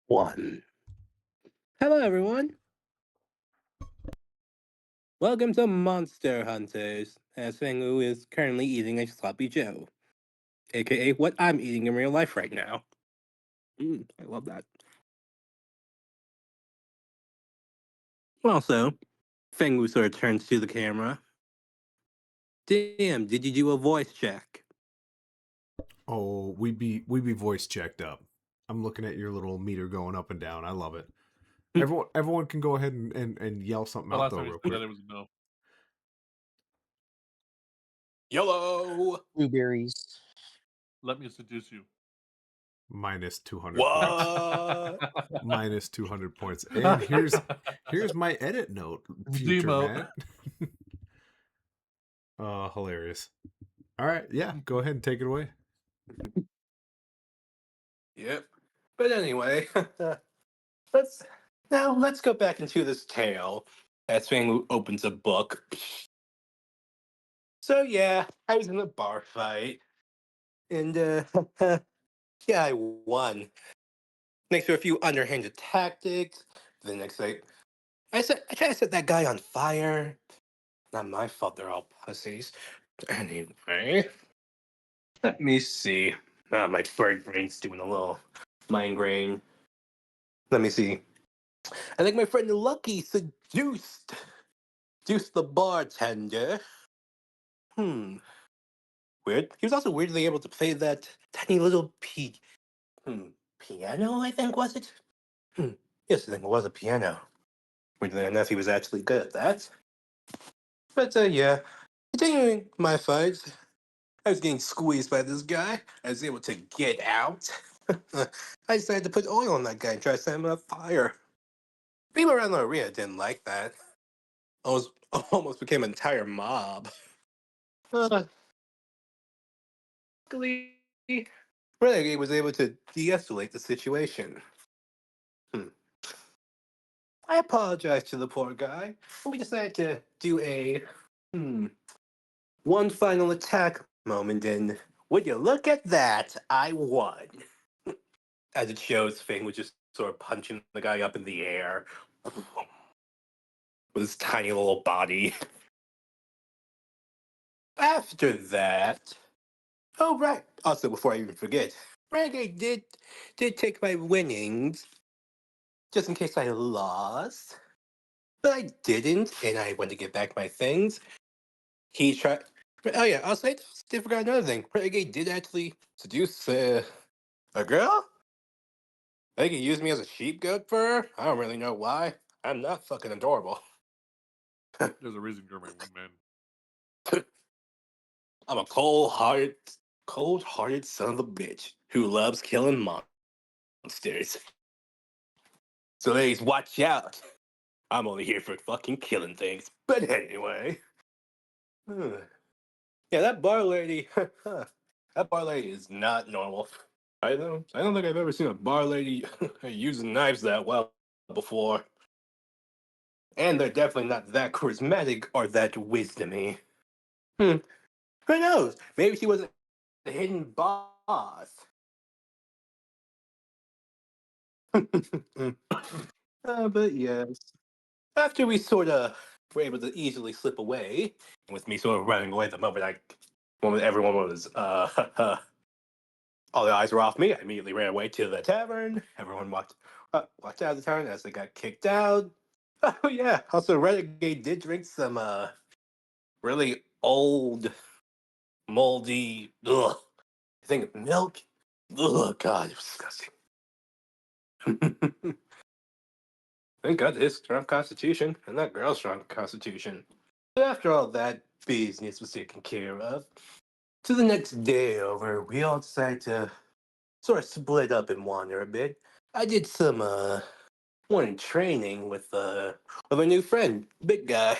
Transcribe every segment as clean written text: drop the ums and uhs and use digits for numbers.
One. Hello, everyone. Welcome to Monster Hunters. As Fangu is currently eating a sloppy Joe, aka what I'm eating in real life right now. I love that. Also, Fangu sort of turns to the camera. Damn, did you do a voice check? Oh, we be voice checked up. I'm looking at your little meter going up and down. I love it. Everyone can go ahead and yell something The out last though time you real said quick. that, it was a no. Yellow. Blueberries. Let me seduce you. Minus 200 points. What? Minus 200 points. And here's my edit note, future Demo. Matt. Hilarious. All right, yeah, go ahead and take it away. Yep. But anyway, let's go back into this tale. As Fangu opens a book. So yeah, I was in a bar fight, and yeah, I won. Thanks to a few underhanded tactics. The next day, I tried to set that guy on fire. Not my fault. They're all pussies. Anyway, let me see. My bird brain's doing a little migraine. Let me see. I think my friend Lucky seduced the bartender. Hmm. Weird. He was also weirdly able to play that tiny little piano, I think, was it? Hmm. Yes, I think it was a piano. Weirdly enough, he was actually good at that. But yeah, continuing my fight, I was getting squeezed by this guy. I was able to get out. I decided to put oil on that guy and try to set him on fire. People around the arena didn't like that. Almost became an entire mob. Luckily, Renegade was able to de-escalate the situation. Hmm. I apologized to the poor guy, and we decided to do a one final attack moment. And would you look at that? I won. As it shows, Fang was just sort of punching the guy up in the air with his tiny little body. After that, oh right. Also, before I even forget, Renegade did take my winnings just in case I lost. But I didn't, and I went to get back my things. He tried. Oh yeah, also I did forgot another thing. Renegade did actually seduce a girl. I think he used me as a sheep goat for her. I don't really know why. I'm not fucking adorable. There's a reason you're my wingman. I'm a cold-hearted son of a bitch who loves killing monsters. So ladies, watch out. I'm only here for fucking killing things. But anyway. Yeah, that bar lady. That bar lady is not normal. I don't think I've ever seen a bar lady using knives that well before. And they're definitely not that charismatic or that wisdomy. Hmm. Who knows? Maybe she was a hidden boss. But yes. After we sort of were able to easily slip away, and with me sort of running away the moment everyone was all the eyes were off me, I immediately ran away to the tavern. Everyone walked out of the tavern as they got kicked out. Oh yeah. Also, Renegade did drink some really old, moldy, I think milk. God, it was disgusting. Thank God his strong constitution and that girl's strong constitution. But after all that business was taken care of, to the next day over, we all decided to sort of split up and wander a bit. I did some morning training with a new friend, big guy.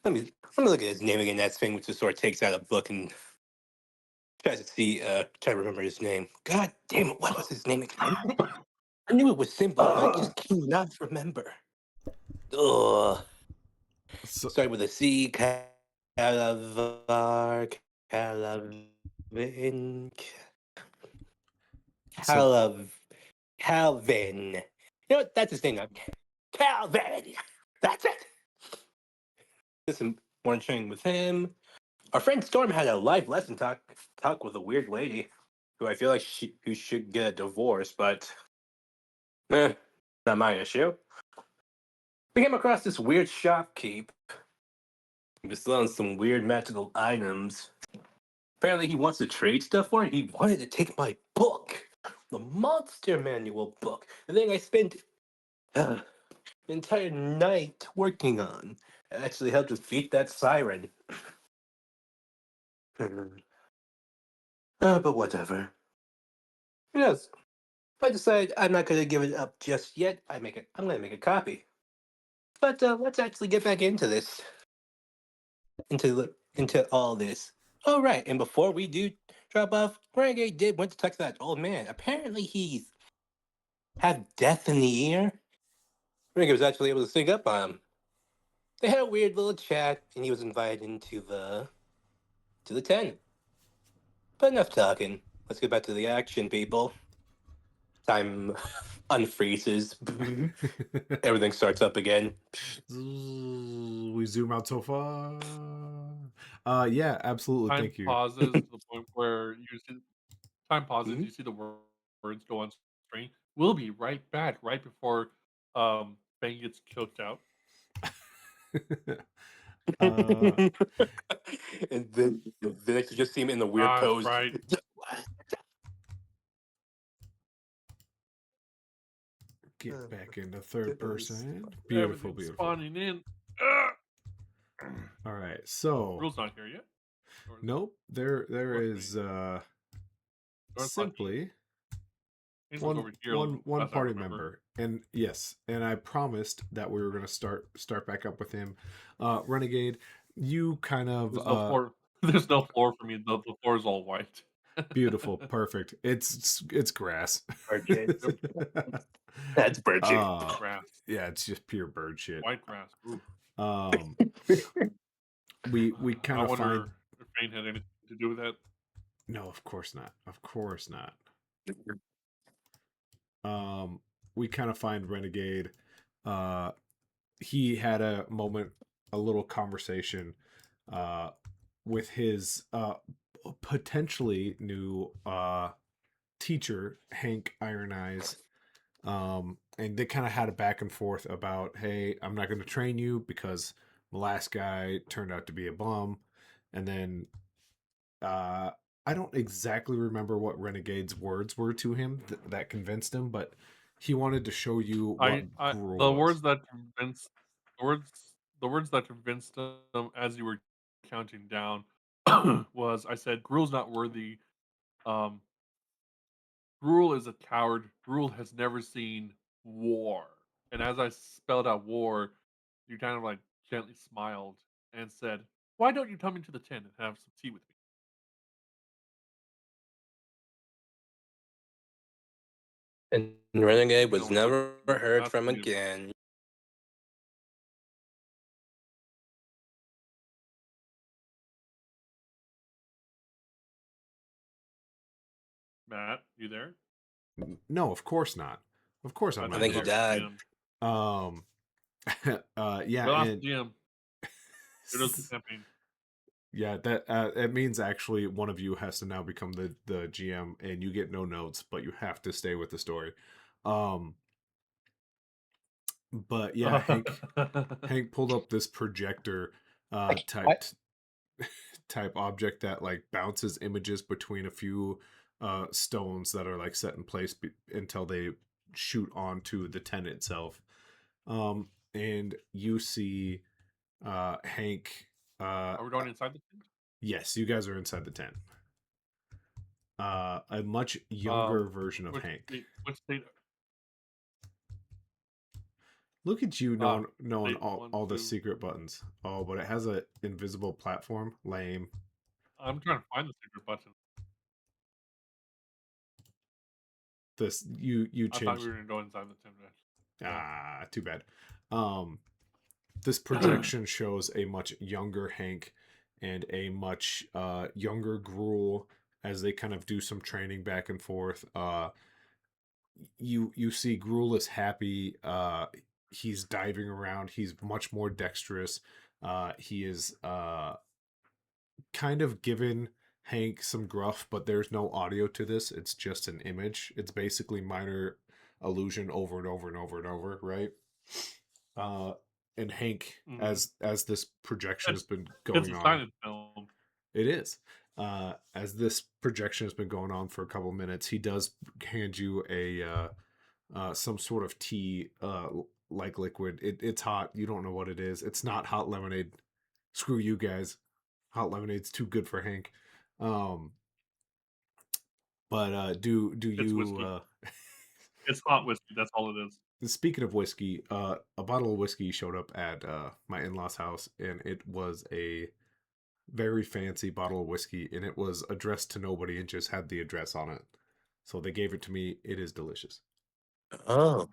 Let me look at his name again. That thing which just sort of takes out a book and tries to see try to remember his name. God damn it, what was his name again? I knew it was simple, but I just cannot remember. Ugh. So, Started with a C. Calavar. Calavin. so Calav. Calvin. You know what? That's his name now. Calvin. That's it. Did some morning with him. Our friend Storm had a live lesson talk with a weird lady who I feel like who should get a divorce, but not my issue. We came across this weird shopkeep. He was selling some weird magical items. Apparently, he wants to trade stuff for it. He wanted to take my book, the Monster Manual book, the thing I spent an entire night working on. It actually helped defeat that siren. But whatever. Yes, if I decide I'm not gonna give it up just yet, I'm gonna make a copy. But let's actually get back into this, into all this. All right, and before we do drop off, Renegade did went to talk to that old man. Apparently, he's have death in the ear. Renegade was actually able to sneak up on him. They had a weird little chat, and he was invited into the tent. But enough talking. Let's get back to the action, people. Time unfreezes. Everything starts up again. We zoom out so far. Yeah, absolutely. Time Thank you. pauses to the point where you see time pauses. Mhm. You see the words go on screen. We'll be right back. Right before Fang gets choked out. uh, And then you just see him in the weird Ah, that's pose. right. get back into third person. Beautiful, Everything's beautiful. spawning in. Ugh. All right, so Rule's not here yet. Or is it? nope, there North is North Lucky. simply His was one over here, one last I party remember. member, and yes, and I promised that we were going to start back up with him. Renegade, you kind of There's no floor. There's no floor for me. The floor is all white. beautiful, perfect. It's grass. Bird shit. Yep. That's bird shit. Grass. Yeah, it's just pure bird shit. White grass. Ooh. Um, we kind I of find wonder if Fane had anything to do with that. no, of course not, of course not. Um, we kind of find Renegade. Uh, he had a moment, a little conversation, uh, with his potentially new teacher, Hank Iron Eyes. And they kind of had a back and forth about, hey, I'm not going to train you because the last guy turned out to be a bum. And then uh, I don't exactly remember what Renegade's words were to him that convinced him, but he wanted to show you what I Gruul the was. words that convinced the words the words that convinced them as you were counting down was I said Gruel's not worthy. Um, Gruel is a coward. Gruel has never seen war. And as I spelled out war, you kind of like gently smiled and said, "Why don't you come into the tent and have some tea with me?" And Renegade You was know what never heard asked from me to again. Matt, you there? No, of course not. Of course I I'm I not think think we he there. lost the died. GM. Um, yeah, We lost and the GM. Here goes the campaign. yeah, that it means actually one of you has to now become the GM, and you get no notes, but you have to stay with the story. Um, but yeah, Hank pulled up this projector I, type object that like bounces images between a few stones that are like set in place until they shoot onto the tent itself. And you see Hank. Are we going inside the tent? Yes, you guys are inside the tent. A much younger version of Which Hank. state? Which state? Look at you knowing State all, one, all the two. secret buttons. Oh, but it has a invisible platform. Lame. I'm trying to find the secret button. This you I thought we changed. were gonna go inside the tent. Yeah. Too bad. Um, this projection shows a much younger Hank and a much younger Gruul as they kind of do some training back and forth. you see Gruel is happy. He's diving around. He's much more dexterous. He is kind of given Hank some gruff, but there's no audio to this. It's just an image. It's basically minor illusion over and over and over and over, right? Uh, and Hank, Hmm. as this projection has It's been it's going a on, silent film. it is. As this projection has been going on for a couple minutes, he does hand you a some sort of tea, like liquid. It's hot. You don't know what it is. It's not hot lemonade. Screw you guys. Hot lemonade's too good for Hank. Um, but do It's you whiskey. It's hot whiskey. That's all it is. speaking of whiskey, a bottle of whiskey showed up at my in-laws house, and it was a very fancy bottle of whiskey, and it was addressed to nobody and just had the address on it. So they gave it to me. It is delicious. Oh,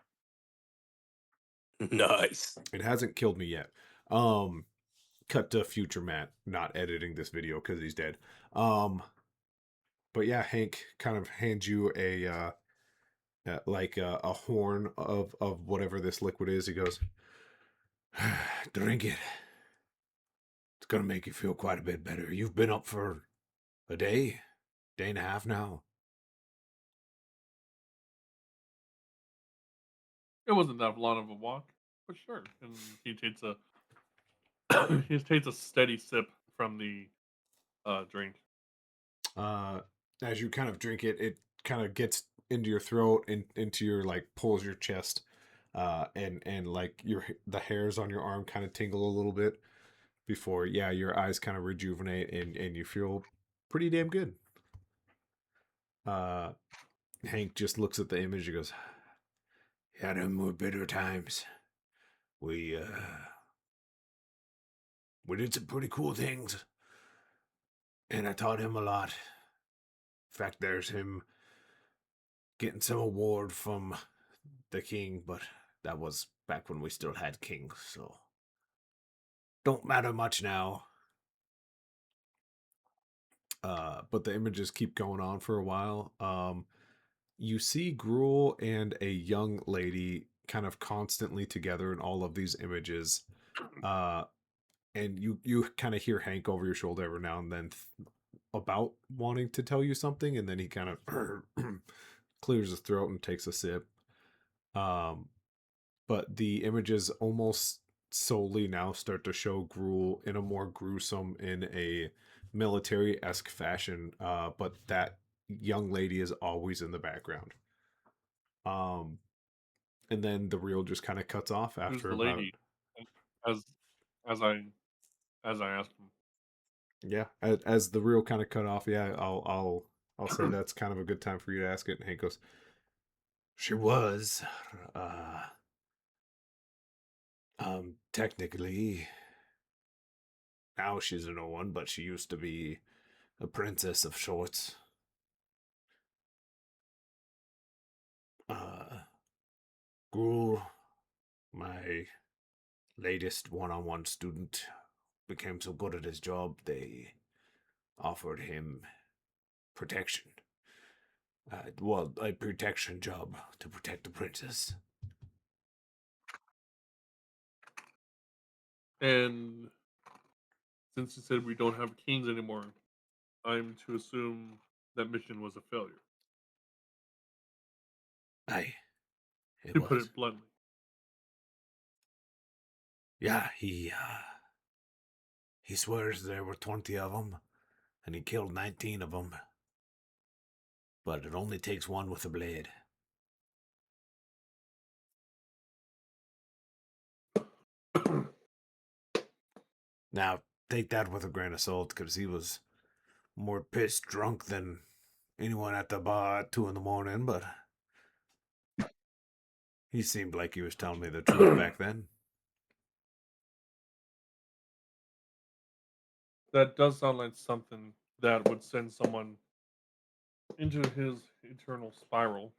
nice. It hasn't killed me yet. Um, cut to future Matt not editing this video because he's dead. Um, but yeah, Hank kind of hands you like a horn of whatever this liquid is. He goes, "Drink it. It's gonna make you feel quite a bit better. You've been up for a day and a half now." It wasn't that long of a walk, but sure. And he takes a he takes a steady sip from the drink. Uh, as you kind of drink it, it kind of gets into your throat and into your like pulls your chest, and like the hairs on your arm kind of tingle a little bit before, yeah, your eyes kind of rejuvenate and you feel pretty damn good. Uh, Hank just looks at the image and goes, "Yeah, them were bitter times. We we did some pretty cool things, and I taught him a lot. In fact, there's him getting some award from the king, but that was back when we still had kings, so don't matter much now." But the images keep going on for a while. You see Gruel and a young lady kind of constantly together in all of these images. Uh, and you kind of hear Hank over your shoulder every now and then about wanting to tell you something, and then he kind of clears his throat and takes a sip. Um, but the images almost solely now start to show Gruel in a more gruesome, in a military-esque fashion. But that young lady is always in the background. Um, and then the reel just kind of cuts off Who's after the about, lady? As as I as I asked him. yeah, as the reel kind of cut off. Yeah, I'll say that's kind of a good time for you to ask it. And Hank goes, "She was, uh, technically now she's a no one, but she used to be a princess of sorts. Uh, Gruel, my latest one-on-one student, became so good at his job they offered him protection. Well, a protection job to protect the princess." And since you said we don't have kings anymore, I'm to assume that mission was a failure. Aye, it To put was. it bluntly. Yeah, he swears there were 20 of them, and he killed 19 of them. But it only takes one with a blade. Now, take that with a grain of salt, because he was more pissed drunk than anyone at the bar at 2 in the morning, but he seemed like he was telling me the truth back then. That does sound like something that would send someone into his eternal spiral.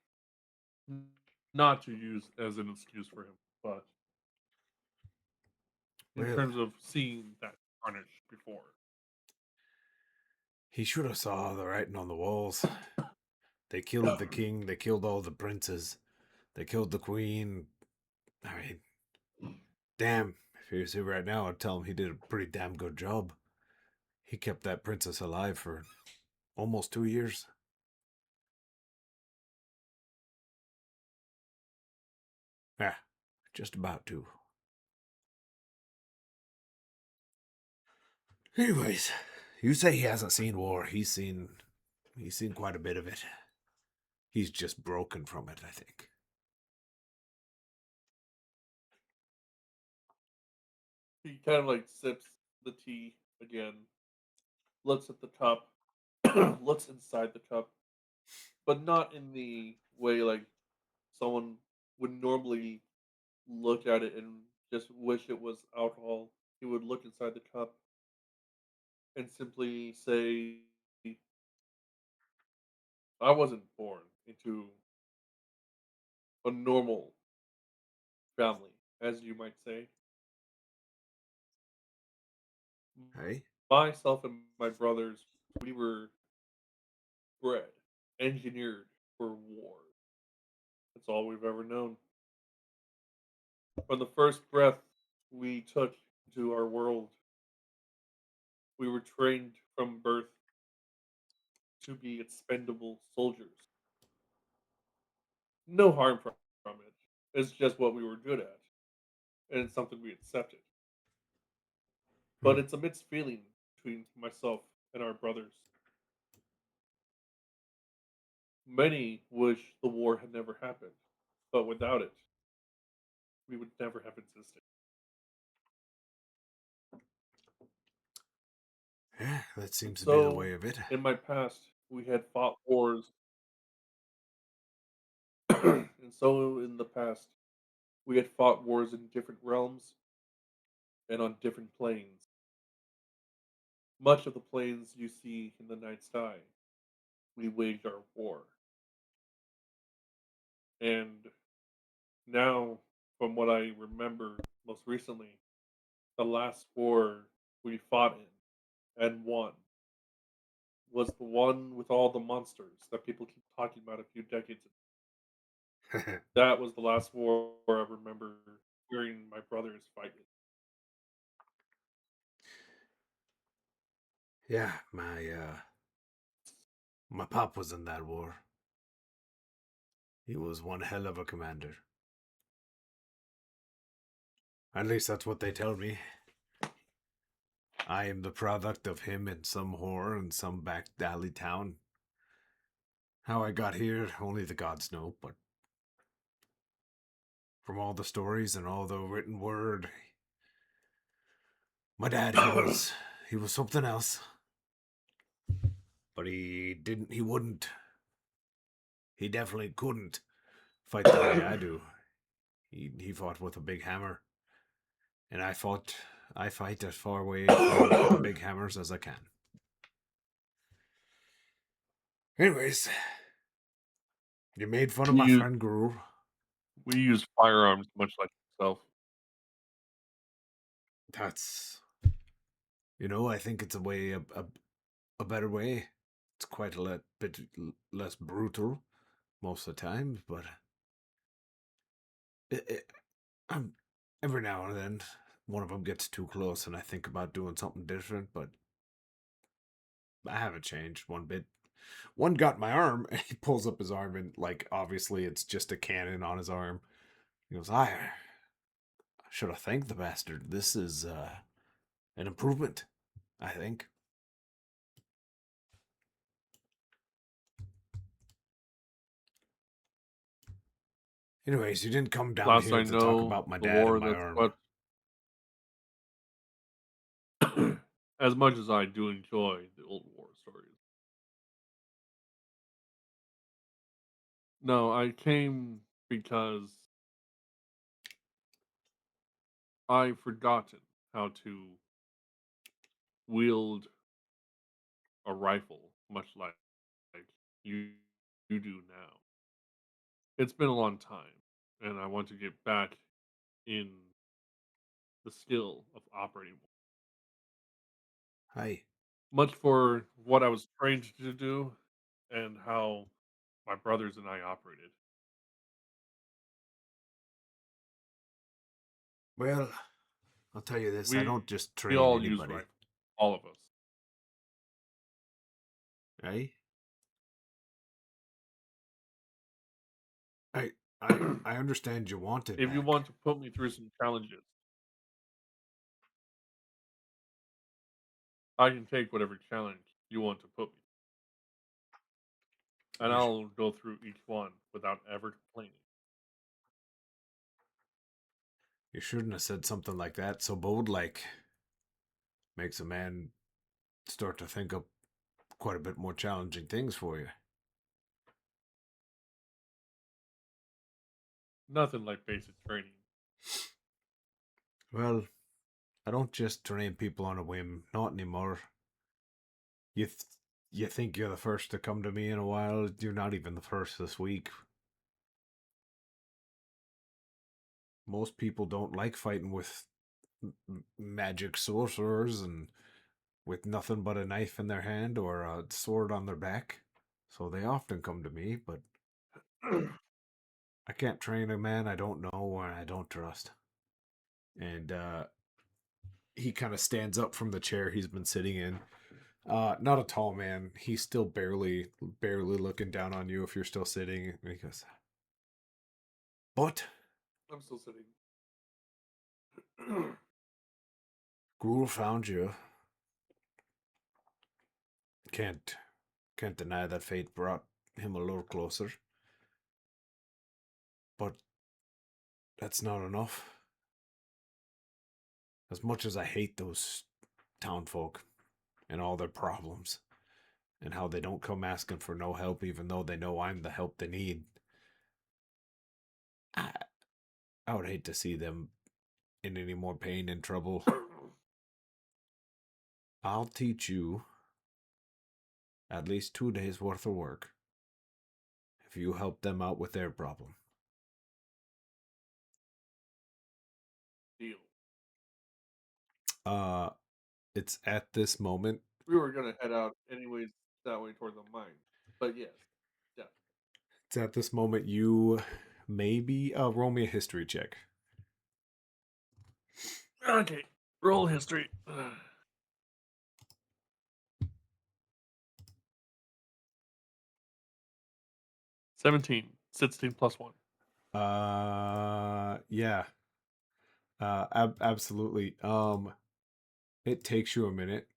N- Not to use as an excuse for him, but in Well, terms of seeing that carnage before. he should have saw the writing on the walls. They killed the king. They killed all the princes. They killed the queen. I mean, damn. If he was here right now, I'd tell him he did a pretty damn good job. He kept that princess alive for almost 2 years. Yeah, just about to. Anyways, you say he hasn't seen war. He's seen quite a bit of it. He's just broken from it, I think. He kind of like sips the tea again, looks at the cup, looks inside the cup, but not in the way like someone would normally look at it and just wish it was alcohol. He would look inside the cup and simply say, I wasn't born into a normal family, as you might say. Hey? Myself and my brothers, we were bred, engineered for war. That's all we've ever known. From the first breath we took into our world, we were trained from birth to be expendable soldiers. No harm from it. It's just what we were good at, and it's something we accepted. Hmm. But it's a mixed feeling between myself and our brothers. Many wish the war had never happened, but without it, we would never have existed. Yeah, that seems to be the So, way of it. in my past, we had fought wars, and so in the past, we had fought wars in different realms and on different planes. Much of the planes you see in the night sky, we waged our war. And now, from what I remember most recently, the last war we fought in and won was the one with all the monsters that people keep talking about a few decades ago. That was the last war I remember hearing my brothers fight in. Yeah, my pop was in that war. He was one hell of a commander. At least that's what they tell me. I am the product of him in some whore in some back alley town. How I got here, only the gods know, but from all the stories and all the written word, my dad, he was something else. But he definitely couldn't fight the way I do. He fought with a big hammer, and I fight as far away from the big hammers as I can. Anyways, you made fun of we my use friend Guru. we use firearms much like yourself. That's I think it's a better way. It's quite bit less brutal most of the time, but it, I'm every now and then one of them gets too close, and I think about doing something different. But I haven't changed one bit. One got my arm, and he pulls up his arm, and like obviously it's just a cannon on his arm. He goes, "I should have thanked the bastard. This is an improvement, I think." Anyways, you didn't come down Last here I to talk know, about my the dad and war my that's arm. what as much as I do enjoy the old war stories. No, I came because I've forgotten how to wield a rifle, much like you you do now. It's been a long time, and I want to get back in the skill of operating one. Hi. Much for what I was trained to do and how my brothers and I operated. Well, I'll tell you this, I We don't just we train all use anybody, rifles, all of us. right? I I understand you want it If you back. want to put me through some challenges, I can take whatever challenge you want to put me, and You sh- I'll go through each one without ever complaining. you shouldn't have said something like that so bold like makes a man start to think up quite a bit more challenging things for you. Nothing like basic training. Well, I don't just train people on a whim, not anymore. You th- you think you're the first to come to me in a while? You're not even the first this week. Most people don't like fighting with magic sorcerers and with nothing but a knife in their hand or a sword on their back. So they often come to me, but I can't train a man I don't know or I don't trust. And he kind of stands up from the chair he's been sitting in. Not a tall man. He's still barely looking down on you if you're still sitting. And he goes, but I'm still sitting. Gruel found you. Can't can't deny that fate brought him a little closer. But that's not enough. As much as I hate those townfolk and all their problems and how they don't come asking for no help even though they know I'm the help they need, I, I would hate to see them in any more pain and trouble. I'll teach you at least 2 days worth of work if you help them out with their problem. Deal. Uh, it's at this moment. We were gonna head out anyways that way toward the mine, but yes, yeah. It's at this moment you maybe roll me a history check. Okay, roll history. 17, 16 plus 1. Yeah. Absolutely. It takes you a minute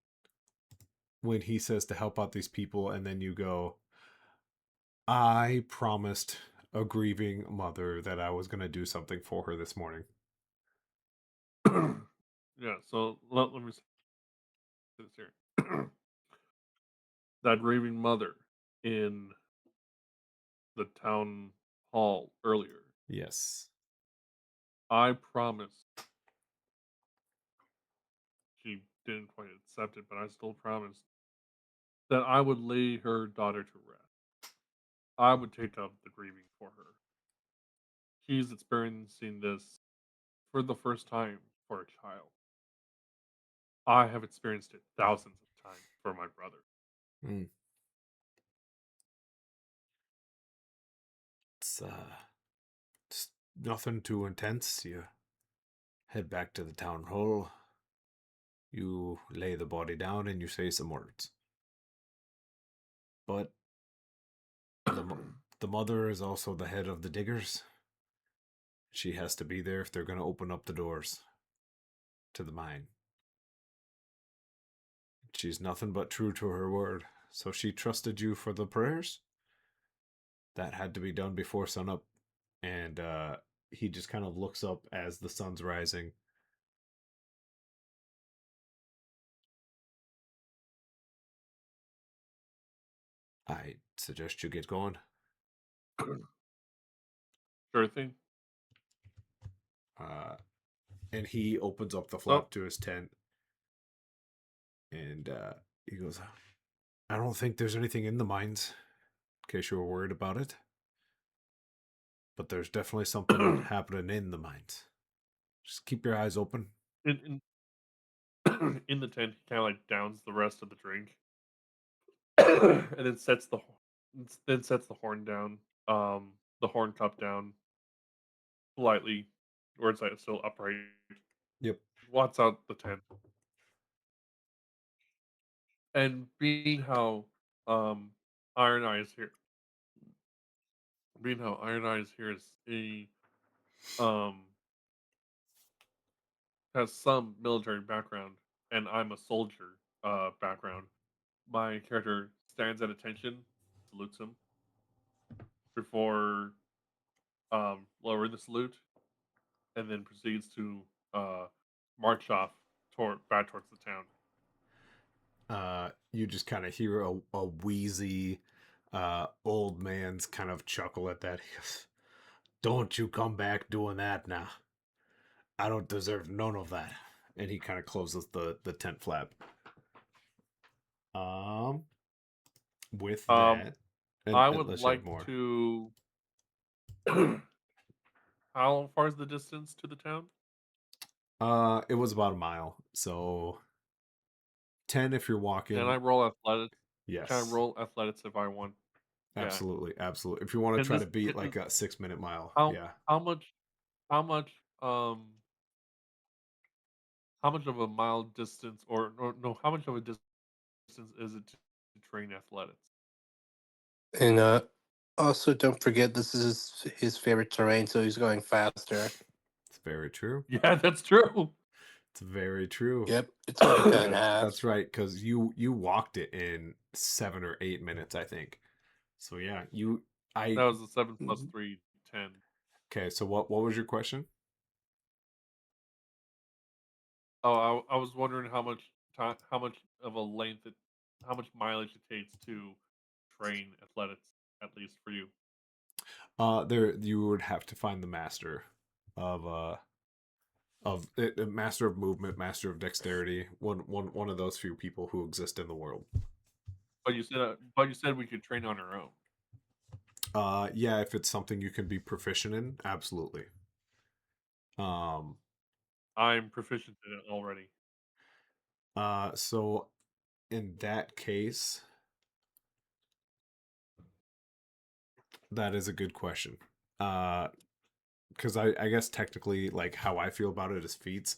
when he says to help out these people, and then you go, I promised a grieving mother that I was going to do something for her this morning. Yeah, so let me say this here. That raving mother in the town hall earlier, Yes. I promised she didn't quite accept it, but I still promised that I would lay her daughter to rest. I would take up the grieving for her. She's experiencing this for the first time for a child. I have experienced it thousands of times for my brother. Mm. It's, uh, it's nothing too intense. You head back to the town hall. You lay the body down and you say some words. But the the mother is also the head of the diggers. She has to be there if they're going to open up the doors to the mine. She's nothing but true to her word. So she trusted you for the prayers. That had to be done before sunup. And he just kind of looks up as the sun's rising. I suggest you get going. Sure thing. Uh, and he opens up the So, flap to his tent. And he goes, I don't think there's anything in the mines, in case you were worried about it. But there's definitely something happening in the mines. Just keep your eyes open. in in the tent, he kind of like downs the rest of the drink, and then sets the then sets the horn down, the horn cup down politely, or it's like still upright. Yep. Wants out the tent, and being how um Iron Eye is here, is a um has some military background, and I'm a soldier background. My character stands at attention, salutes him before lowering the salute, and then proceeds to uh, march off back towards the town. You just kind of hear a wheezy old man's kind of chuckle at that. He goes, "Don't you come back doing that now. I don't deserve none of that." And he kind of closes the tent flap. Um, with Um, that, I would unless you have like more. to. How far is the distance to the town? It was about a mile, so 10 if you're Can walking. I roll athletics? Can I Yes, roll athletics if I want? Yeah. absolutely, absolutely. If you want to Can try this? to beat Can, like a 6 minute mile, how yeah. how much how much how much of a mile distance, or no, how much of a distance is it to train athletics? And also, don't forget this is his favorite terrain, so he's going faster. It's very true. Yeah, that's true. It's very true. Yep, it's only cut in That's half. right, because you walked it in 7 or 8 minutes, I think. So yeah, I That was a 7 plus Mhm. 3, 10. okay. So what was your question? Oh, I was wondering how much time, how much of a how much mileage it takes to train athletics, at least for you. There you would have to find the master of it, a master of movement, master of dexterity, one of those few people who exist in the world. But you said we could train on our own. Yeah, if it's something you can be proficient in, absolutely. Um, I'm proficient in it already. so in that case, that is a good question. Because I guess technically, like how I feel about it is feats,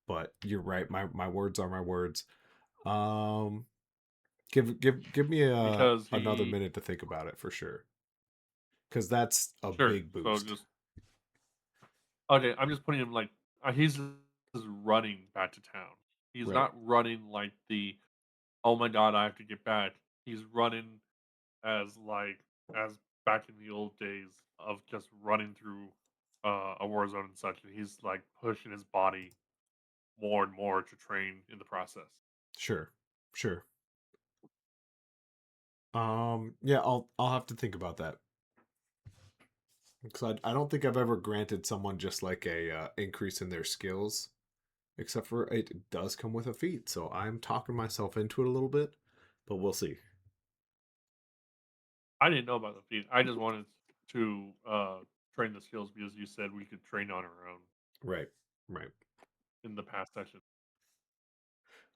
but you're right. My words are my words. Um, give me a Because another he minute to think about it for sure. Because that's a Sure. big So boost. just okay. I'm just putting him like he's just running back to town. He's Right. not running like oh my god, I have to get back. He's running as as back in the old days of just running through a war zone and such, and he's like pushing his body more and more to train in the process. Sure. Sure. Yeah, I'll have to think about that because I don't think I've ever granted someone just like a increase in their skills, except for it does come with a feat. So I'm talking myself into it a little bit, but we'll see. I didn't know about the feat. I just wanted to train the skills because you said we could train on our own Right. Right. in the past session.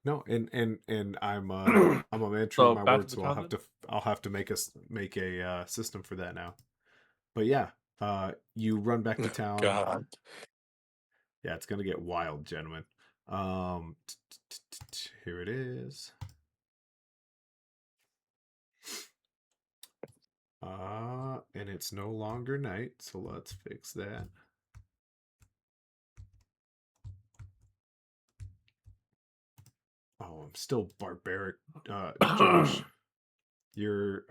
No, and I'm a man true to So my back to word, the so town then. I'll have to make a system for that now. But yeah, you run back to town. God. Yeah, it's gonna get wild, gentlemen. Here it is. And it's no longer night, so let's fix that. Oh, I'm still barbaric, Josh. Your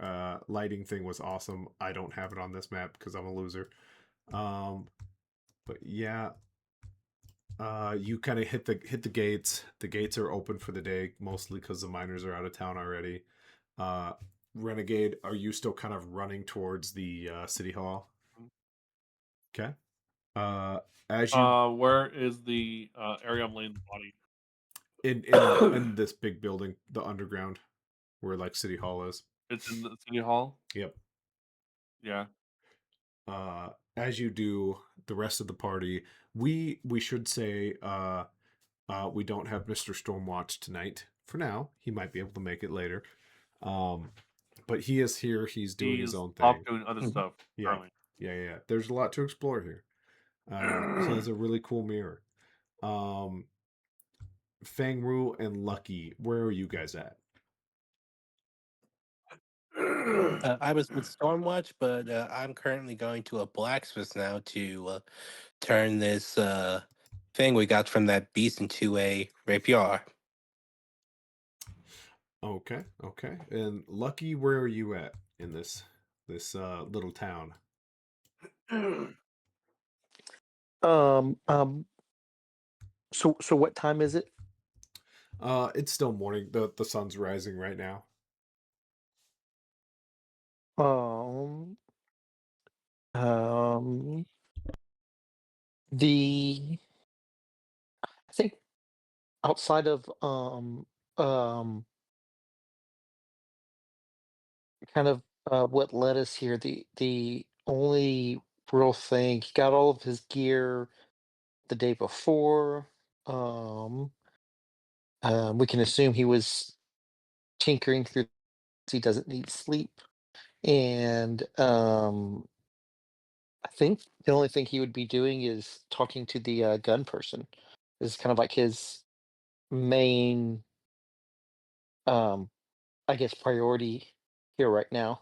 lighting thing was awesome. I don't have it on this map because I'm a loser. Um, but yeah, you kind of hit the gates. The gates are open for the day, mostly because the miners are out of town already. Uh, Renegade, are you still kind of running towards the city hall? Okay. Uh, as you Where is the area I'm laying the body? in this big building, the underground, where like city hall is. It's in the city hall. Yep. Yeah. As you do, the rest of the party, we should say we don't have Mr. Stormwatch tonight for now. He might be able to make it later. Um, but he is here. He's doing his He's own off thing. doing other Mhm. stuff Yeah, currently. yeah. There's a lot to explore here. He has a really cool mirror. Um, Fangru and Lucky, where are you guys at? I was with Stormwatch, but I'm currently going to a blacksmith now to turn this thing we got from that beast into a rapier. Okay. And Lucky, where are you at in this little town? Um, um, so what time is it? It's still morning. The sun's rising right now. Um, um, the I think outside of um kind of what led us here, the only real thing, he got all of his gear the day before. Um, we can assume he was tinkering through. He doesn't need sleep, and I think the only thing he would be doing is talking to the gun person. This is kind of like his main, um, I guess, priority here right now.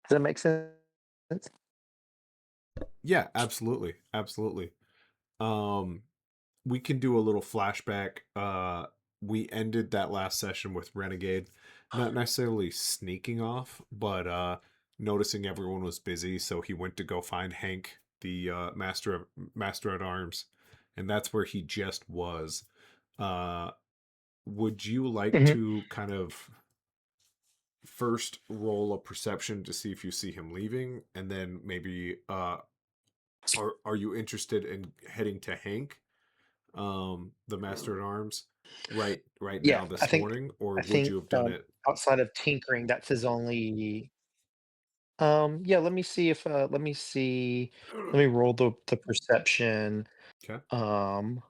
Does that make sense? Yeah, absolutely. Um, we can do a little flashback. We ended that last session with Renegade, not necessarily sneaking off, but noticing everyone was busy, so he went to go find Hank, the master at arms, and that's where he just was. Uh, would you like Mhm. to kind of first roll a perception to see if you see him leaving, and then maybe are you interested in heading to Hank, the master at arms, right Yeah, now I this think morning, or I would think you have done it? outside of tinkering, that's his only. Yeah. Let me see if let me see. Let me roll the perception. Okay. Um,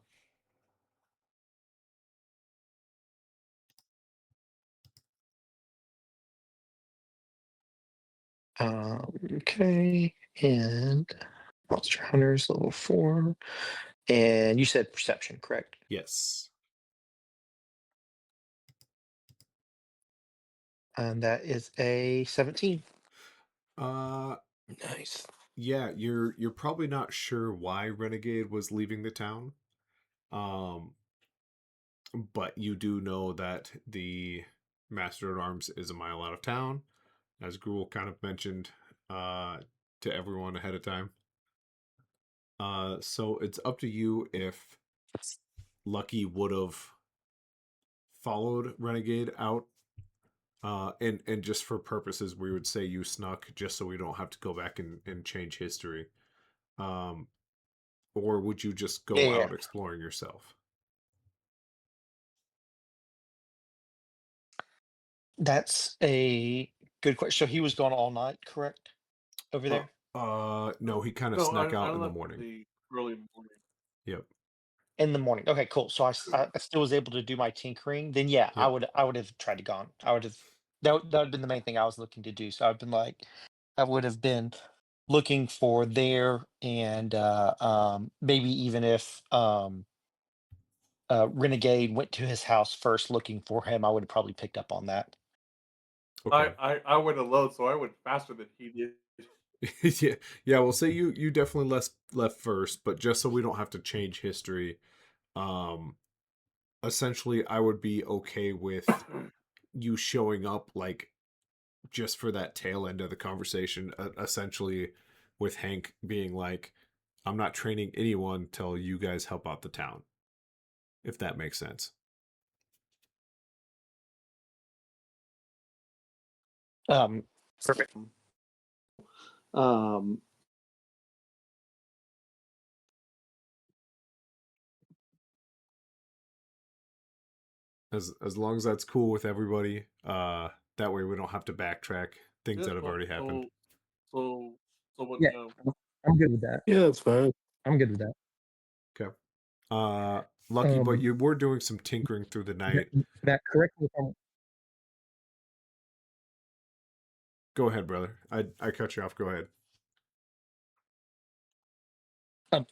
okay, and Monster Hunters level 4. And you said perception, correct? Yes. And that is a 17. Uh, Nice. yeah, you're probably not sure why Renegade was leaving the town. Um, but you do know that the master at arms is a mile out of town, as Gruel kind of mentioned to everyone ahead of time. So it's up to you if Lucky would have followed Renegade out. And just for purposes, we would say you snuck, just so we don't have to go back and change history. Um, or would you just Yeah, go yeah, out yeah. exploring yourself? That's a good question. So he was gone all night, correct? Over Uh, there? no, he kind of No, snuck I out in the left morning. the early morning. Yep, In the morning. Okay, cool. So I still was able to do my tinkering. Then yeah, yep. I would have tried to gone. I would have that would have been the main thing I was looking to do. So I've been like I would have been looking for there and maybe even if Renegade went to his house first looking for him, I would have probably picked up on that. Okay. I went alone, so I went faster than he did. Yeah, yeah. We'll say you definitely left first, but just so we don't have to change history, um, essentially, I would be okay with you showing up like just for that tail end of the conversation, essentially with Hank being like, I'm not training anyone till you guys help out the town, if that makes sense. Um, Perfect. Um, As long as that's cool with everybody, that way we don't have to backtrack things Yes, that have well, already happened. so what? yeah, I'm good with that. Yeah, that's fine. I'm good with that. Okay. Lucky, but Um, you were doing some tinkering through the night. Matt, correct me if I'm. Go ahead, brother. I cut you off. Go ahead.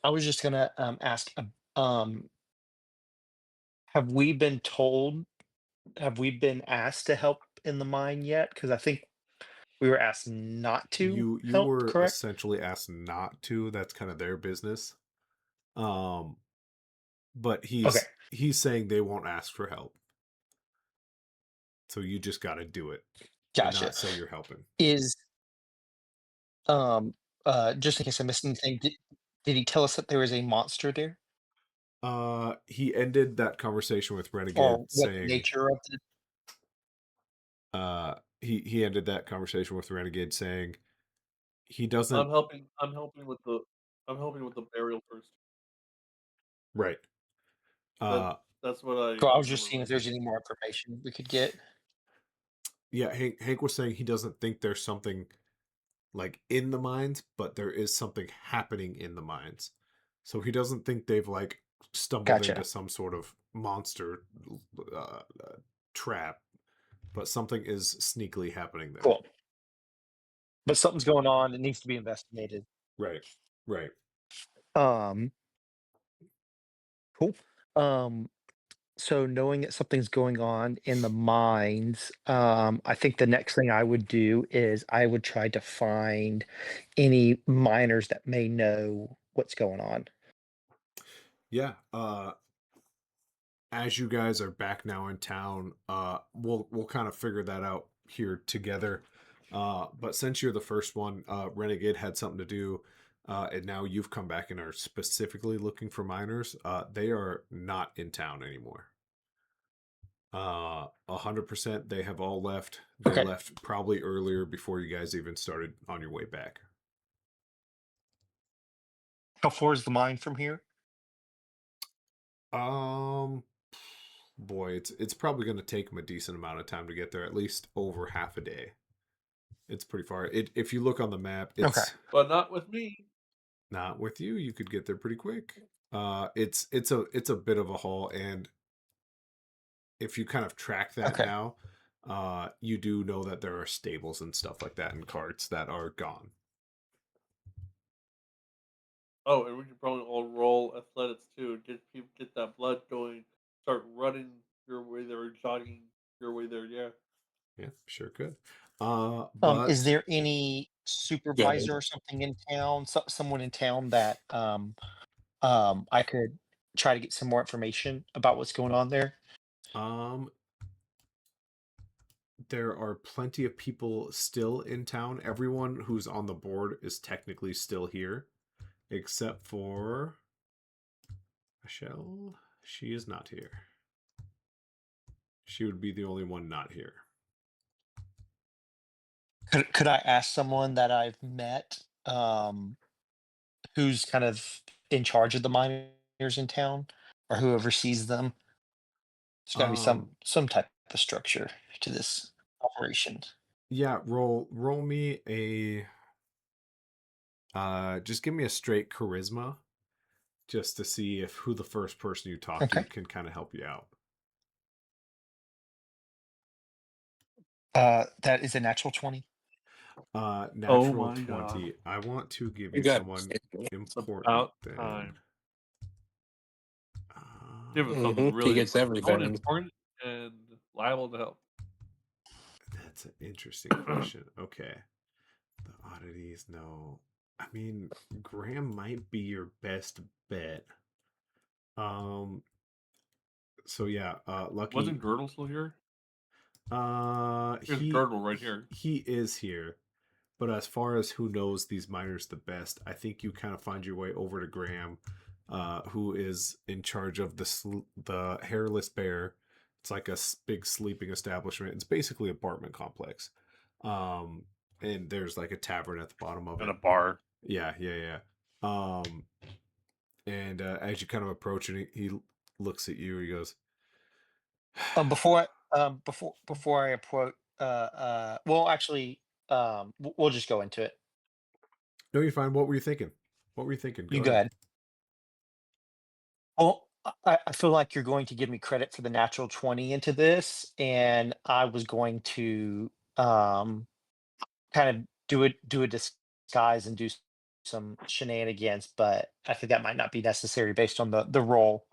I was just gonna ask. Have we been told? Have we been asked to help in the mine yet? Because I think we were asked not to You help. were Correct? essentially asked not to. That's kind of their business. Um, but Okay, he's saying they won't ask for help. So you just got to do it and gotcha. not say you're helping. Is just in case I missed anything, did he tell us that there was a monster there, He ended that conversation with or Renegade what the saying, nature of the? he ended that conversation with Renegade saying he doesn't. I'm helping with the burial first. Right. That Uh, that's what I Cool, I was just remember seeing if reading. there's any more information we could get. yeah, Hank was saying he doesn't think there's something like in the mines, but there is something happening in the mines. So he doesn't think they've like stumbled into Gotcha. some sort of monster trap, but something is sneakily happening there. Cool. But something's going on. It needs to be investigated. Right. Right. Um, cool. Um, so knowing that something's going on in the mines, I think the next thing I would do is I would try to find any miners that may know what's going on. Yeah. As you guys are back now in town, we'll kind of figure that out here together. But since you're the first one, Renegade had something to do, and now you've come back and are specifically looking for miners. They are not in town anymore. 100%. They have all left. They Okay. left probably earlier before you guys even started on your way back. How far is the mine from here? Um, boy, it's probably going to take them a decent amount of time to get there, at least over half a day. It's pretty far. If you look on the map, Okay. But not with me. not with you. You could get there pretty quick. It's a bit of a haul, and if you kind of track that Okay. now, you do know that there are stables and stuff like that and carts that are gone. Oh, and we could probably all roll athletics too. Get that blood going. Start running your way there, or jogging your way there. Yeah. Yeah, sure could. Is But there any Good. supervisor or something in town, someone in town that I could try to get some more information about what's going on there? um, there are plenty of people still in town. Everyone who's on the board is technically still here, except for Michelle. She is not here. She would be the only one not here. Could I ask someone that I've met, who's kind of in charge of the miners in town, or who oversees them? There's got to be Um, some type of structure to this operation. yeah, roll me a just give me a straight charisma just to see if who the first person you talk to Okay. can kind of help you out. That is a natural 20. Oh Natural my god! 20. I want to give You you got someone It's important about then. time. Give us something He really gets important. Someone everything. important and liable to help. That's an interesting question. Okay. The oddities, no. I mean, Graham might be your best bet. Um, so yeah, Wasn't Lucky, Girdle still here? Here's he Girdle right here. he is here. But as far as who knows these miners the best, I think you kind of find your way over to Graham, who is in charge of the Hairless Bear. It's like a big sleeping establishment. It's basically an apartment complex, um, and there's like a tavern at the bottom of And it. a bar. Yeah, yeah, yeah. And as you kind of approach it, he looks at you. He goes, Before I approach, well, actually, we'll just go into it. "No, you're fine. What were you thinking? What were you thinking? You Go go ahead." ahead. Well, I feel like you're going to give me credit for the natural 20 into this, and I was going to kind of do a disguise and do some shenanigans, but I think that might not be necessary based on the role.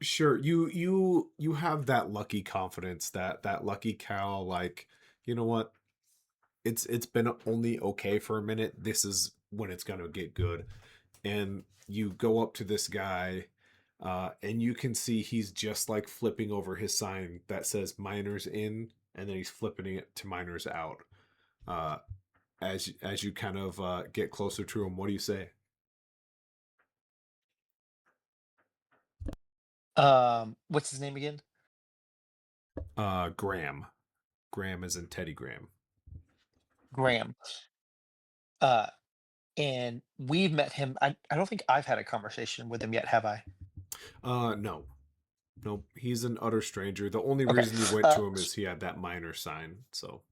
Sure, you have that lucky confidence, that lucky cow, like, you know what? It's been only okay for a minute. This is when it's gonna get good. And you go up to this guy, and you can see he's just like flipping over his sign that says miners in, and then he's flipping it to miners out. Uh, as you kind of get closer to him, what do you say? What's his name again? Graham. Graham is in Teddy Graham. Graham. Uh, and we've met him. I don't think I've had a conversation with him yet, have I? No, nope. He's an utter stranger. The only Okay. reason you went Uh, to him is he had that miner sign. So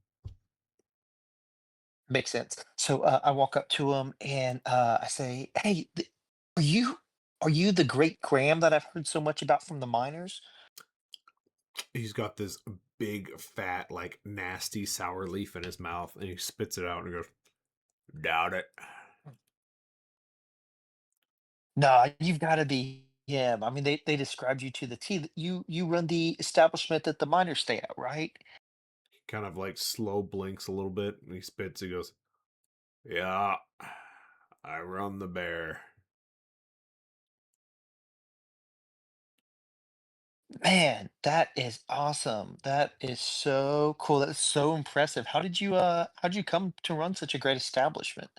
Makes sense. So I walk up to him and I say, "Hey, are you are you the great Graham that I've heard so much about from the miners?" he's got this big, fat, like nasty sour leaf in his mouth, and he spits it out and goes, "Doubt it." No, you've got to be him. I mean, they described you to the T. You run the establishment that the miners stay at, right? He kind of like slow blinks a little bit, and he spits. He goes, "Yeah, I run the bear." Man, that is awesome. That is so cool. That's so impressive. How did you come to run such a great establishment?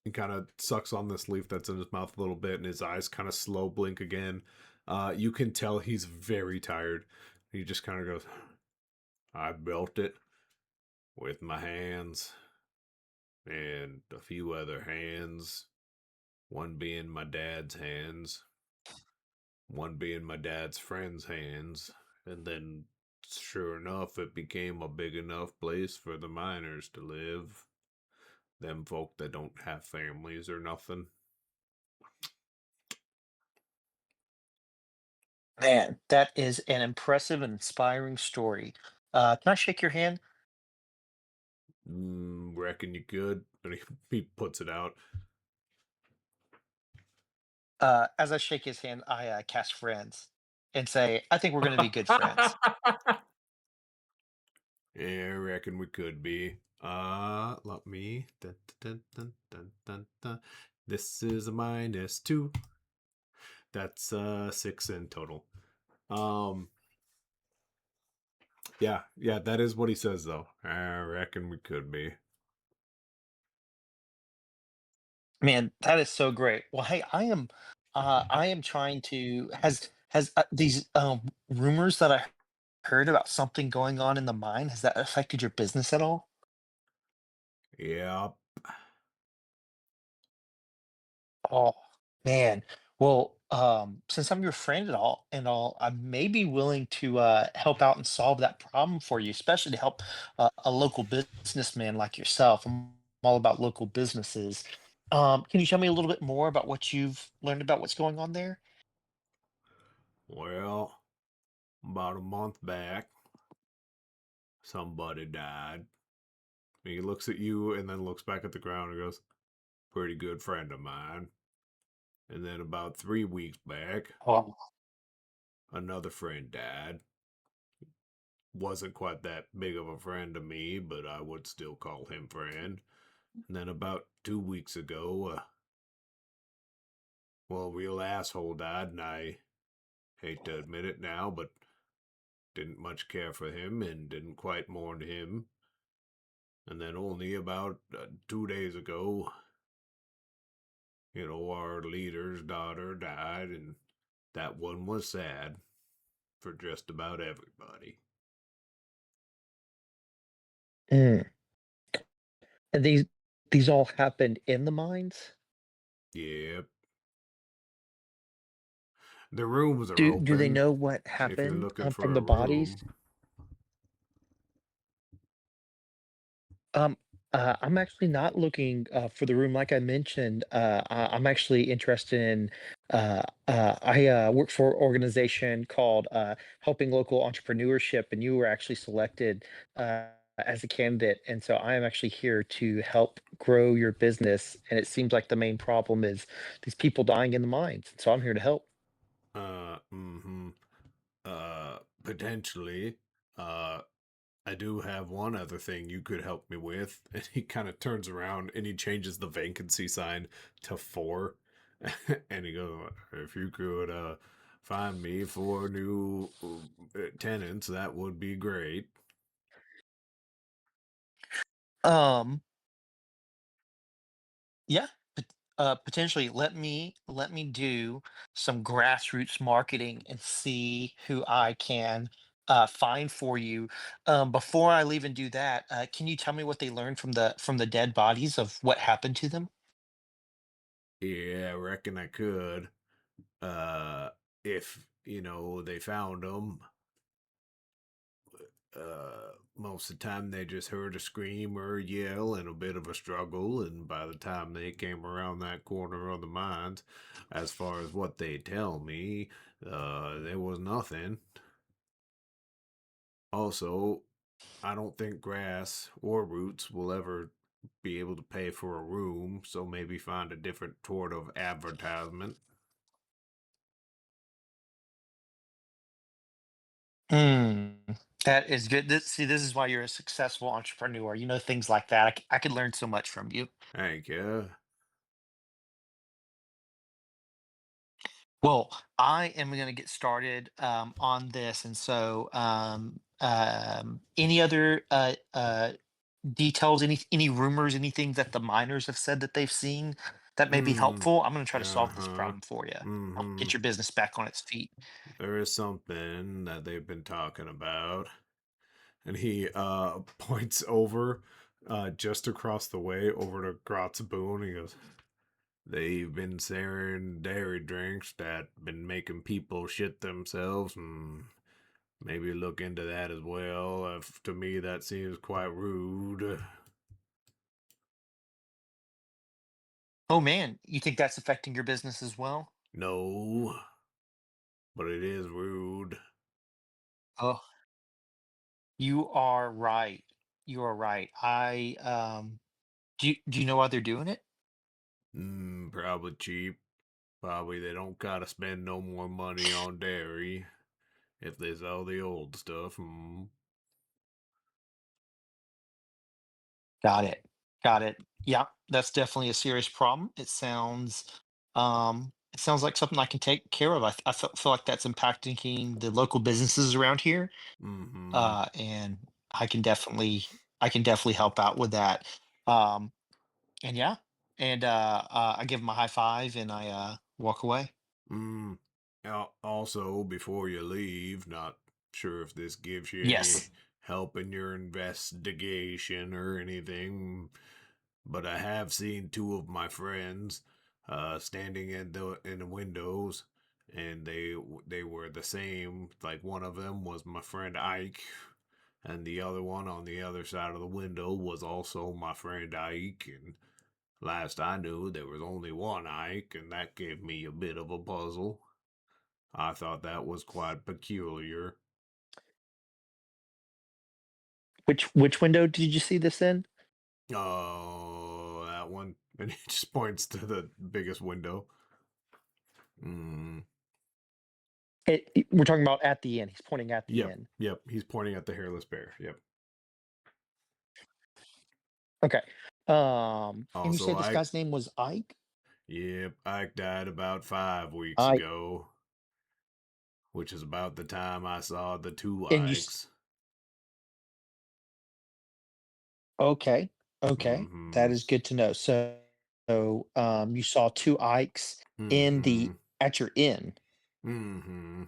He kind of sucks on this leaf that's in his mouth a little bit, and his eyes kind of slow blink again. You can tell he's very tired. He just kind of goes, "I built it with my hands and a few other hands, one being my dad's hands, one being my dad's friend's hands, and then sure enough, it became a big enough place for the miners to live. Them folk that don't have families or nothing." Man, that is an impressive and inspiring story. Can I shake your hand? Reckon you could. And he puts it out. As I shake his hand, I cast friends and say, "I think we're going to be good friends." Yeah, I reckon we could be. Let me. Dun, dun, dun, dun, dun, dun. This is a -2. That's 6 in total. Um, yeah, that is what he says though. I reckon we could be. Man, that is so great. Well, hey, I am trying to has these rumors that I heard about something going on in the mine, has that affected your business at all? Yeah, Oh, man. Well, since I'm your friend and all, I may be willing to help out and solve that problem for you, especially to help a local businessman like yourself. I'm all about local businesses. Can you tell me a little bit more about what you've learned about what's going on there? well, about a month back, somebody died. He looks at you and then looks back at the ground and goes, "Pretty good friend of mine." And then about 3 weeks back, Oh, another friend died. Wasn't quite that big of a friend to me, but I would still call him friend. And then about 2 weeks ago, well, a real asshole died, and I hate to admit it now, but didn't much care for him and didn't quite mourn him. And then only about 2 days ago, our leader's daughter died, and that one was sad for just about everybody. mm. And these all happened in the mines? Yep. The rooms are Do they open know what if you're happened looking from for a the bodies? room. Um, I'm actually not looking for the room like I mentioned. I'm actually interested in I work for an organization called Helping Local Entrepreneurship, and you were actually selected as a candidate. And so I am actually here to help grow your business. And it seems like the main problem is these people dying in the mines. So I'm here to help. Mm-hmm. Potentially. Uh, I do have one other thing you could help me with. And he kind of turns around and he changes the vacancy sign to 4. And he goes, if you could find me 4 new tenants, that would be great. Um, Yeah, potentially. Let me do some grassroots marketing and see who I can find for you. Before I leave and do that, can you tell me what they learned from the dead bodies of what happened to them? Yeah, I reckon I could. Uh, if, they found them, most of the time they just heard a scream or a yell and a bit of a struggle, and by the time they came around that corner of the mines, as far as what they tell me, there was nothing. Also, I don't think grass or roots will ever be able to pay for a room, so maybe find a different sort of advertisement. Hmm, that is good. See, this is why you're a successful entrepreneur. You know things like that. I could learn so much from you. Thank you. Well, I am going to get started on this, and so any other details, any rumors, anything that the miners have said that they've seen that may be Hmm. helpful? I'm going to try to solve this Uh-huh. problem for you. Help Mm-hmm. get your business back on its feet. There is something that they've been talking about. And he points over just across the way over to Grot's Boone. He goes, they've been sharing dairy drinks that been making people shit themselves, and maybe look into that as well. To me, that seems quite rude. Oh man, you think that's affecting your business as well? No, but it is rude. Oh, you are right. You are right. Do you know why they're doing it? Probably cheap. Probably they don't gotta spend no more money on dairy if they sell the old stuff. Got it. Got it. Yeah, that's definitely a serious problem. It sounds like something I can take care of. I feel like that's impacting the local businesses around here. Mm-hmm. And I can definitely help out with that. Um, and yeah, and I give them a high five and I walk away. Mm. Also, before you leave, not sure if this gives you any Yes. help in your investigation or anything, but I have seen 2 of my friends standing in the windows, and they were the same. Like one of them was my friend Ike, and the other one on the other side of the window was also my friend Ike. And last I knew, there was only one Ike, and that gave me a bit of a puzzle. I thought that was quite peculiar. Which window did you see this in? Oh, that one. And he just points to the biggest window. Mm. We're talking about at the end. He's pointing at the Yep, end. yep. He's pointing at the hairless bear. Yep. Okay. And you Also, said this guy's name was Ike? yep, Ike died about 5 weeks Ike. ago, which is about the time I saw the 2 And Ikes. okay. Okay. That Mm-hmm. is good to know. So you saw two Ikes in Mm-hmm. the at your inn. Mm-hmm.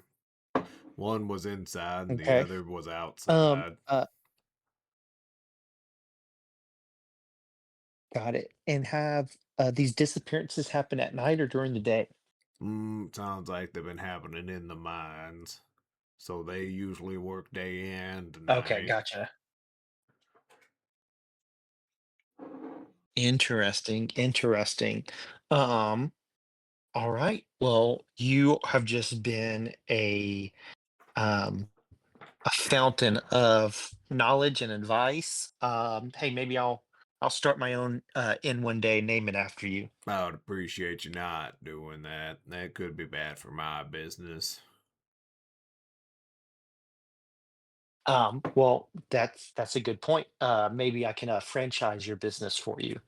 One was inside and the Okay. other was Um, outside. uh, got it. And have these disappearances happen at night or during the day? Sounds like they've been happening in the mines. So they usually work day and Okay, night. gotcha. Interesting. Interesting. Um, All right. Well, you have just been um a fountain of knowledge and advice. Hey, maybe I'll start my own in one day, name it after you. I would appreciate you not doing that. That could be bad for my business. Well, that's a good point. Maybe I can franchise your business for you.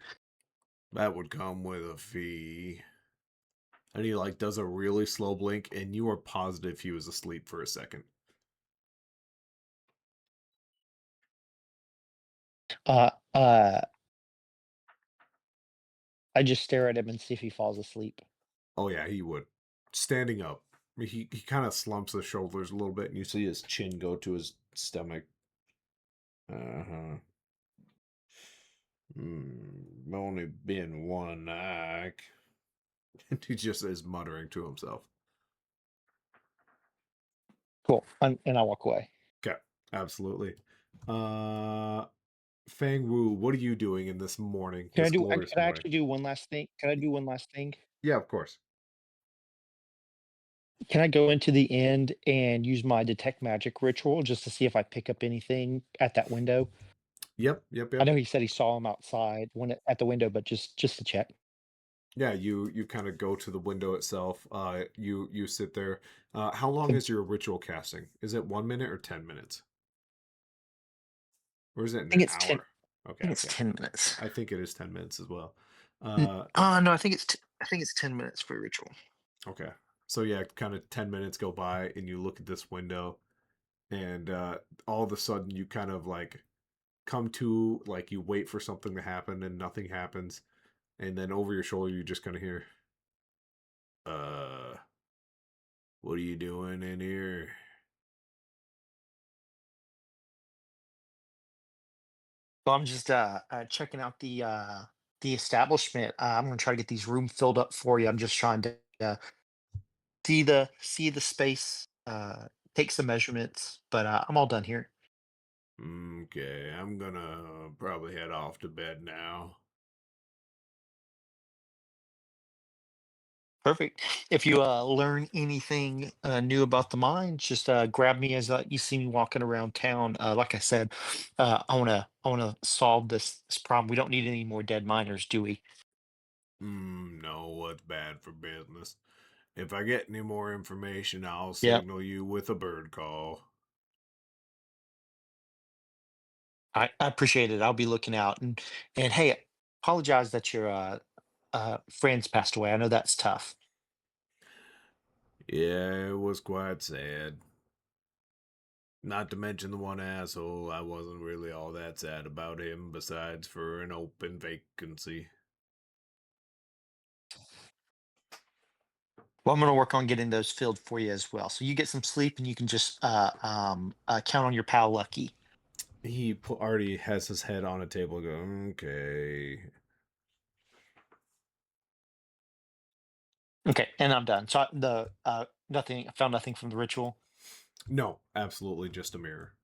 That would come with a fee. And he like does a really slow blink, and you are positive he was asleep for a second. Uh, uh, I just stare at him and see if he falls asleep. Oh yeah, he would. Standing up. He kind of slumps his shoulders a little bit, and you see his chin go to his stomach. Uh-huh. Only been one night. And he just is muttering to himself. Cool. And I walk away. Okay, absolutely. Uh, Fang Wu, what are you doing in this morning, Can I this do? glorious Can I morning? actually do one last thing? Can I do one last thing? Yeah, of course. Can I go into the end and use my detect magic ritual just to see if I pick up anything at that window? Yep, yep, I yep. know he said he saw him outside when at the window, but just to check. Yeah, you kind of go to the window itself. You sit there. How long I is your ritual casting? Is it 1 minute or 10 minutes? Or is it an think it's ten. hour? I Okay, think it's okay. 10 minutes. I think it is 10 minutes as well. No, I think it's 10 minutes for ritual. Okay. So yeah, kind of 10 minutes go by, and you look at this window, and all of a sudden you kind of like come to, like, you wait for something to happen, and nothing happens, and then over your shoulder you just kind of hear, uh, what are you doing in here? So I'm just checking out the establishment. I'm gonna try to get these rooms filled up for you. I'm just trying to see the space, take some measurements, but I'm all done here. Okay, I'm gonna probably head off to bed now. Perfect. If you learn anything new about the mine, just grab me as you see me walking around town. Like I said, I wanna solve this problem. We don't need any more dead miners, do we? No, what's bad for business? If I get any more information, I'll Yep. signal you with a bird call. I appreciate it. I'll be looking out. And hey, apologize that your friends passed away. I know that's tough. Yeah, it was quite sad. Not to mention the one asshole, I wasn't really all that sad about him, besides for an open vacancy. Well, I'm gonna work on getting those filled for you as well. So you get some sleep, and you can just count on your pal Lucky. Already has his head on a table going, okay. Okay, and I'm done. So the nothing. I found nothing from the ritual. No, absolutely just a mirror.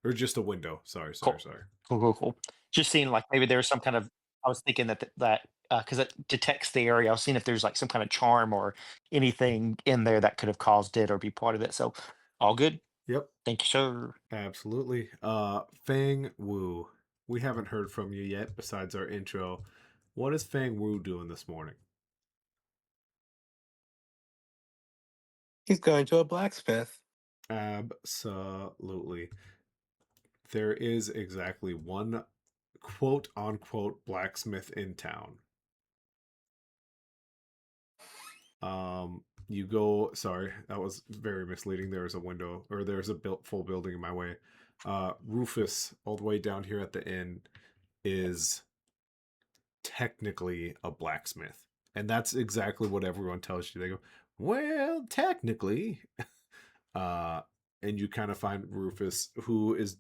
Or just a window. Sorry, sorry, Cool. sorry. Cool. Just seeing like maybe there's some kind of. I was thinking that because it detects the area. I was seeing if there's like some kind of charm or anything in there that could have caused it or be part of it. So all good. Yep, Thank you, sir. absolutely. Fang Wu. We haven't heard from you yet, besides our intro. What is Fang Wu doing this morning? He's going to a blacksmith. Absolutely. There is exactly one quote unquote blacksmith in town. You go, sorry, that was very misleading. There's a window, or there's a built full building in my way. Rufus, all the way down here at the end, is technically a blacksmith. And that's exactly what everyone tells you. They go, well, technically. Uh, and you kind of find Rufus, who is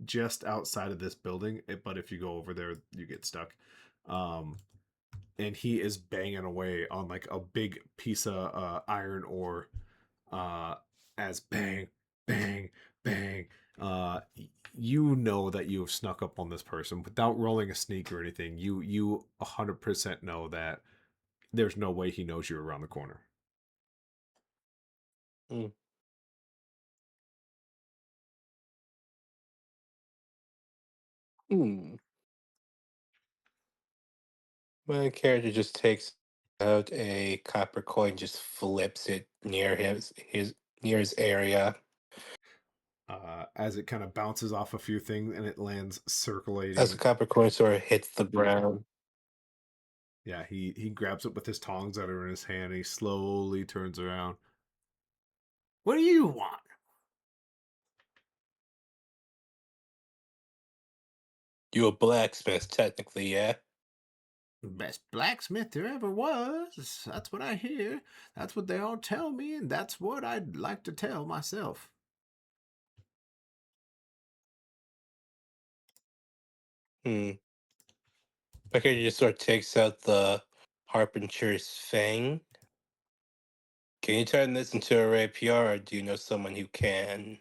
just outside of this building, but if you go over there, you get stuck. Um, and he is banging away on like a big piece of iron ore, uh, as bang, bang, bang. Uh, you know that you have snuck up on this person without rolling a sneak or anything. You 100% know that there's no way he knows you're around the corner. My character just takes out a copper coin, just flips it near near his area. As it kind of bounces off a few things and it lands As the circulating. copper coin sort of hits the ground. Yeah, he grabs it with his tongs that are in his hand and he slowly turns around. What do you want? You a blacksmith, technically, yeah? The best blacksmith there ever was. That's what I hear. That's what they all tell me, and that's what I'd like to tell myself. My character just sort of takes out the harpencher's fang. Can you turn this into a rapier, or do you know someone who can?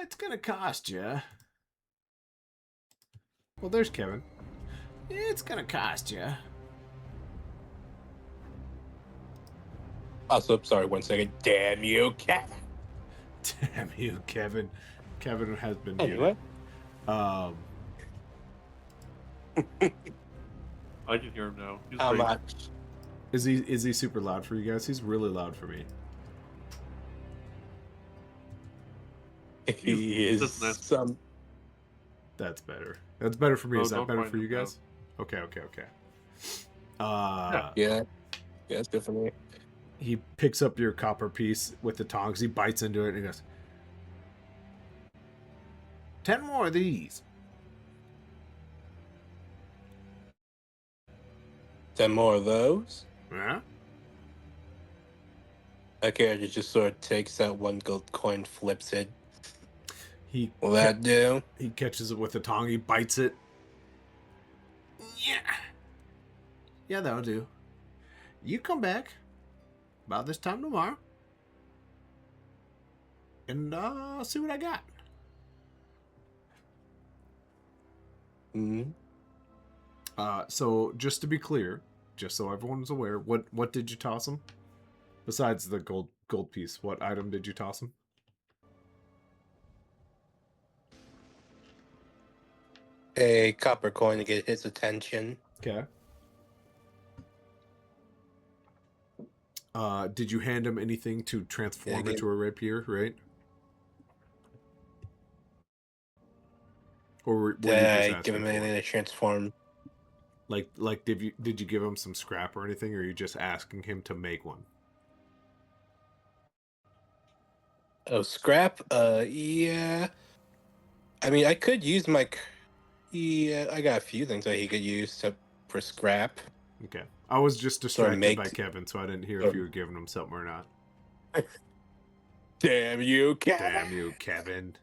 It's gonna cost you. Well, there's Kevin. It's gonna cost you. Also, sorry, 1 second. Damn you, cat. Damn you, Kevin. Kevin has been Anyway. muted. I can hear him now. He's How great. much? Is he super loud for you guys? He's really loud for me. He is That's nice. some. That's better. That's better for me. No, Is that don't better find for you him now. guys? Okay. Yeah, it's good for me. He picks up your copper piece with the tongs. He bites into it and he goes, 10 more of these. 10 more of those. Yeah? My character just sort of takes out one gold coin, flips it. Will Ca- that do? he catches it with the tong. He bites it. Yeah. Yeah, that'll do. You come back about this time tomorrow. And I'll see what I got. So just to be clear, just so everyone's aware, what did you toss him? Besides the gold piece, what item did you toss him? A copper coin to get his attention. Okay. Did you hand him anything to transform Yeah, into a rapier, right? Or were you just Give him asking for anything it? to transform. Like did you give him some scrap or anything, or are you just asking him to make one? Oh, scrap? Yeah. I mean, I could use my. Yeah, I got a few things that he could use for scrap. Okay. I was just Sort of distracted by make- Kevin, so I didn't hear if you were giving him something or not. Damn you, cat! Damn you, Kevin.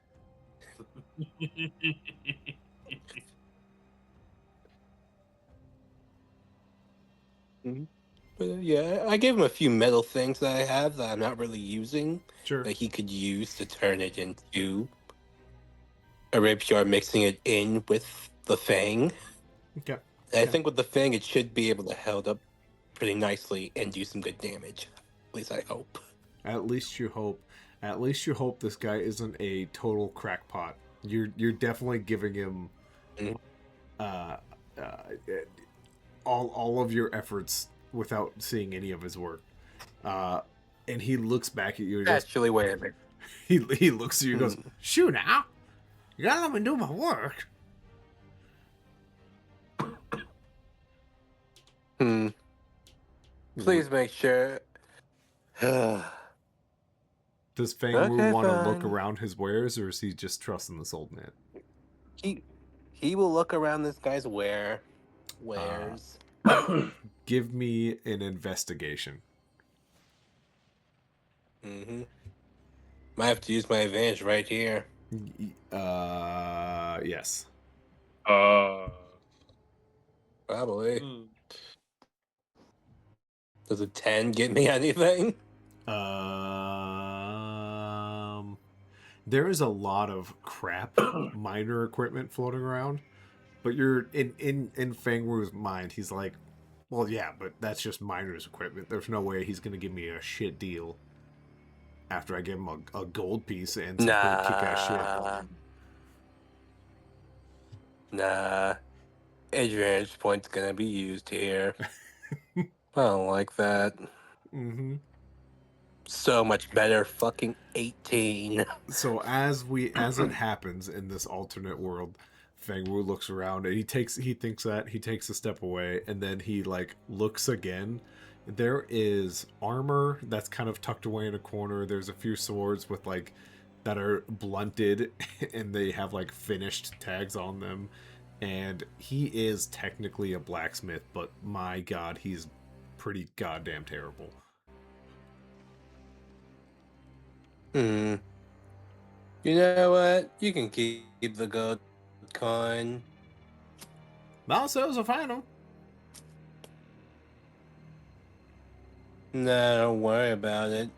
But yeah, I gave him a few metal things that I have that I'm not really using Sure. that he could use to turn it into a rapier, mixing it in with the fang. Okay. And I think with the fang, it should be able to held up pretty nicely and do some good damage. At least I hope. At least you hope. At least you hope this guy isn't a total crackpot. You're definitely giving him all of your efforts without seeing any of his work. And he looks back at you. And Actually, wait a minute. he looks at you and goes, "Shoo now, you gotta let me do my work." Please make sure. Does Fangwu Okay, want to look fine. around his wares, or is he just trusting this old man? He will look around this guy's wares. Give me an investigation. Might have to use my advantage right here. Yes. Probably. Does a 10 get me anything? There is a lot of crap miner equipment floating around, but you're in Fangwu's mind. He's like, Well, yeah, but that's just miner's equipment. There's no way he's gonna give me a shit deal after I give him a gold piece and some pretty kick-ass shit. Nah. Advantage point's gonna be used here. I don't like that. Mm-hmm. So much better. Fucking 18. So as it happens in this alternate world, Feng Wu looks around and he takes a step away, and then he like looks again. There is armor that's kind of tucked away in a corner. There's a few swords with like that are blunted and they have like finished tags on them. And he is technically a blacksmith, but my god, he's pretty goddamn terrible. Hmm. You know what? You can keep the gold coin. Mouse sales will find him. No, don't worry about it.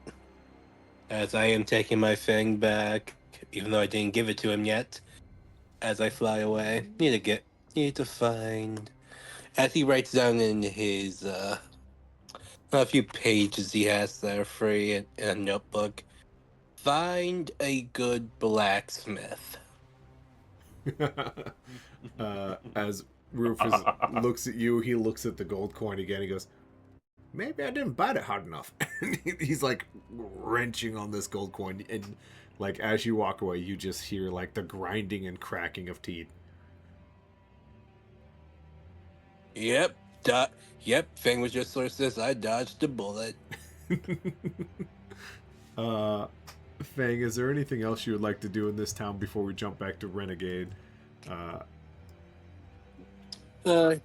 As I am taking my thing back, even though I didn't give it to him yet. As I fly away, need to find. As he writes down in his a few pages he has that are free in a notebook. Find a good blacksmith. As Rufus looks at you, he looks at the gold coin again. He goes, "Maybe I didn't bite it hard enough." And he's like wrenching on this gold coin, and like as you walk away, you just hear like the grinding and cracking of teeth. Yep, yep. Fang was just source this. I dodged a bullet. uh, Fang, is there anything else you would like to do in this town before we jump back to Renegade? Fang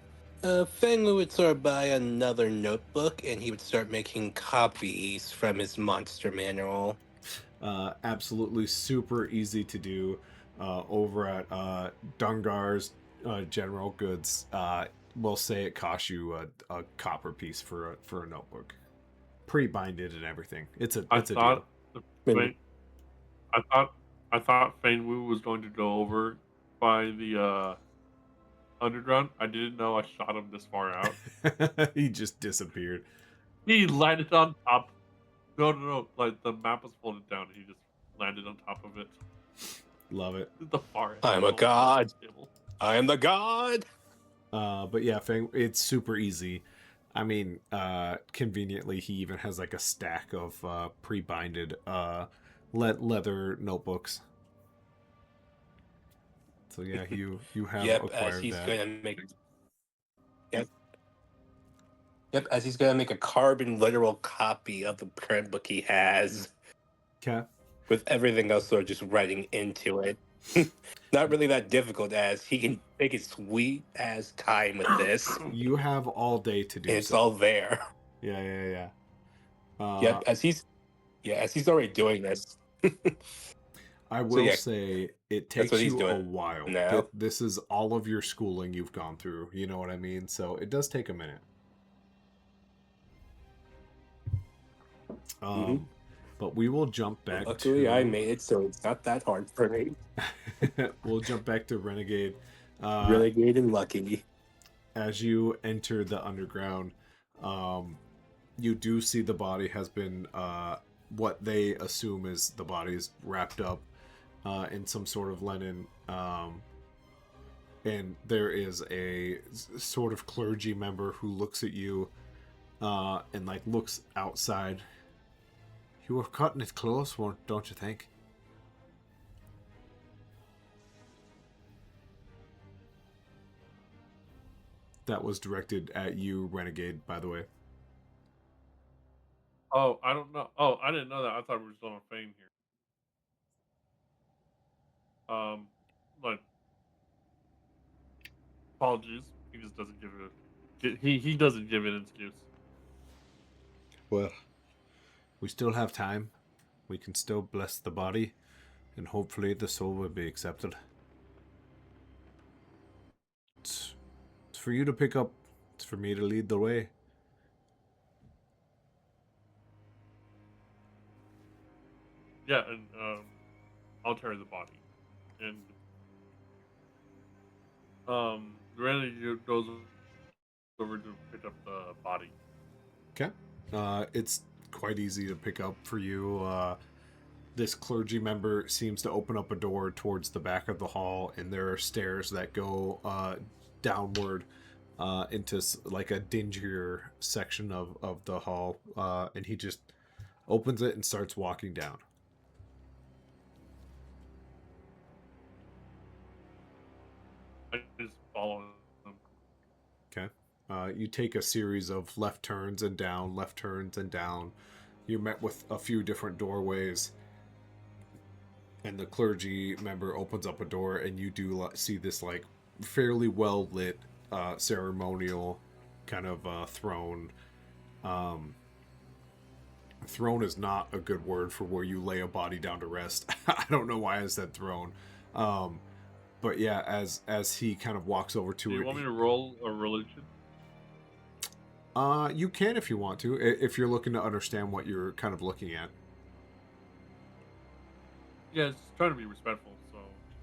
would sort of buy another notebook, and he would start making copies from his monster manual. Absolutely super easy to do over at Dungar's General Goods. We'll say it costs you a copper piece for a notebook, pre-binded and everything. It's a deal. Wait, I thought Fane Wu was going to go over by the underground. I didn't know I shot him this far out. He just disappeared. He landed on top. No. Like the map was folded down. He just landed on top of it. Love it. The far. I'm a god. I am the god. But yeah, Fang, it's super easy. I mean, conveniently, he even has like a stack of pre-binded leather notebooks. So yeah, you have Yep, acquired as he's that. gonna make. Yep, as he's gonna make a carbon literal copy of the current book he has, Okay. with everything else sort of just writing into it. Not really that difficult, as he can take his sweet ass time with this. You have all day to do And it's so. all there. Yeah. Yep, as he's already doing this. I will yeah, say it that's what takes he's you a doing while. now. This is all of your schooling you've gone through. You know what I mean? So it does take a minute. Mhm. But we will jump back Luckily, to. I made it, so it's not that hard for me. We'll jump back to Renegade. Renegade and lucky. As you enter the underground, you do see the body has been what they assume is the body is wrapped up in some sort of linen, and there is a sort of clergy member who looks at you and like looks outside. You were cutting it close, don't you think? That was directed at you, Renegade, by the way. Oh, I don't know. Oh, I didn't know that. I thought we were still on Fane here. Like apologies. He just doesn't give it. He doesn't give an excuse. Well, we still have time. We can still bless the body, and hopefully the soul will be accepted. It's for you to pick up. It's for me to lead the way. Yeah, and I'll carry the body, and Granny goes over to pick up the body. Okay. It's quite easy to pick up for you. This clergy member seems to open up a door towards the back of the hall, and there are stairs that go downward into like a dingier section of the hall, and he just opens it and starts walking down. I just follow him. Okay. You take a series of left turns and down, left turns and down. You're met with a few different doorways, and the clergy member opens up a door, and you do see this like fairly well lit ceremonial kind of throne. Throne is not a good word for where you lay a body down to rest. I don't know why I said throne. But yeah, as he kind of walks over to Do it, you want me to roll a religion? you can if you want to, if you're looking to understand what you're kind of looking at. Yeah, it's trying to be respectful. So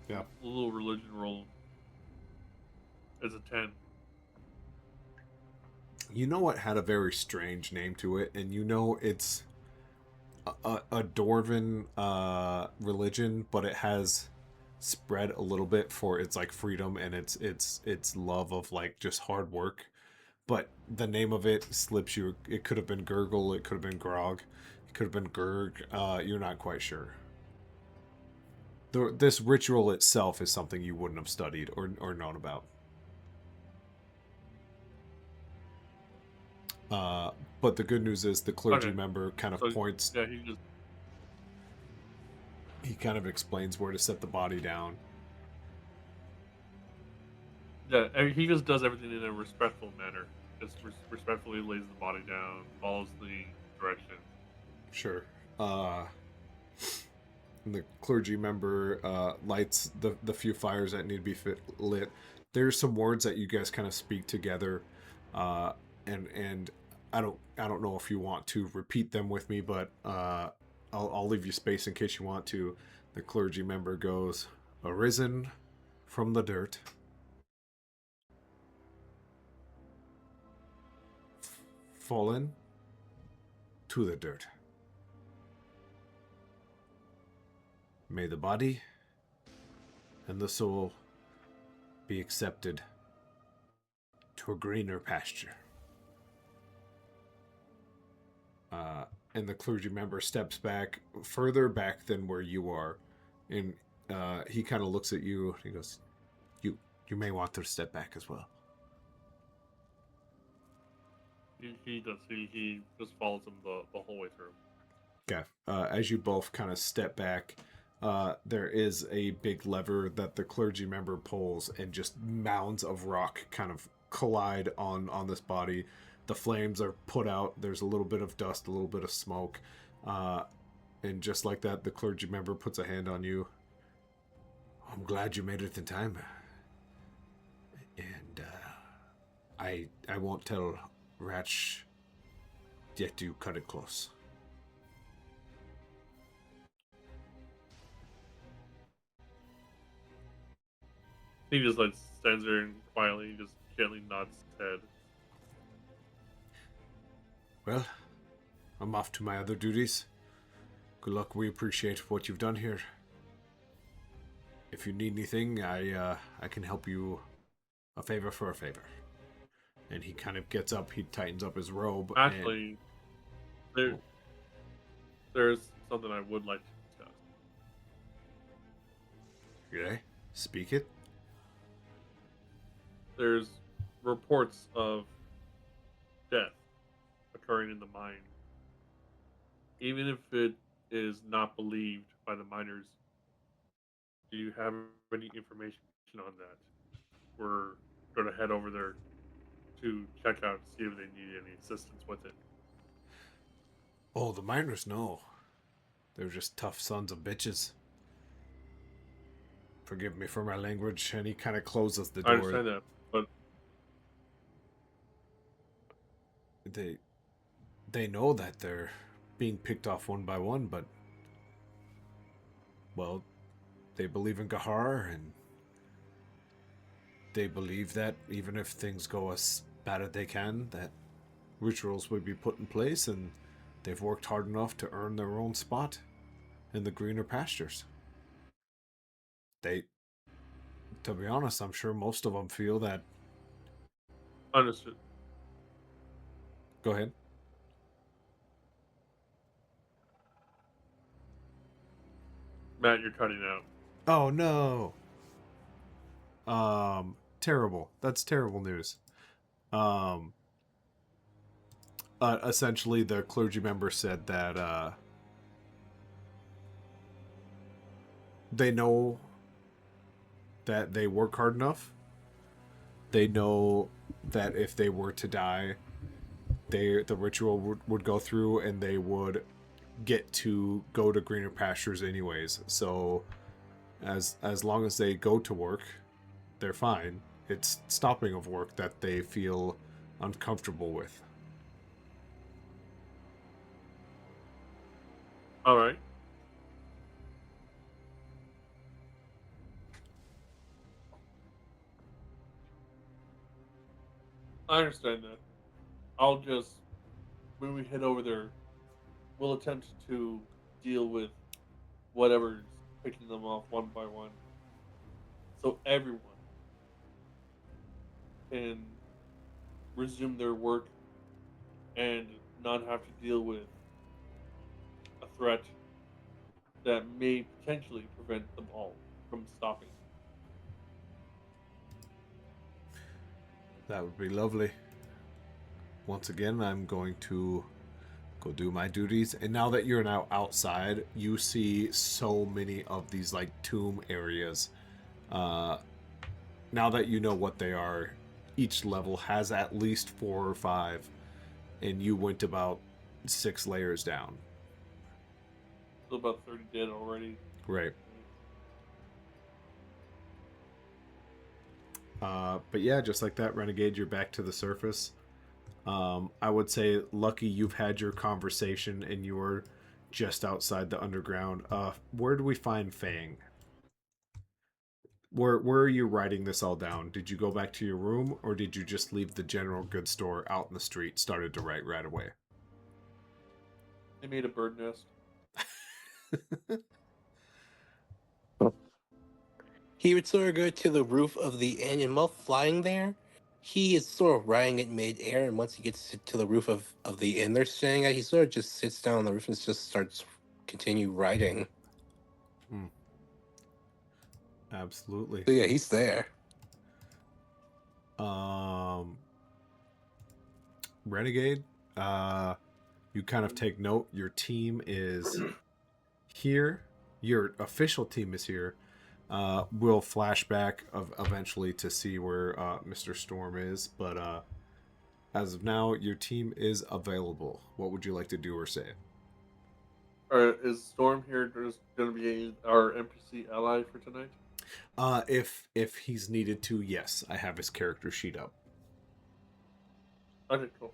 Yeah. a little religion roll is a 10. You know it had a very strange name to it, and you know it's a Dwarven religion, but it has spread a little bit for its like freedom and its love of like just hard work. But the name of it slips you. It could have been Gurgle, it could have been Grog, it could have been Gurg. You're not quite sure. This ritual itself is something you wouldn't have studied or known about. But the good news is the clergy Okay. member kind of So points. yeah, He kind of explains where to set the body down. he just does everything in a respectful manner. Just respectfully lays the body down, follows the direction. Sure. And the clergy member lights the few fires that need to be lit. There's some words that you guys kind of speak together, and I don't know if you want to repeat them with me, but I'll leave you space in case you want to. The clergy member goes, "Arisen from the dirt, fallen to the dirt. May the body and the soul be accepted to a greener pasture." And the clergy member steps back, further back than where you are, and he kind of looks at you. And he goes, "You may want to step back as well." He does. He just follows him the whole way through. Okay. As you both kind of step back, there is a big lever that the clergy member pulls, and just mounds of rock kind of collide on this body. The flames are put out. There's a little bit of dust, a little bit of smoke. And just like that, the clergy member puts a hand on you. "I'm glad you made it in time. And I won't tell Ratch yet you cut it close." He just like stands there and quietly just gently nods his head. "Well, I'm off to my other duties. Good luck. We appreciate what you've done here. If you need anything, I can help you. A favor for a favor." And he kind of gets up. He tightens up his robe. Actually, there's something I would like to discuss. Okay, speak it. There's reports of death occurring in the mine. Even if it is not believed by the miners, do you have any information on that? We're going to head over there to check out, see if they need any assistance with it. Oh, the miners know. They're just tough sons of bitches. Forgive me for my language. And he kind of closes the door. I understand that, but They know that they're being picked off one by one, but well, they believe in Gahar, and they believe that even if things go added they can, that rituals would be put in place, and they've worked hard enough to earn their own spot in the greener pastures. They, to be honest, I'm sure most of them feel that. Understood. Go ahead. Matt, you're cutting out. Oh no. Terrible. That's terrible news. Um, Essentially, the clergy member said that they know that they work hard enough. They know that if they were to die, the ritual would go through, and they would get to go to greener pastures anyways. So as long as they go to work, they're fine. It's stopping of work that they feel uncomfortable with. All right. I understand that. I'll just, when we head over there, we'll attempt to deal with whatever's picking them off one by one. So everyone can resume their work and not have to deal with a threat that may potentially prevent them all from stopping. That would be lovely. Once again, I'm going to go do my duties. And now that you're now outside, you see so many of these like tomb areas. Uh, Now that you know what they are, each level has at least 4 or 5, and you went about 6 layers down. Still about 30 dead already. Right. But yeah, just like that, Renegade, you're back to the surface. I would say, lucky you've had your conversation and you were just outside the underground. Where do we find Fang? Where are you writing this all down? Did you go back to your room, or did you just leave the general goods store out in the street, started to write right away? They made a bird nest. He would sort of go to the roof of the inn, and while flying there, he is sort of riding it mid-air, and once he gets to the roof of the inn they're staying at, he sort of just sits down on the roof and just starts continue riding. Absolutely. So yeah, he's there. Renegade, you kind of take note. Your team is here. Your official team is here. We'll flash back eventually to see where Mr. Storm is, but as of now, your team is available. What would you like to do or say? Or is Storm here just going to be our NPC ally for tonight? If he's needed to, yes, I have his character sheet up. Okay, cool.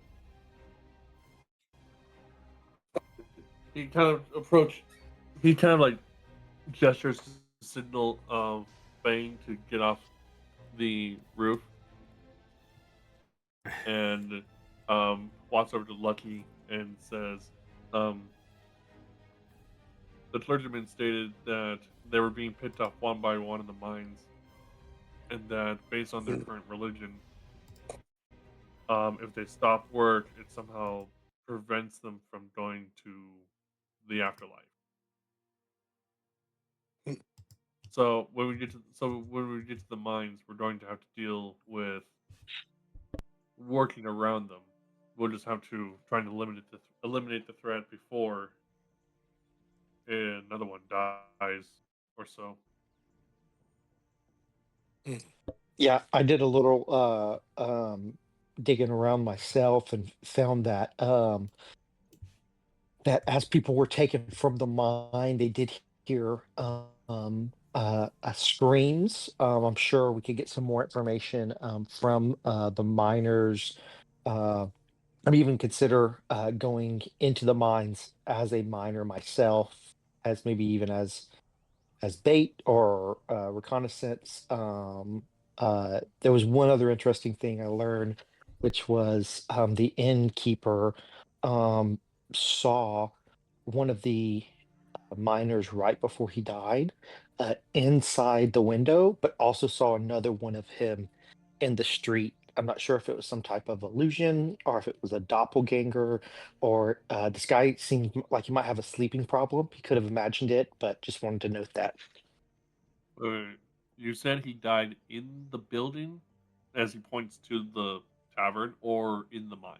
He kind of approach. He kind of like gestures to signal Fang to get off the roof, and walks over to Lucky and says, "The clergyman stated that they were being picked off one by one in the mines, and that based on their current religion, if they stop work, it somehow prevents them from going to the afterlife." So when we get to the mines, we're going to have to deal with working around them. We'll just have to try and eliminate the threat before another one dies or so. Yeah, I did a little digging around myself and found that as people were taken from the mine, they did hear screams. I'm sure we could get some more information from the miners. I'm even consider going into the mines as a miner myself, as maybe even as bait or reconnaissance. There was one other interesting thing I learned. which was the innkeeper saw one of the miners right before he died inside the window, but also saw another one of him in the street. I'm not sure if it was some type of illusion or if it was a doppelganger or this guy seemed like he might have a sleeping problem. He could have imagined it, but just wanted to note that. You said he died in the building, as he points to the tavern, or in the mine.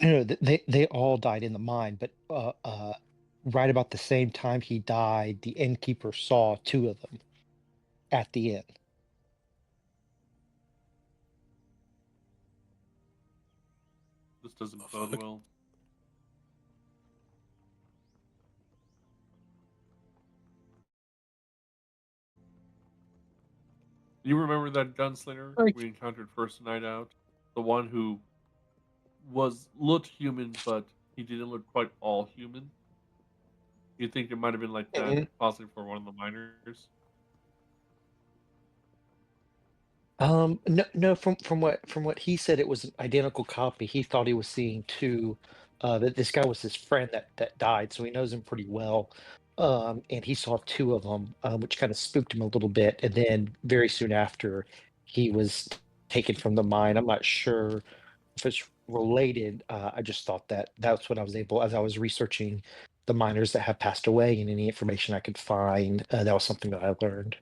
No, they all died in the mine, but right about the same time he died, the innkeeper saw two of them at the inn. This doesn't bode well. You remember that gunslinger Like, we encountered first night out? The one who looked human, but he didn't look quite all human. You think it might have been like that, possibly for one of the miners? No, no, from what he said, it was an identical copy. He thought he was seeing two. That this guy was his friend that died, so he knows him pretty well. And he saw two of them, which kind of spooked him a little bit. And then very soon after, he was taken from the mine. I'm not sure if it's related. I just thought that that's what I was able, as I was researching the miners that have passed away and any information I could find. That was something that I learned.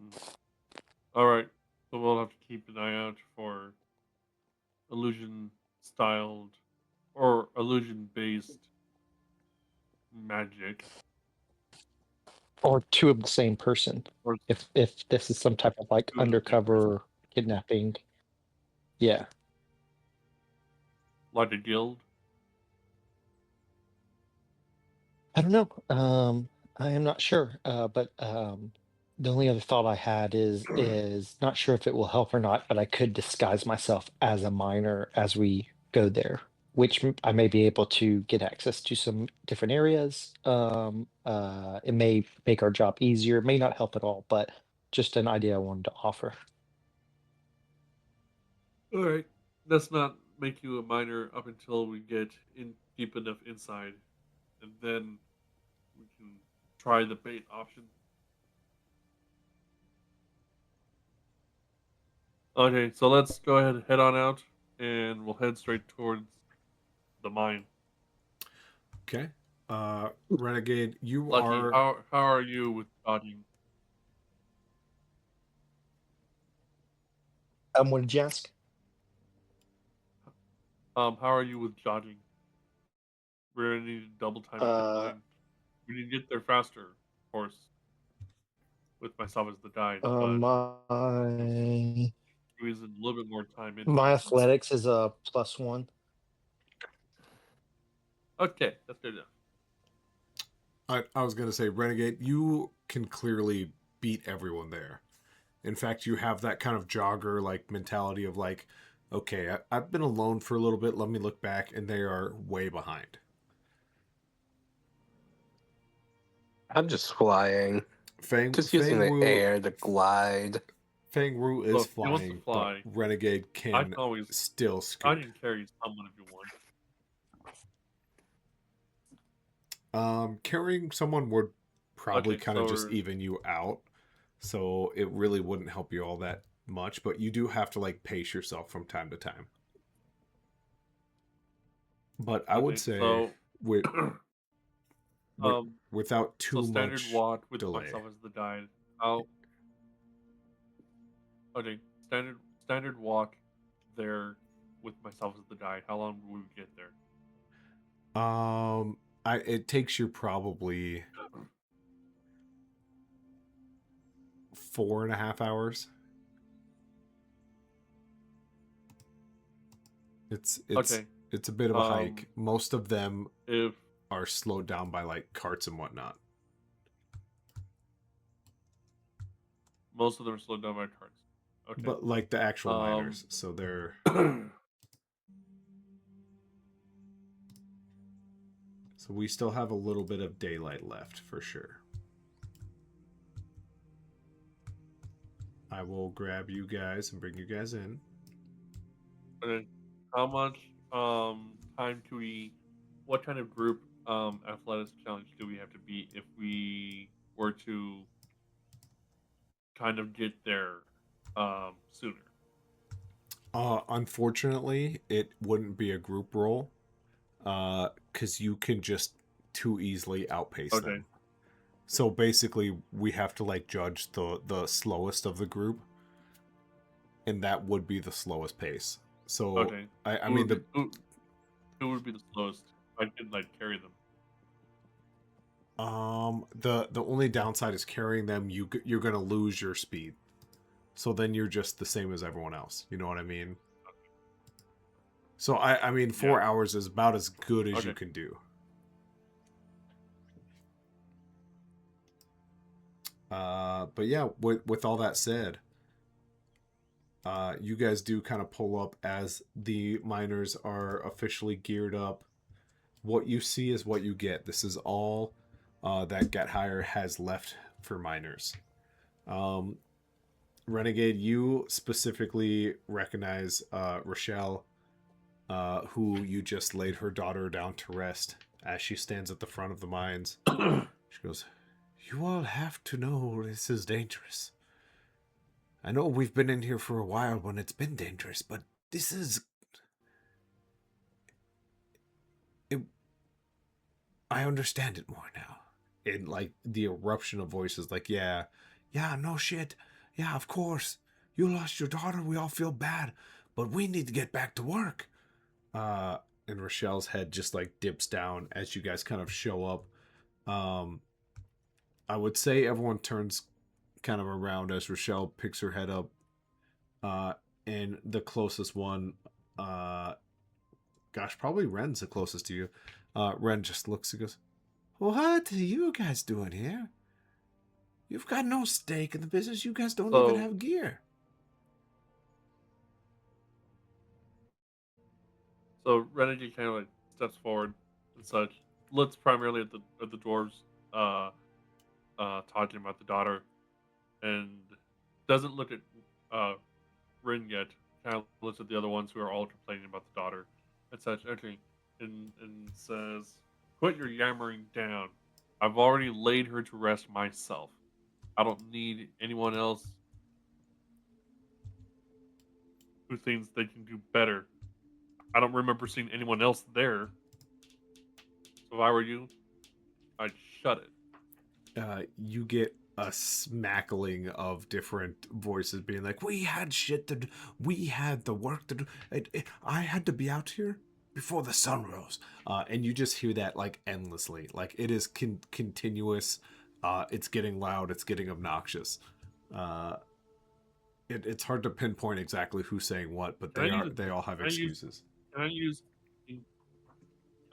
Mm. All right, so we'll have to keep an eye out for illusion styled or illusion based magic. Or two of the same person. Or If this is some type of like two of the same person, undercover kidnapping. Yeah. like a guild. I don't know. I am not sure. But the only other thought I had is not sure if it will help or not, but I could disguise myself as a miner as we go there, which I may be able to get access to some different areas. It may make our job easier, it may not help at all, but just an idea I wanted to offer. All right, let's not make you a miner up until we get in deep enough inside, and then we can try the bait option. Okay, so let's go ahead and head on out, and we'll head straight towards the mine. Okay. Renegade, you Lucky, are how are you with dodging? What did you ask? How are you with jogging? We're gonna need to double time at the Uh, mine. We need to get there faster, of course, with myself as the guide, but just my squeezing a little bit more time into my it. athletics is a +1. Okay, that's good enough. I was going to say, Renegade, you can clearly beat everyone there. In fact, you have that kind of jogger like mentality of like, okay, I've been alone for a little bit. Let me look back, and they are way behind. I'm just flying. Just using Fang the Wu air to glide. Fang Wu is Look, he wants to flying, but fly. Renegade I can can always, still I scoot. can carry someone if you want. Carrying someone would probably Okay, kind so of just even you out, so it really wouldn't help you all that much. But you do have to like pace yourself from time to time. But I would okay, say so with, with um, without so too standard much walk with delay. myself as the guide. How? Okay, standard walk there with myself as the guide. How long will we get there? It takes you probably 4.5 hours. It's it's Okay, it's a bit of a hike. um, Most of them if are slowed down by like carts and whatnot. most of them are slowed down by cars. Okay. But like the actual Um, miners, so they're so we still have a little bit of daylight left for sure. I will grab you guys and bring you guys in. And then how much time do we? What kind of group athletics challenge do we have to beat if we were to kind of get there sooner? Unfortunately, it wouldn't be a group roll, because you can just too easily outpace Okay. them. So basically, we have to like judge the slowest of the group, and that would be the slowest pace. So Okay. I Who mean would be who would be the slowest? I could like carry them. the only downside is carrying them. You're gonna lose your speed. So then you're just the same as everyone else. You know what I mean? So I mean, Yeah. 4 hours is about as good as you Okay. can do. But yeah, with all that said, you guys do kind of pull up as the miners are officially geared up. What you see is what you get. This is all that Get Higher has left for miners. Renegade, you specifically recognize Rochelle, who you just laid her daughter down to rest as she stands at the front of the mines. She goes, "You all have to know this is dangerous. I know we've been in here for a while when it's been dangerous, but this is... It, I understand it more now." And like the eruption of voices, like, yeah, no shit. Yeah, of course. You lost your daughter. We all feel bad, but we need to get back to work. Uh, and Rochelle's head just like dips down as you guys kind of show up. Um, I would say everyone turns kind of around as Rochelle picks her head up. Uh, and the closest one, gosh, probably Ren's the closest to you. Ren just looks and goes, "What are you guys doing here? You've got no stake in the business. You guys don't even So have gear." Renegade kind of like steps forward and such. Looks primarily at the dwarves, uh, talking about the daughter, and doesn't look at uh Rin yet. Kind of looks at the other ones who are all complaining about the daughter and such. Okay, and says, "Put your yammering down. I've already laid her to rest myself. I don't need anyone else who thinks they can do better. I don't remember seeing anyone else there. So if I were you, I'd shut it." You get a smackling of different voices being like, "We had shit to do. We had the work to do. I had to be out here before the sun rose." And you just hear that like endlessly. Like it is continuous. It's getting loud. It's getting obnoxious. Uh, it's hard to pinpoint exactly who's saying what, but Can I use they all have can I use excuses. can I use can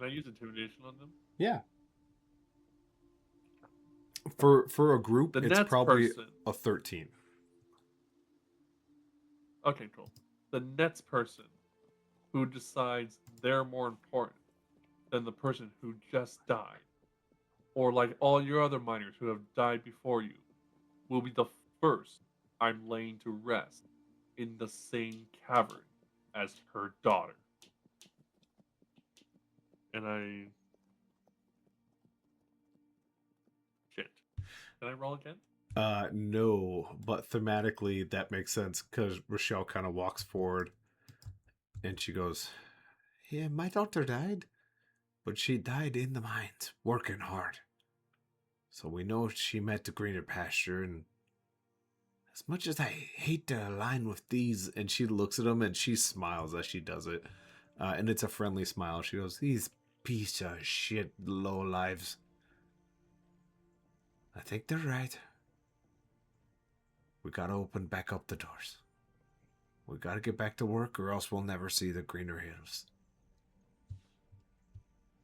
I use intimidation on them? Yeah. For a group, The it's next probably person. a 13. Okay, cool. The next person who decides they're more important than the person who just died, or like all your other miners who have died before you, will be the first I'm laying to rest in the same cavern as her daughter. And I shit. Can I roll again? No, but thematically that makes sense because Rochelle kind of walks forward and she goes, "Yeah, my daughter died, but she died in the mines, working hard. So we know she met the greener pasture, and as much as I hate to align with these..." And she looks at them and she smiles as she does it. And it's a friendly smile. She goes, "These piece of shit low lives. I think they're right. We gotta open back up the doors. We gotta get back to work or else we'll never see the greener hills."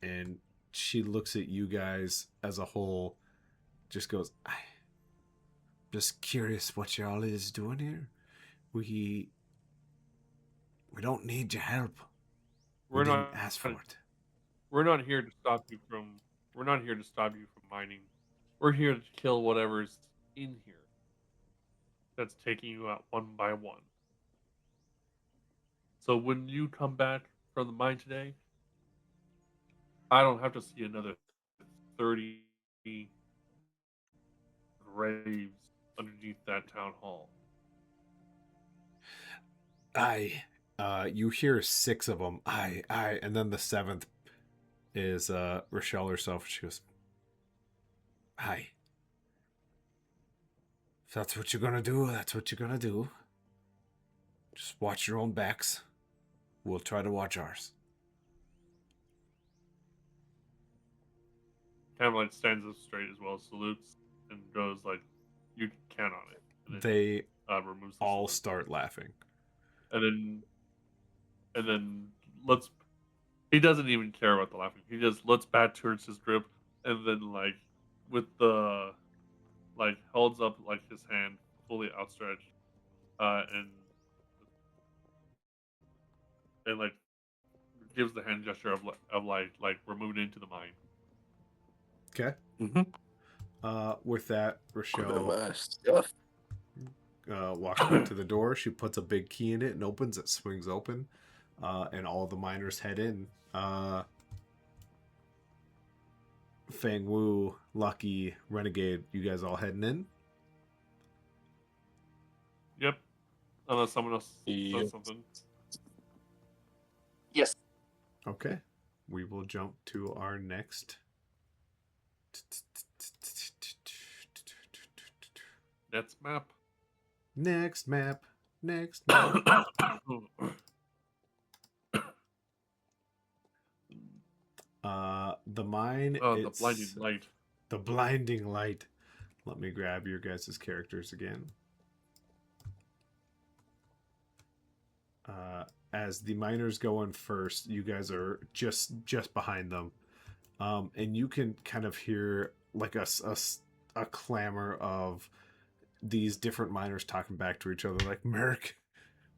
And she looks at you guys as a whole, just goes, "I'm just curious what y'all is doing here. We don't need your help. We We're didn't not ask for it." we're not here to stop you from mining. We're here to kill whatever's in here. that's taking you out one by one. So when you come back from the mine today, I don't have to see another 30 graves underneath that town hall. You hear 6 of them. And then the 7th is Rochelle herself. She goes, "Aye. If that's what you're gonna do, that's what you're gonna do. Just watch your own backs. We'll try to watch ours." Kind of like stands up straight as well, salutes, and goes like, "You can count on it." And then They removes the all sword. start laughing. And then let's. He doesn't even care about the laughing. He just lets back towards his grip, and then like with the like holds up like his hand fully outstretched, and like gives the hand gesture of like we're moving into the mine. Okay. Mm-hmm. With that, Rochelle Stuff. walks back to the door. She puts a big key in it and opens it, swings open, and all the miners head in. Fang Wu, Lucky, Renegade, you guys all heading in? Yep. Unless someone else Yep. says something. Yes. Okay. We will jump to our next. That's map. Next map. Next map. The mine. Oh, the blinding light. The blinding light. Let me grab your guys' characters again. As the miners go in first, you guys are just behind them, and you can kind of hear like a clamor of these different miners talking back to each other, like, "Merc,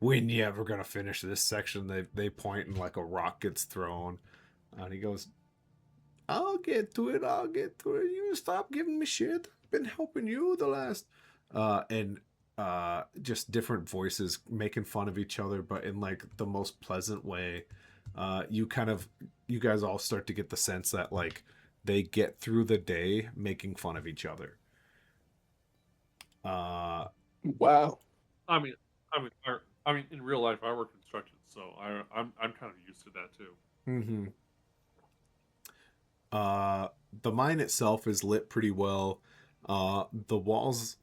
when you ever gonna finish this section?" They point and like a rock gets thrown, and he goes, "I'll get to it. I'll get to it. You stop giving me shit. I've been helping you the last." And just different voices making fun of each other, but in like the most pleasant way. You guys all start to get the sense that like they get through the day making fun of each other. Wow. I mean, in real life, I work construction, so I'm kind of used to that too. Mm-hmm. The mine itself is lit pretty well. The walls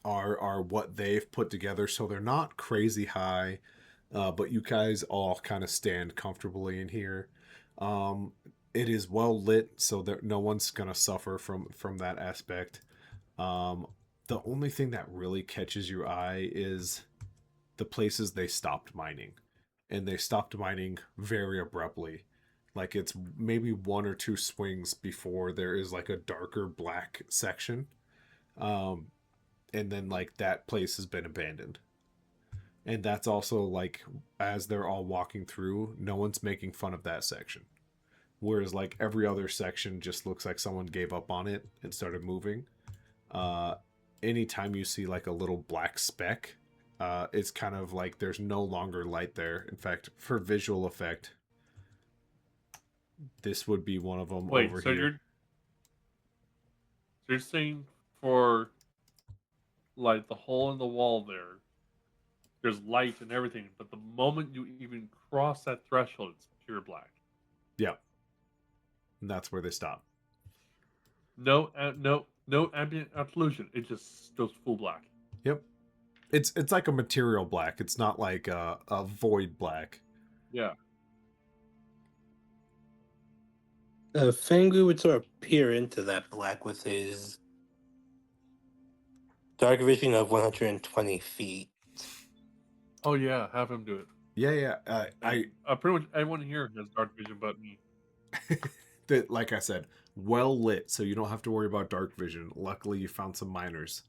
are what they've put together, so they're not crazy high, but you guys all kind of stand comfortably in here. It is well lit, so that no one's gonna suffer from that aspect. The only thing that really catches your eye is the places they stopped mining, and they stopped mining very abruptly. Like it's maybe 1 or 2 swings before there is like a darker black section. And then like that place has been abandoned. And that's also like as they're all walking through, no one's making fun of that section. Whereas like every other section just looks like someone gave up on it and started moving. Anytime you see like a little black speck, it's kind of like there's no longer light there. In fact, for visual effect, this would be one of them. Wait, over so here. you're saying for like the hole in the wall there's light and everything, but the moment you even cross that threshold, it's pure black. Yeah. And that's where they stop. No ambient occlusion. It just goes full black. Yep. It's like a material black. It's not like a void black. Yeah. Fangu would sort of peer into that black with his dark vision of 120 feet. Oh yeah, have him do it. Yeah. I pretty much everyone here has dark vision but me. That, like I said, well lit, so you don't have to worry about dark vision. Luckily, you found some miners.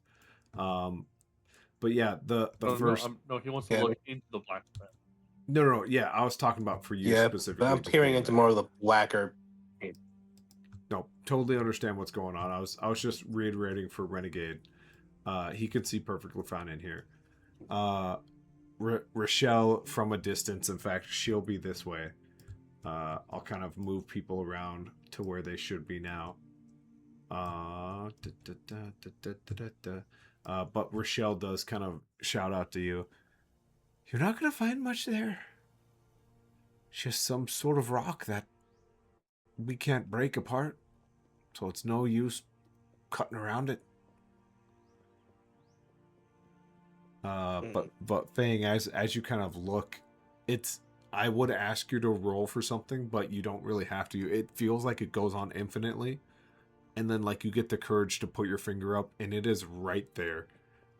But yeah, the first. No, he wants to look into the black spot. No. Yeah, I was talking about for you specifically. But I'm peering into more of the blacker. No, totally understand what's going on. I was just reiterating for Renegade. He could see perfectly fine in here. Rochelle from a distance. In fact, she'll be this way. I'll kind of move people around to where they should be now. But Rochelle does kind of shout out to you. You're not gonna find much there. Just some sort of rock that we can't break apart, so it's no use cutting around it. But Fang, as you kind of look, it's I would ask you to roll for something, but you don't really have to. It feels like it goes on infinitely, and then like you get the courage to put your finger up, and it is right there,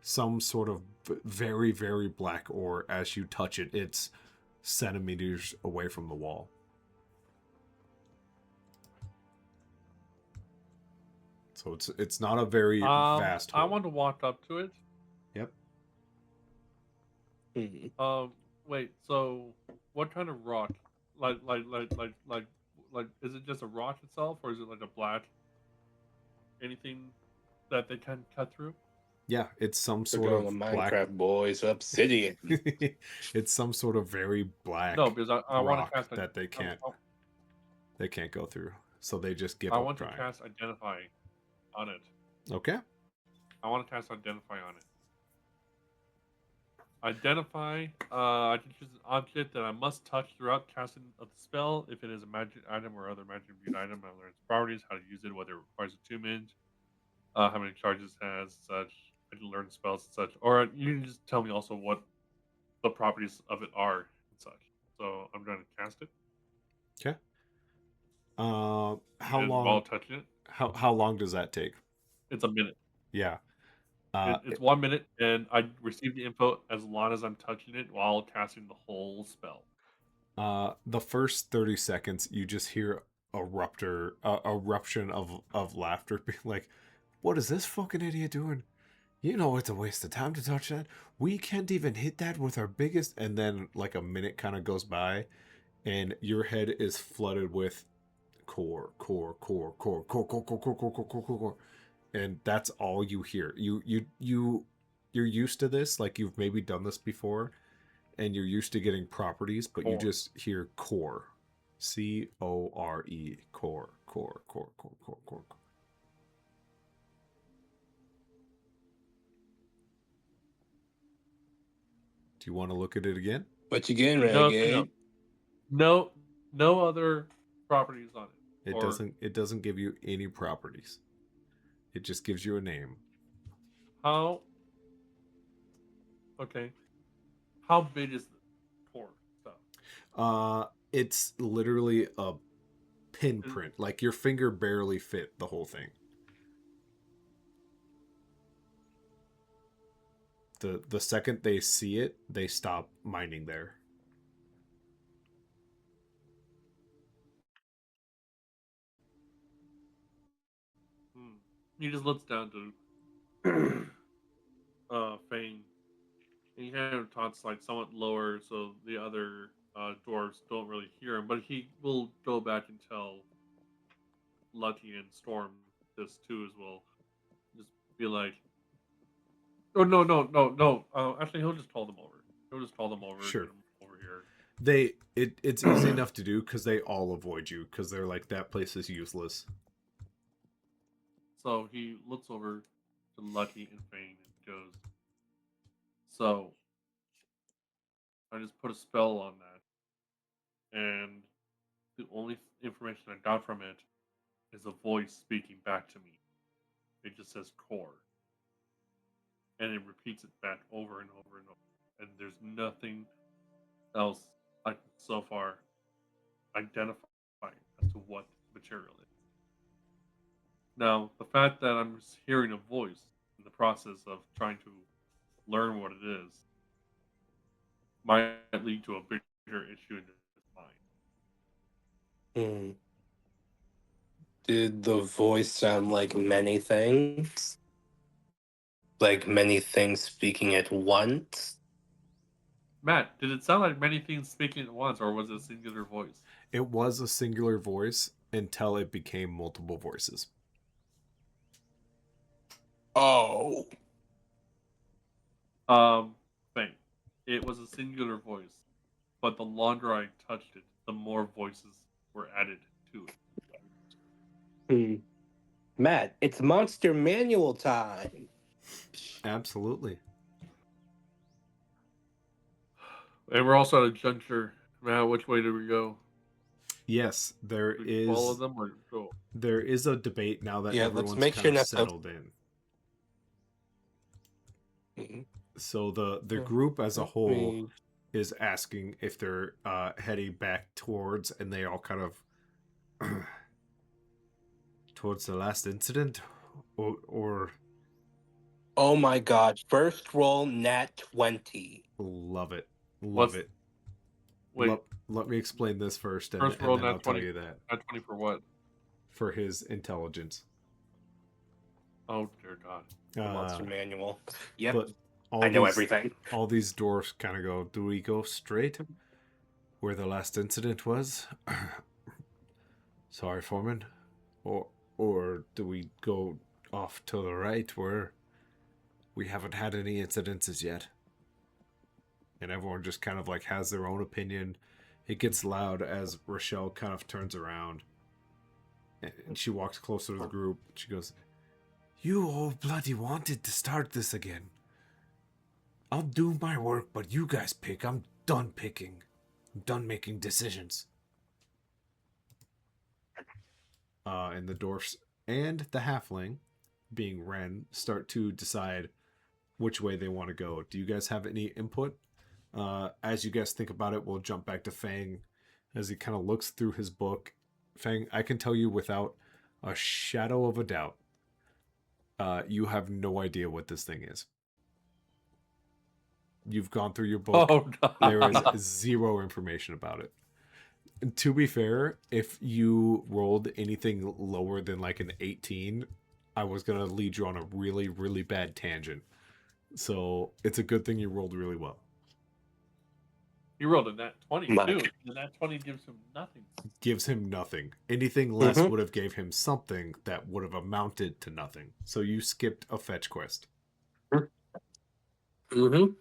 some sort of very very black ore. As you touch it, it's centimeters away from the wall. So it's not a very vast hole. I want to walk up to it. Yep. Wait. So, what kind of rock? Like, is it just a rock itself, or is it like a black anything that they can cut through? Yeah, it's some We're sort going of to black. Minecraft boys obsidian. It's some sort of very black No, because I want rock to cast that they can't go through. So they just give I up want to trying. cast identify on it. Okay. I want to cast identify on it. Identify. I can choose an object that I must touch throughout casting of the spell. If it is a magic item or other magic imbued item, I learn its properties, how to use it, whether it requires attunement, how many charges it has, such. I can learn spells and such. Or you can just tell me also what the properties of it are and such. So I'm going to cast it. Okay. How and long? While touching it, How long does that take? it's a minute. Yeah. It's 1 minute, and I receive the info as long as I'm touching it while casting the whole spell. The first 30 seconds, you just hear eruption of laughter, being like, "What is this fucking idiot doing? You know it's a waste of time to touch that. We can't even hit that with our biggest." And then like a minute kind of goes by, and your head is flooded with core, core, and that's all you hear. You're used to this, like you've maybe done this before, and you're used to getting properties, but you Core. just hear core, core, core. Do you want to look at it again? What you getting, No, renegade? no other properties on it. It doesn't give you any properties. It just gives you a name. How? Okay. How big is the core stuff? It's literally a pinprint. Like your finger barely fit the whole thing. The second they see it, they stop mining there. He just looks down to Fane. And he kind of talks like somewhat lower, so the other dwarves don't really hear him. But he will go back and tell Lucky and Storm this too as well. Just be like, oh no. Actually, he'll just call them over. He'll just call them over. Sure. Get them over here. It's easy enough to do because they all avoid you because they're like, that place is useless. So he looks over to Lucky and Fane and goes, so I just put a spell on that, and the only information I got from it is a voice speaking back to me. It just says core. And it repeats it back over and over and over. And there's nothing else I can so far identify as to what material it is. Now, the fact that I'm hearing a voice in the process of trying to learn what it is might lead to a bigger issue in his mind. Did the voice sound like many things? Like many things speaking at once? Matt, did it sound like many things speaking at once, or was it a singular voice? It was a singular voice until it became multiple voices. Oh. Thing. It was a singular voice, but the longer I touched it, the more voices were added to it. Hmm. Matt, it's Monster Manual time. Absolutely. And we're also at a juncture. Matt, which way do we go? Yes, Do we follow them or go? there is a debate now that Yeah, let's everyone's make kind sure of not to. settled in. Mhm. So the Yeah. group as a Let whole me- is asking if they're heading back towards, and they all kind of towards the last incident, or Oh my god. First roll, nat 20. love it, love What's it. wait? Let me explain this first, First and roll then I'll nat tell 20. you that Nat 20 for what? for his intelligence. Oh dear God. The Monster Manual. Yep. But I know everything. all these dwarfs kind of go, do we go straight where the last incident was? Sorry, Foreman. Or do we go off to the right where we haven't had any incidences yet? And everyone just kind of like has their own opinion. It gets loud as Rochelle kind of turns around and she walks closer to the group. She goes, "You all bloody wanted to start this again. I'll do my work, but you guys pick. I'm done picking. I'm done making decisions." And the dwarfs and the halfling, being Ren, start to decide which way they want to go. Do you guys have any input? As you guys think about it, we'll jump back to Fang as he kind of looks through his book. Fang, I can tell you without a shadow of a doubt, you have no idea what this thing is. You've gone through your book. Oh God. There is zero information about it. And to be fair, if you rolled anything lower than like an 18, I was going to lead you on a really, really bad tangent. So it's a good thing you rolled really well. He rolled a nat 20 My- too. The nat 20 gives him nothing. Gives him nothing. Anything less Mhm. would have gave him something that would have amounted to nothing. So you skipped a fetch quest. Mm-hmm.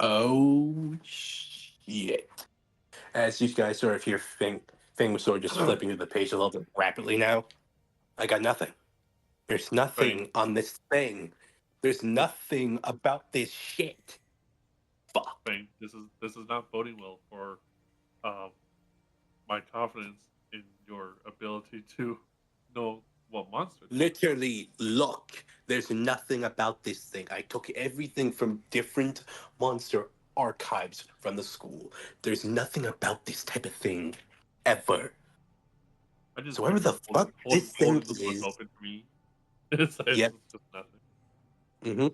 Oh shit. As you guys sort of hear Fing was sort of just flipping through the page a little bit rapidly now. I got nothing. There's nothing on this thing. There's nothing about this shit. Fuck. Thing. This is not boding well for um my confidence in your ability to know what monster. Literally, look. There's nothing about this thing. I took everything from different monster archives from the school. There's nothing about this type of thing ever. I just So whatever the fuck this thing holding the book is. open for me. It's Yep. just nothing. Mm-hmm.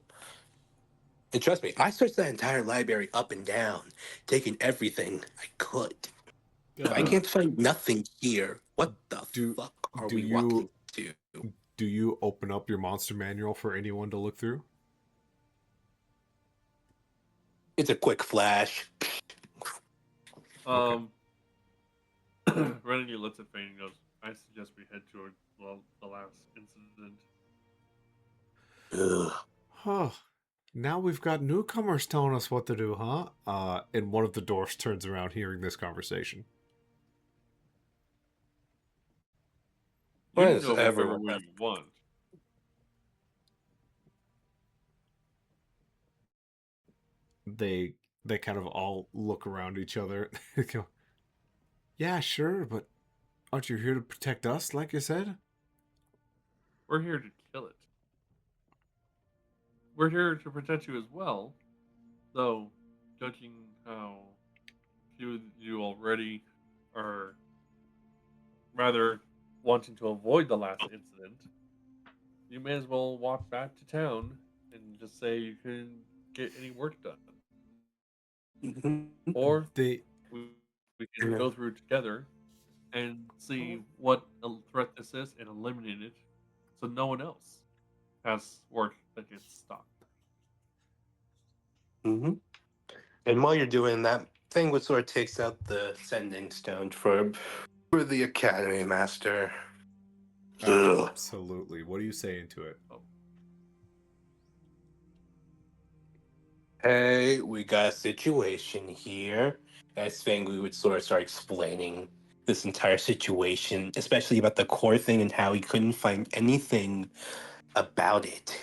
And trust me, I searched that entire library up and down, taking everything I could. If I can't find nothing here, what the fuck are do we you- walking to? Do you open up your monster manual for anyone to look through? It's a quick flash. Rennie looks at Fane and goes, I suggest we head toward the last incident. Ugh. Huh. Now we've got newcomers telling us what to do, huh? And one of the dwarfs turns around hearing this conversation. You Why can does go whichever everyone way have- you want. They kind of all look around each other. They go, "Yeah, sure, but aren't you here to protect us, like you said?" We're here to kill it. We're here to protect you as well. Though, judging how few you already are rather wanting to avoid the last incident, you may as well walk back to town and just say you couldn't get any work done. Mhm. Or They we can go through together and see what threat this is and eliminate it so no one else has work that gets stopped. Mhm. And while you're doing that, Thing would sort of takes out the sending stone for the Academy Master. Ugh. absolutely. What are you saying to it? Oh. Hey, we got a situation here. I think we would sort of start explaining this entire situation, especially about the core thing and how he couldn't find anything about it.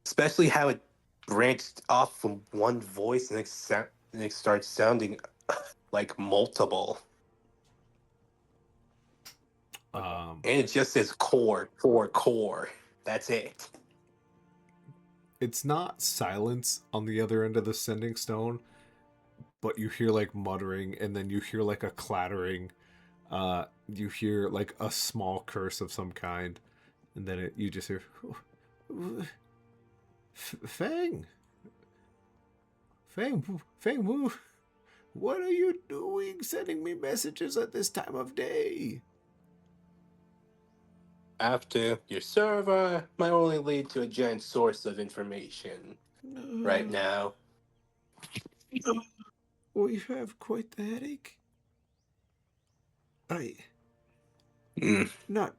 Especially how it branched off from one voice and it starts sounding like multiple. Um, And it just says core, core, core. That's it. it's not silence on the other end of the sending stone, but you hear like muttering, and then you hear like a clattering. You hear like a small curse of some kind, and then you just hear Fang, Fang Wu. What are you doing sending me messages at this time of day? After your server might only lead to a giant source of information. Right now, We have quite the headache. I mm, not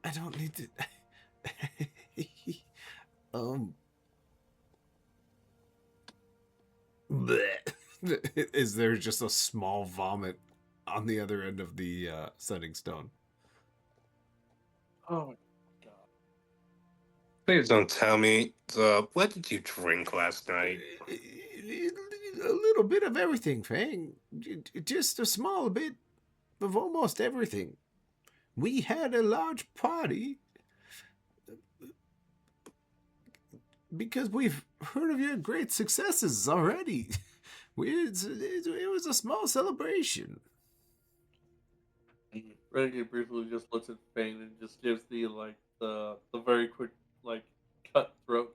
I don't need to um bleh. Is there just a small vomit on the other end of the setting stone? Oh my god. please don't tell me. What did you drink last night? A little bit of everything, Fang. Just a small bit of almost everything. We had a large party because we've heard of your great successes already. It was a small celebration. Renegade briefly just looks at Fane and just gives the very quick like cutthroat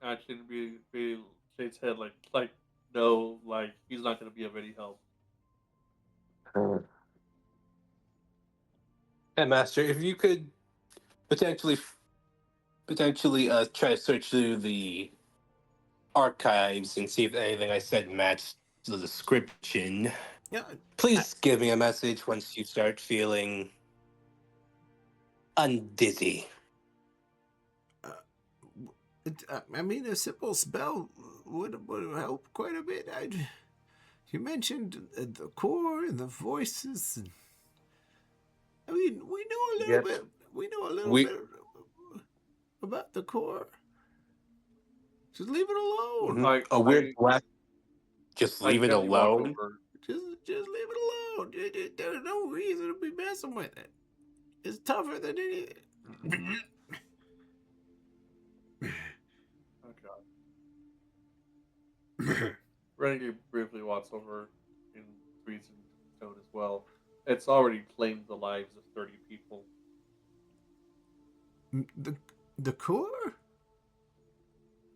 action, be shakes head like no, like he's not gonna be of any help. Uh, Hey, Master, if you could potentially try to search through the archives and see if anything I said matched the description. Yeah, Please give me a message once you start feeling undizzy. I mean, a simple spell would help quite a bit. You mentioned the core and the voices. I mean, we know a little Yep. bit. We know a little We bit about the core. Just leave it alone. mhm. I A weird I black. Just I leave it gently walk alone. over. Just leave it alone. There's no reason to be messing with it. It's tougher than anything. Oh god. Renegade briefly walks over and breathes into the stone as well. It's already claimed the lives of 30 people. the the core?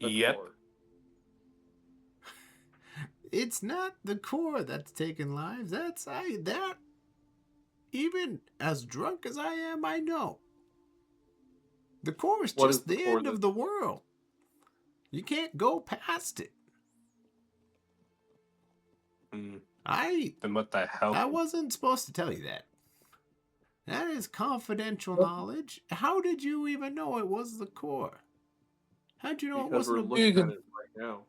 The Yep. core. It's not the core that's taken lives. That even as drunk as I am, I know. The core is What is just the the core end that of the world. You can't go past it. Mm, I then what the hell? I wasn't supposed to tell you that. That is confidential knowledge. How did you even know it was the core? How'd you know it because wasn't we're a looking You at could, it right now.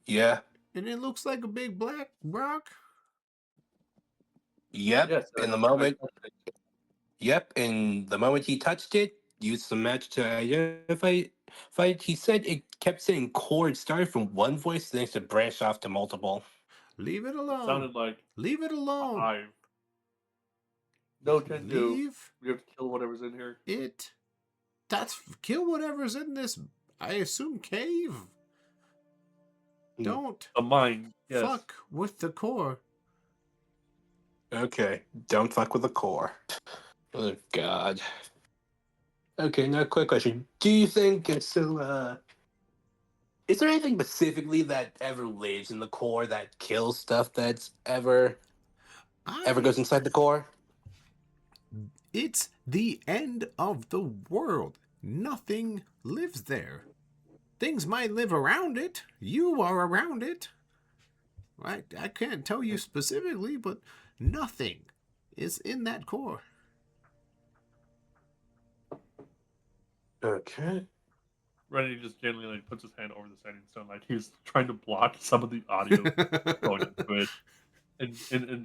yeah. and it looks like a big black rock? Yep. Yes, In the I moment. touched it. Yep. In the moment he touched it, used some match to identify. He said it kept saying chord started from one voice, then it branched off to multiple. Leave it It alone. sounded like Leave it a alone. hive. No can do. Leave We have to kill whatever's in here. it. That's kill whatever's in this. I assume cave. Hmm. Don't A mind, yes. fuck with the core. Okay. Don't fuck with the core. Oh God. Okay, now quick question. Do you think it's still is there anything specifically that ever lives in the core that kills stuff that's ever I. goes inside the core? It's the end of the world. Nothing lives there. Things might live around it. You are around it. I can't tell you specifically, but nothing is in that core. Okay. Rennie just gently like puts his hand over the sending stone, like he's trying to block some of the audio going into it,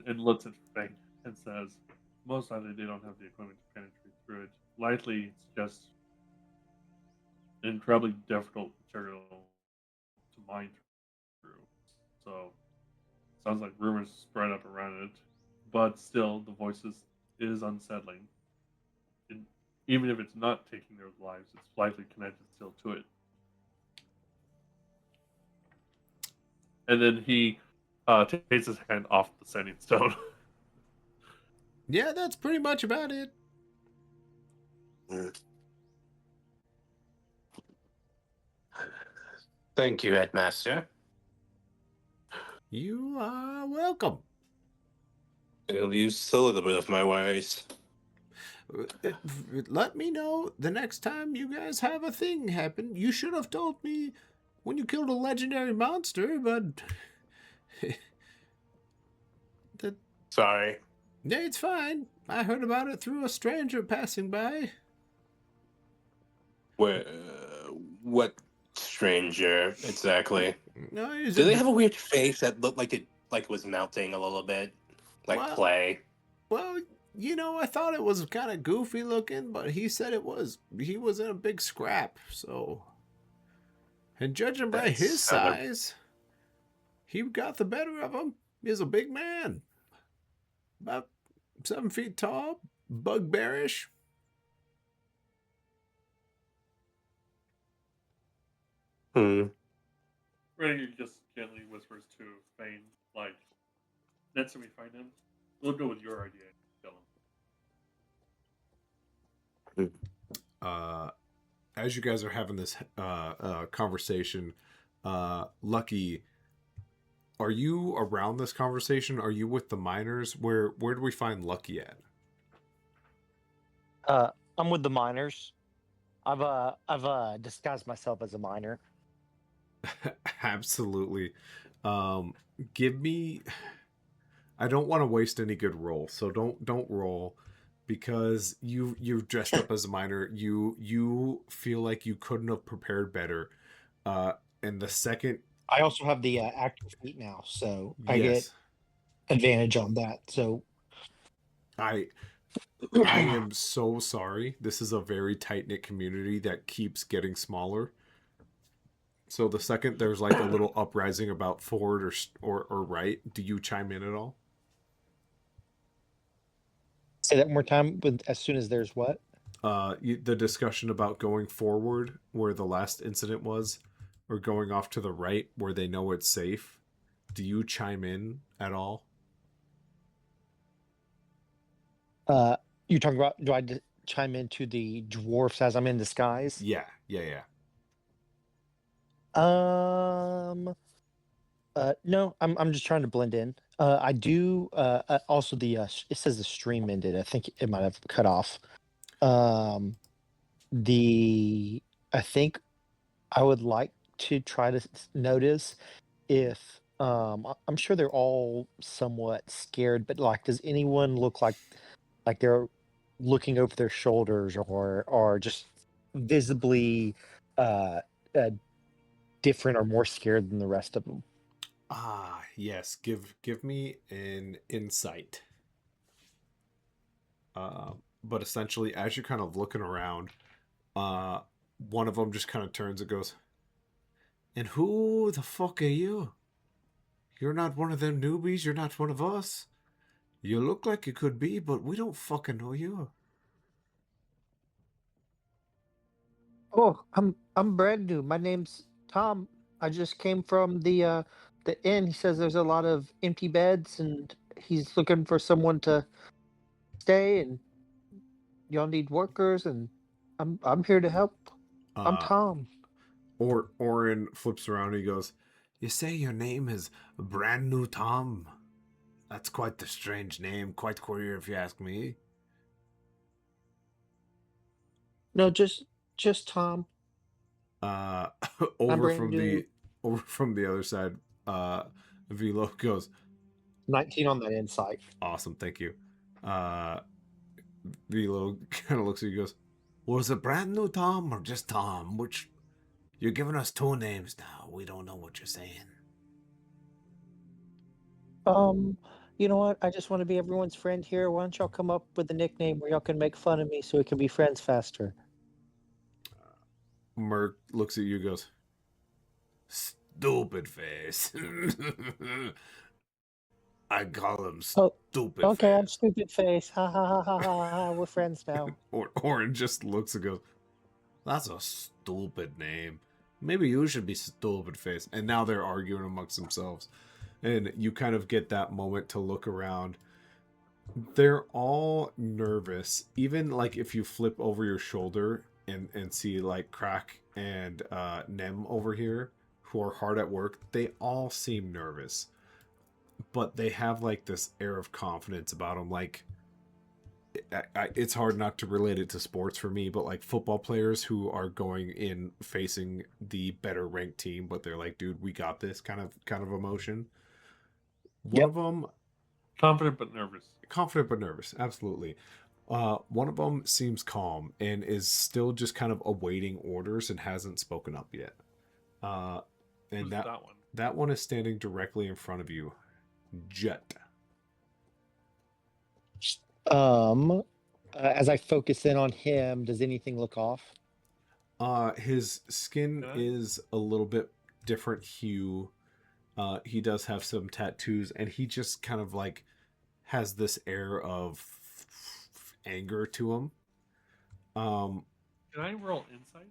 and looks at Fang and says, "Most likely they don't have the equipment to penetrate through it. Likely it's just an incredibly difficult material to mine through. So sounds like rumors spread up around it, but still the voices is unsettling. And even if it's not taking their lives, it's likely connected still to it." And then he takes his hand off the sending stone. Yeah, that's pretty much about it. Thank you, Headmaster. You are welcome. It'll use a little bit of my worries. Let me know the next time you guys have a thing happen. You should have told me when you killed a legendary monster, but Sorry. yeah, it's fine. I heard about it through a stranger passing by. Where? What stranger exactly? No, he's Do they have a weird face that looked like it was melting a little bit, like Well- clay? Well, I thought it was kind of goofy looking, but he said it was. He was in a big scrap, so. And judging by That's his other- size, he got the better of him. He's a big man. About 7 feet tall, bugbearish. Hmm. Rennie just gently whispers to Fane, like, "Next time we find him, we'll go with your idea and kill him." As you guys are having this conversation, Lucky, are you around this conversation? Are you with the miners? Where do we find Lucky at? I'm with the miners. I've disguised myself as a miner. Absolutely. Give me. I don't want to waste any good roll, so don't roll because you've dressed up as a miner. You feel like you couldn't have prepared better. And the second, I also have the active feat now, so I get yes, advantage on that. So I I am so sorry. This is a very tight knit community that keeps getting smaller. So the second there's like a little uprising about forward or right, do you chime in at all? say that one more time. With as soon as there's what? The discussion about going forward where the last incident was, or going off to the right where they know it's safe. Do you chime in at all? You're talking about? Do I chime into the dwarfs as I'm in disguise? Yeah, yeah, yeah. No, I'm just trying to blend in. I do. Also, it says the stream ended. I think it might have cut off. Um, the I think I would like to try to notice if I'm sure they're all somewhat scared, but like, does anyone look like they're looking over their shoulders or just visibly uh, uh different or more scared than the rest of them? Ah, yes. Give me an insight. But essentially, as you're kind of looking around, uh, one of them just kind of turns and goes, "And who the fuck are you? You're not one of them newbies. You're not one of us. You look like you could be, but we don't fucking know you." Oh, I'm brand new. My name's Tom. I just came from the inn. He says there's a lot of empty beds and he's looking for someone to stay and y'all need workers and I'm here to help. I'm Uh, Tom. or Orin flips around and he goes, "You say your name is Brand New Tom? That's quite the strange name. Quite queer, if you ask me." No, just Tom. Uh, I'm over brand from new. the other side, Velo goes, 19 on that insight. "Awesome, thank you." Uh, Velo kind of looks at you and goes, "Was it Brand New Tom or just Tom? Which You're giving us two names now. We don't know what you're saying. Um, you know what? I just want to be everyone's friend here. Why don't y'all come up with a nickname where y'all can make fun of me so we can be friends faster? Merc looks at you, goes, "Stupid face." I call him Oh, Stupid okay, I'm Face. stupid face. Ha ha ha ha ha ha. We're friends now. Or Orin just looks and goes, "That's a stupid name. Maybe you should be Stupid Face." And now they're arguing amongst themselves. And you kind of get that moment to look around. They're all nervous. Even like if you flip over your shoulder and see like Crack and Nem over here who are hard at work, they all seem nervous. But they have like this air of confidence about them. Like it's hard not to relate it to sports for me, but like football players who are going in facing the better ranked team, but they're like, "Dude, we got this," kind of emotion. One Yep. of them, Confident but nervous. confident but nervous, absolutely. One of them seems calm and is still just kind of awaiting orders and hasn't spoken up yet. Uh, and Who's that one? that one is standing directly in front of you, Jet. As I focus in on him, does anything look off? His skin Okay. is a little bit different hue. He does have some tattoos, and he just kind of like has this air of anger to him. Can I roll insight,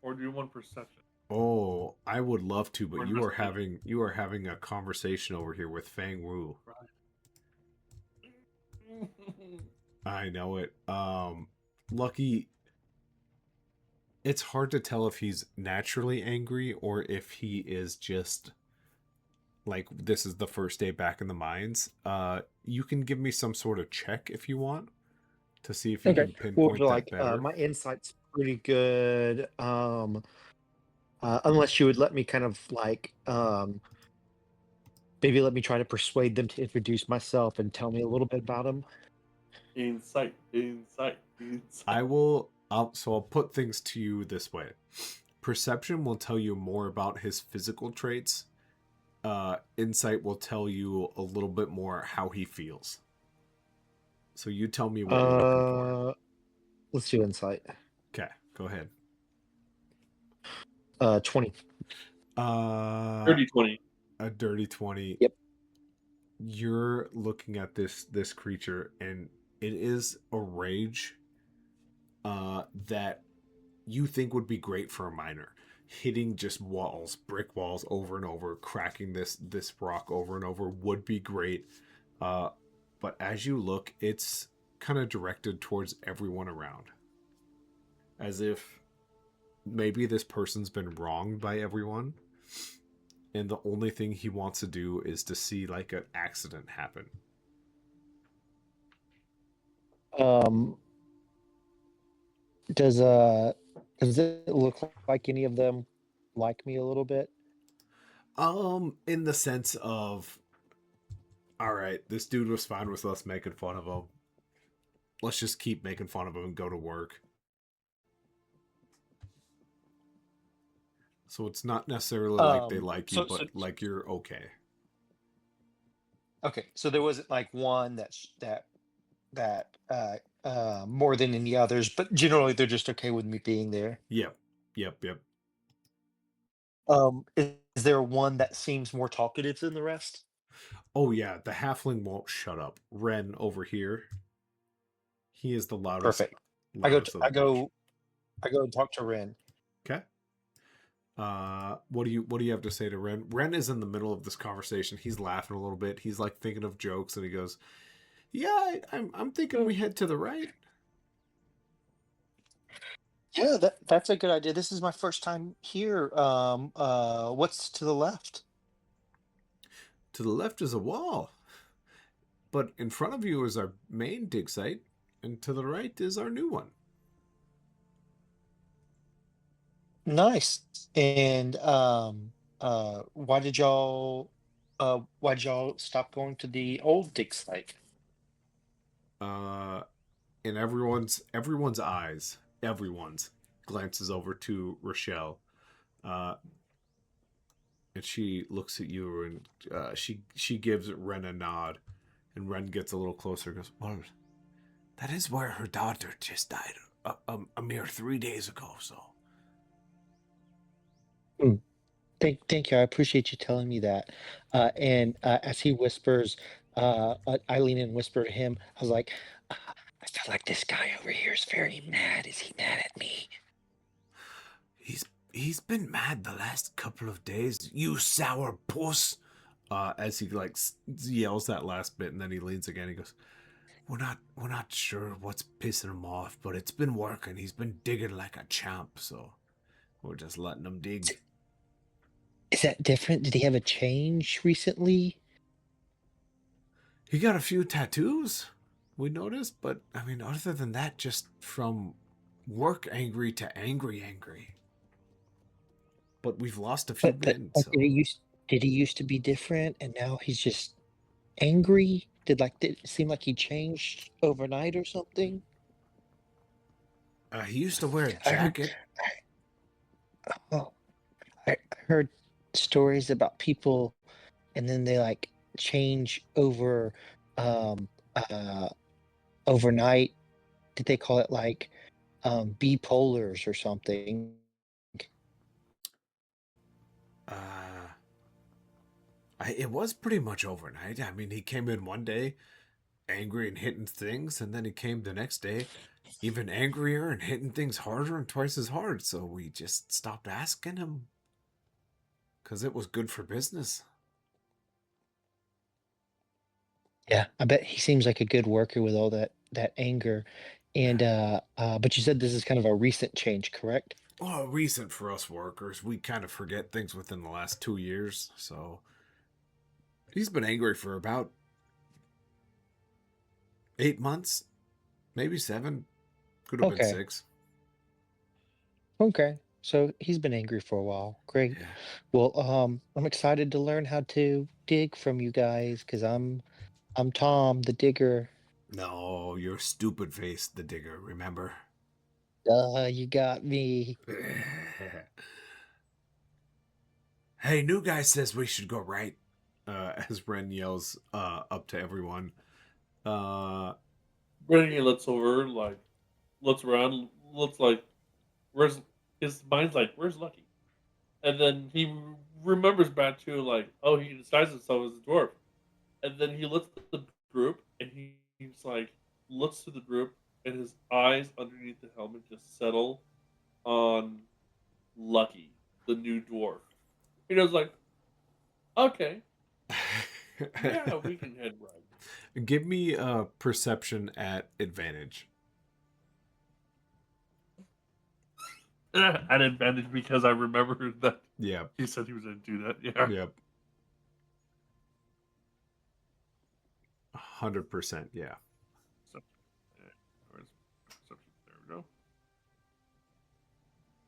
or do you want perception? Oh, I would love to, but Or you are investigation? having a conversation over here with Fang Wu. I know it. Lucky, it's hard to tell if he's naturally angry or if he is just like this is the first day back in the mines. You can give me some sort of check if you want to see if you Okay. can Well, pinpoint that like better. my insight's pretty good. Unless you would let me kind of like maybe let me try to persuade them to introduce myself and tell me a little bit about him. Insight. I will. I'll put things to you this way. Perception will tell you more about his physical traits. Insight will tell you a little bit more how he feels. So you tell me what you're looking for. Let's do insight. Okay, go ahead. 20. Dirty 20. A dirty 20. Yep. You're looking at this creature, and it is a rage that you think would be great for a miner. Hitting just walls, brick walls over and over, cracking this rock over and over would be great. But as you look, it's kind of directed towards everyone around. As if maybe this person's been wronged by everyone, and the only thing he wants to do is to see like an accident happen. Um, does it look like any of them like me a little bit? In the sense of, all right, this dude was fine with us making fun of him. Let's just keep making fun of him and go to work. So it's not necessarily like they like you, So but like you're okay. okay, so there wasn't like one that more than any others, but generally they're just okay with me being there. Yep, yep. Is there one that seems more talkative than the rest? Oh yeah, the halfling won't shut up. Ren over here, he is the loudest, Perfect. loudest of the bunch. I go and talk to Ren. Okay. What do you have to say to Ren? Ren is in the middle of this conversation. He's laughing a little bit. He's like thinking of jokes, and he goes, "Yeah, I'm thinking we head to the right." Yeah, that's a good idea. This is my first time here. What's to the left? To the left is a wall, but in front of you is our main dig site, and to the right is our new one. Nice. And why did y'all stop going to the old dig site? Uh, in everyone's glances over to Rochelle. Uh, and she looks at you, and she gives Ren a nod, and Ren gets a little closer. And goes, well, that is where her daughter just died a mere 3 days ago. So Hmm. Thank you. I appreciate you telling me that. And as he whispers, I lean in and whisper to him. I was like, I feel like this guy over here is very mad. Is he mad at me? he's he's been mad the last couple of days. You sour puss. As he like yells that last bit, and then he leans again. He goes, we're not sure what's pissing him off, but it's been working. He's been digging like a champ, so we're just letting him dig. Is that different? Did he have a change recently? He got a few tattoos, we noticed, but I mean, other than that, just from work angry to angry. But we've lost a few But men, like, so did he used to be different, and now he's just angry? Did it seem like he changed overnight or something? he used to wear a I heard. jacket. Oh, I heard stories about people, and then they like change over, um, uh, overnight. Did they call it like bipolars or something? Uh, it was pretty much overnight. I mean, he came in one day angry and hitting things, and then he came the next day even angrier and hitting things harder and twice as hard. So we just stopped asking him because it was good for business. Yeah, I bet he seems like a good worker with all that anger. And but you said this is kind of a recent change, correct? Well, recent for us workers. We kind of forget things within the last 2 years. So he's been angry for about 8 months, maybe 7. Could have been Okay. 6. Okay. So he's been angry for a while. Great. Yeah. Well, I'm excited to learn how to dig from you guys because I'm Tom, the digger. No, you're stupid face, the digger, remember? You got me. Hey, new guy says we should go right. As Ren yells up to everyone. Renegade looks over, like, looks around, looks like, where's his mind's like, where's Lucky? And then he remembers back to, like, oh, he disguised himself as a dwarf. And then he looks at the group, and he's like, looks to the group, and his eyes underneath the helmet just settle on Lucky, the new dwarf. He goes like, okay, yeah, we can head right. Give me a perception at advantage. At advantage because I remember that Yep. he said he was going to do that. Yeah. Yep. 100%. Yeah. So, where's perception? There we go.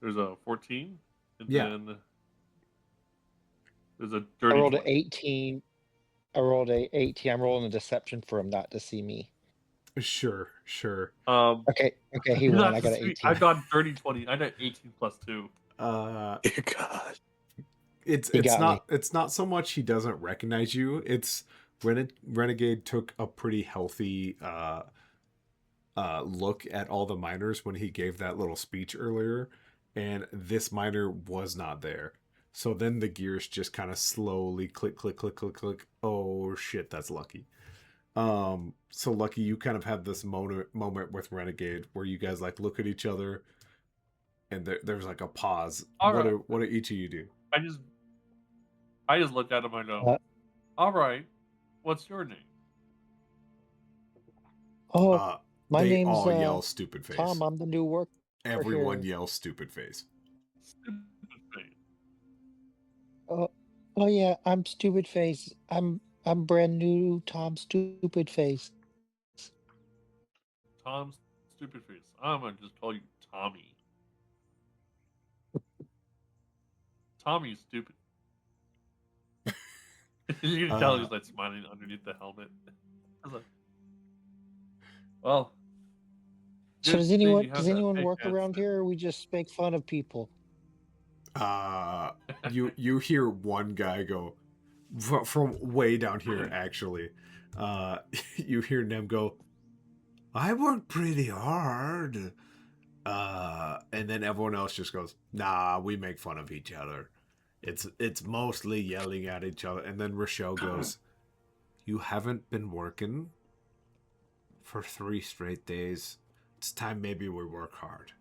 There's a 14, and Yeah. then there's a I dirty rolled a 20. 18. I rolled a 18. I'm rolling a deception for him not to see me. Sure. Okay, he won. I got an I 18. got dirty 20. I got 18 plus 2. Dear God. He got me. It's not so much he doesn't recognize you. It's Renegade took a pretty healthy look at all the miners when he gave that little speech earlier, and this miner was not there. So then the gears just kind of slowly click. Oh shit, that's Lucky. So Lucky, you kind of have this moment with Renegade where you guys like look at each other, and there's like a pause. All right. What do each of you do? I just looked at him. I go, Uh, all right, what's your name? oh, my They name's all yell stupid face. Tom. I'm the new worker Everyone here. yells stupid face. Stupid face. Oh, oh yeah, I'm Stupid Face. I'm brand new Tom Stupid Face. Tom Stupid Face. I'm gonna just call you Tommy. Tommy's stupid. You can tell he's like smiling underneath the helmet. I was like, well, So good thing you does have that anyone fake work around accent. here, or we just make fun of people? You hear one guy go from way down here. Actually, you hear them go. I worked pretty hard. And then everyone else just goes, "Nah, we make fun of each other. It's mostly yelling at each other." And then Rochelle goes, "You haven't been working for 3 straight days. It's time maybe we work hard."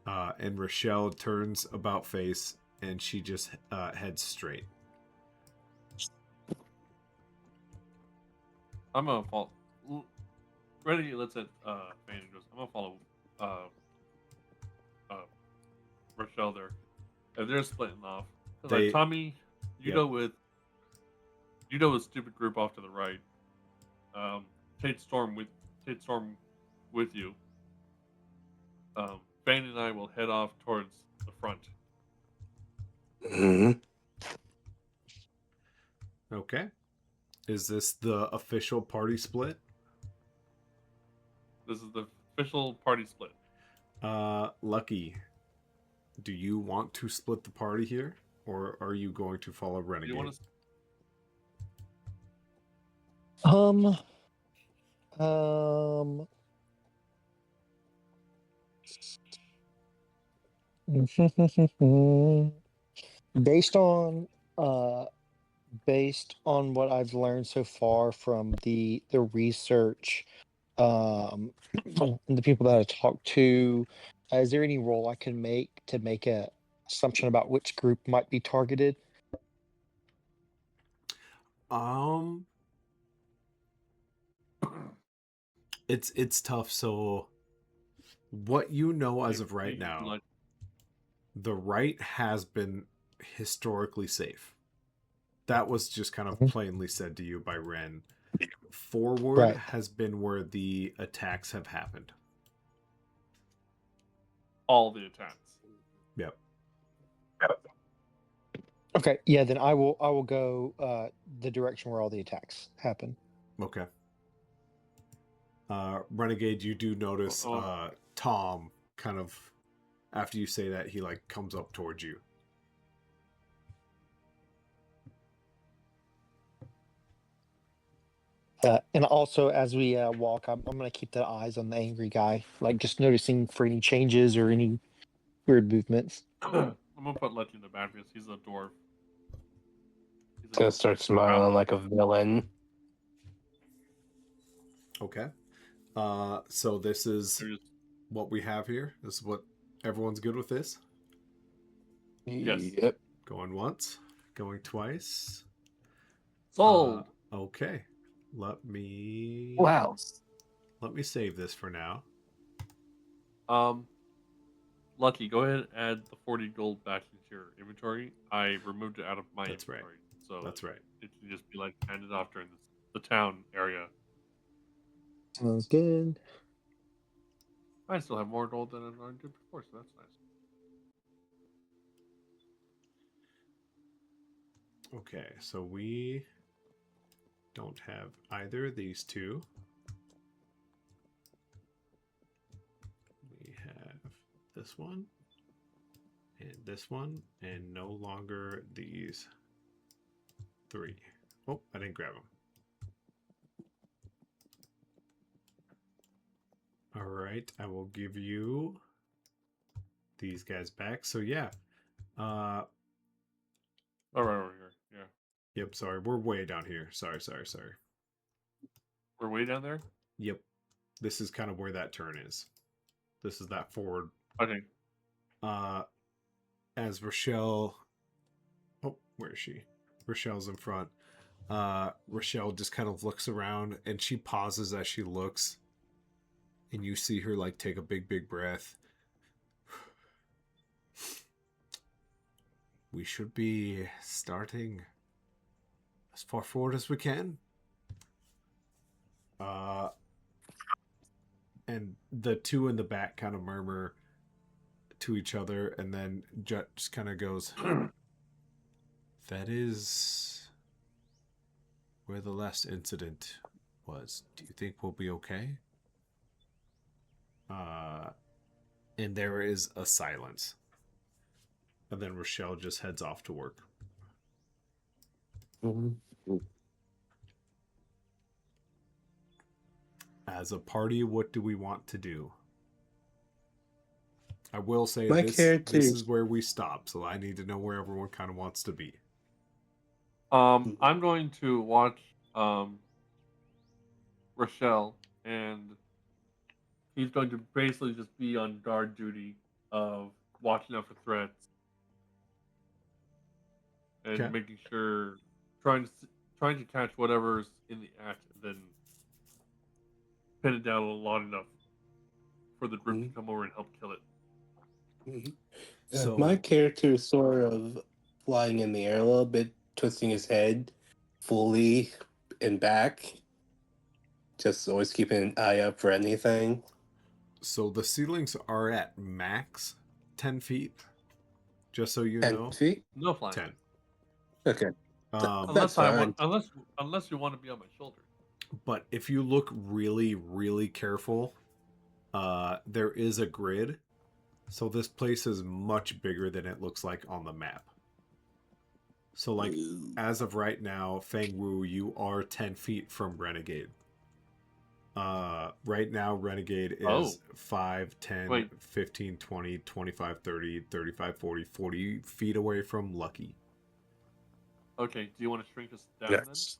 And Rochelle turns about face and she just heads straight. I'm gonna follow. Ready? Let's at Fanny goes. I'm gonna follow uh, uh, Rochelle there. If they're splitting off, like They, Tommy, you yep. know with stupid group off to the right. Um, Tate Storm with you. Fanny and I will head off towards the front. Hmm. Okay. Is this the official party split? This is the official party split. Lucky, do you want to split the party here, or are you going to follow Do you Renegade? want to? Um. Based on uh based on what I've learned so far from the research, and the people that I talked to, is there any role I can make to make a assumption about which group might be targeted? Um, it's tough. So, what you know as of right now, Like, the right has been historically safe. That was just kind of Mhm. plainly said to you by Ren. Forward Right. has been where the attacks have happened. all the attacks. Yep. Okay. Yeah. Then I will go the direction where all the attacks happen. Okay. Renegade, you do notice Tom kind of after you say that he like comes up towards you. And also, as we walk, I'm going to keep the eyes on the angry guy, like just noticing for any changes or any weird movements. I'm gonna put Letty in the back because he's a dwarf. He's Gonna start smiling like a villain. Okay. So this is There's, what we have here. This is what everyone's good with this. yes. Yep. Going once, going twice. Sold. Okay. Let me Wow. save this for now. Lucky, go ahead and add the 40 gold back into your inventory. I removed it out of my That's right. inventory, so That's right. it can just be like handed off during the town area. Sounds good. I still have more gold than I did before, so that's nice. Okay, so we don't have either of these two. We have this one and no longer these 3. Oh, I didn't grab them. All right, I will give you these guys back. So yeah. All right, over here. Yeah. Yep, sorry. We're way down here. Sorry. We're way down there? Yep. This is kind of where that turn is. This is that forward. Okay. As Rochelle where is she? Rochelle's in front. Rochelle just kind of looks around and she pauses as she looks. And you see her like take a big breath. We should be starting as far forward as we can. And the two in the back kind of murmur to each other, and then Jet just kind of goes, "That is where the last incident was. Do you think we'll be okay?" And there is a silence. and then Rochelle just heads off to work. As a party, what do we want to do? I will say My this character. is where we stop, so I need to know where everyone kind of wants to be. I'm going to watch Rochelle, and he's going to basically just be on guard duty of watching out for threats Okay. and making sure, trying to catch whatever's in the act, and then pin it down long enough for the group to come over and help kill it. My So, character is sort of flying in the air a little bit, twisting his head fully and back, just always keeping an eye out for anything. so the ceilings are at max 10 feet, just so you 10 know. feet? No flying, 10. Okay. Um, That's fine. unless you want to be on my shoulder. but if you look really, really careful, there is a grid. So this place is much bigger than it looks like on the map. So, like, as of right now, Feng Wu, you are 10 feet from Renegade. Right now, Renegade Oh, is 5, 10, wait. 15, 20, 25, 30, 35, 40, 40 feet away from Lucky. Okay, do you want to shrink us down then? Yes.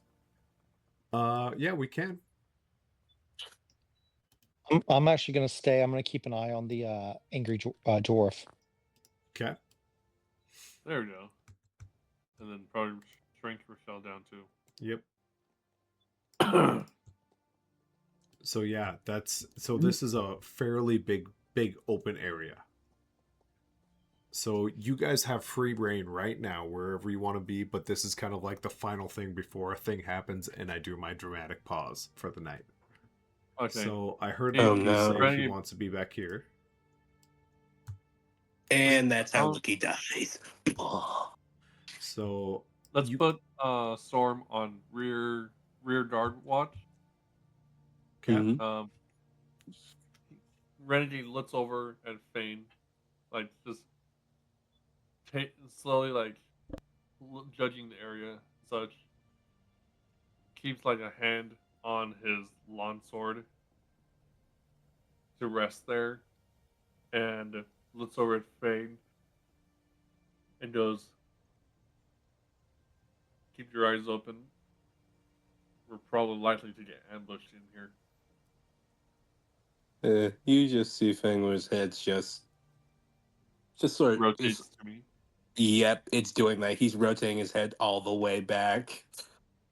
Yeah, we can. I'm actually going to stay. I'm going to keep an eye on the angry dwarf. Okay. There we go. And then probably shrink Rochelle down too. Yep. Oh, So yeah, this is a fairly big open area. So you guys have free reign right now wherever you want to be, but this is kind of like the final thing before a thing happens and I do my dramatic pause for the night. okay. So I heard Hey, Lucky no. say he Renegade, wants to be back here. And that's how um, Lucky dies. Oh. So let's you put Storm on rear guard watch. okay? Mhm. Renegade looks over at Fane, like just slowly like judging the area and such. Keeps like a hand on his long sword to rest there, and looks over at Fane and goes, "Keep your eyes open. We're probably likely to get ambushed in here." You just see Fengler's head's just sort of it's Rotates to me. yep, it's doing that. He's rotating his head all the way back.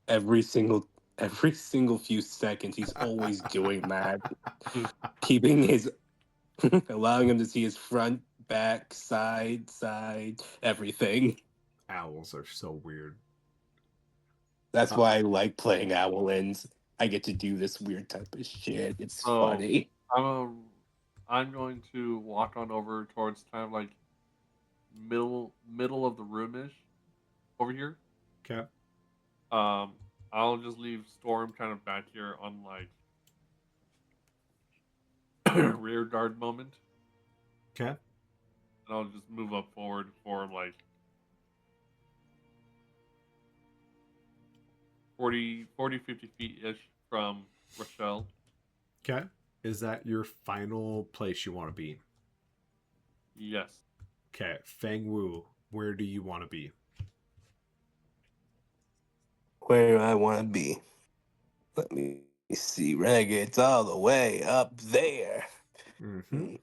Every single every single few seconds he's always doing that. Keeping his allowing him to see his front, back, side, everything. Owls are so weird. That's Uh, why I like playing Owlins. I get to do this weird type of shit. It's So funny. I'm I'm going to walk on over towards kind of like middle of the roomish over here. okay. Um, I'll just leave Storm kind of back here on like rear guard moment, Okay. and I'll just move up forward for like 50 feet ish from Rochelle. Okay. Is that your final place you want to be? Yes. Okay. Feng Wu, where do you want to be? Where do I want to be? Let me see. Renegade's all the way up there. Mm-hmm. Hmm.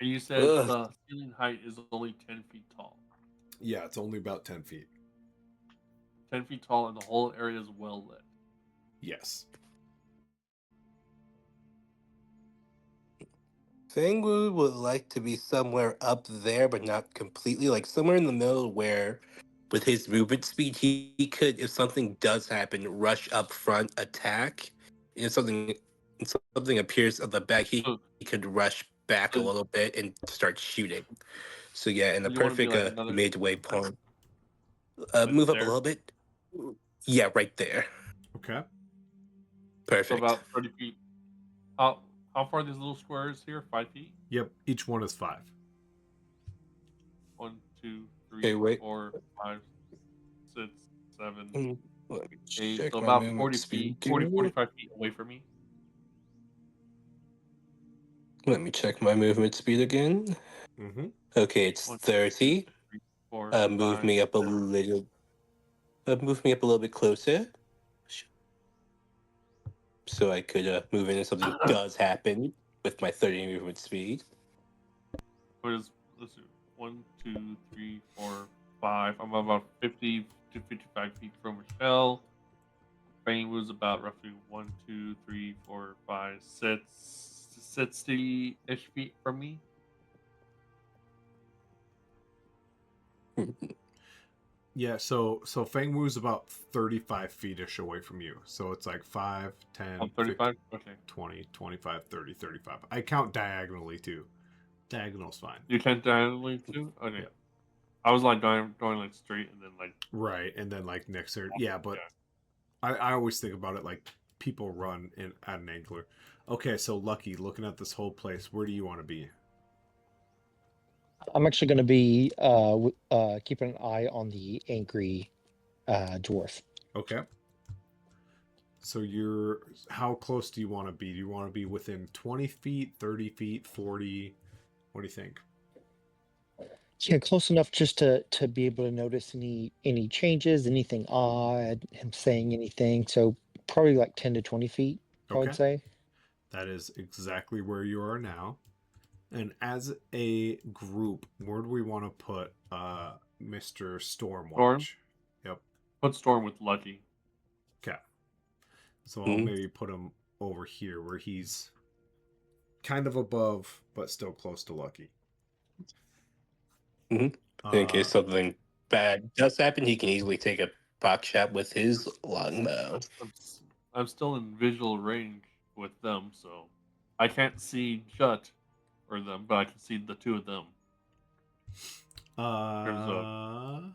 And you said Ugh. the ceiling height is only 10 feet tall. Yeah, it's only about 10 feet. 10 feet tall, and the whole area is well lit. Yes. Fangwu would like to be somewhere up there, but not completely. Like somewhere in the middle where, with his movement speed, he could, if something does happen, rush up front, attack. And if something appears at the back, So, he could rush back a so, little bit and start shooting. So yeah, in so the you want to be perfect like another, midway point, like move up a there? little bit. Yeah, right there. Okay. So Perfect. about 30 feet. How, how far are these little squares here? 5 feet? Yep. Each one is 5. 1, 2, Okay, 3, wait. 4, 5, 6, 7, Let me 8. check So my about movement 40 speed feet, 40, again. 45 feet away from me. Let me check my movement speed again. Mm-hmm. Okay, it's 1, 2, 30. 3, 4, Move 5, me up a 6. little. Move me up a little bit closer, so I could move in if something does happen with my 30 movement speed. Let's see, 1, 2, 3, 4, 5. I'm about 50 to 55 feet from Michelle. Bane was about roughly 1, 2, 3, 4, 5, 60-ish feet from me. Yeah, so Feng Wu's about 35 feet-ish away from you. So it's like 5, 10, 50, 35? Okay. 20, 25, 30, 35. I count diagonally too. Diagonal's fine. You can't diagonally too? Okay. Yeah. I was like going like straight and then like. Right, and then like next to yeah, but Yeah. I always think about it like people run at an angler. Okay, so Lucky, looking at this whole place, where do you want to be? I'm actually going to be keeping an eye on the angry dwarf. Okay. So you're how close do you want to be? Do you want to be within 20 feet, 30 feet, 40? What do you think? Yeah, close enough just to be able to notice any changes, anything odd, him saying anything. So probably like 10 to 20 feet, I would Okay. say. That is exactly where you are now. And as a group, where do we want to put Mr. Storm? Stormwatch? Yep. Put Storm with Lucky. Okay. So I'll Mhm. maybe put him over here where he's kind of above, but still close to Lucky. In case something bad does happen, he can easily take a pot shot with his longbow. I'm still in visual range with them, so I can't see Jut or them, but I can see the two of them. In terms of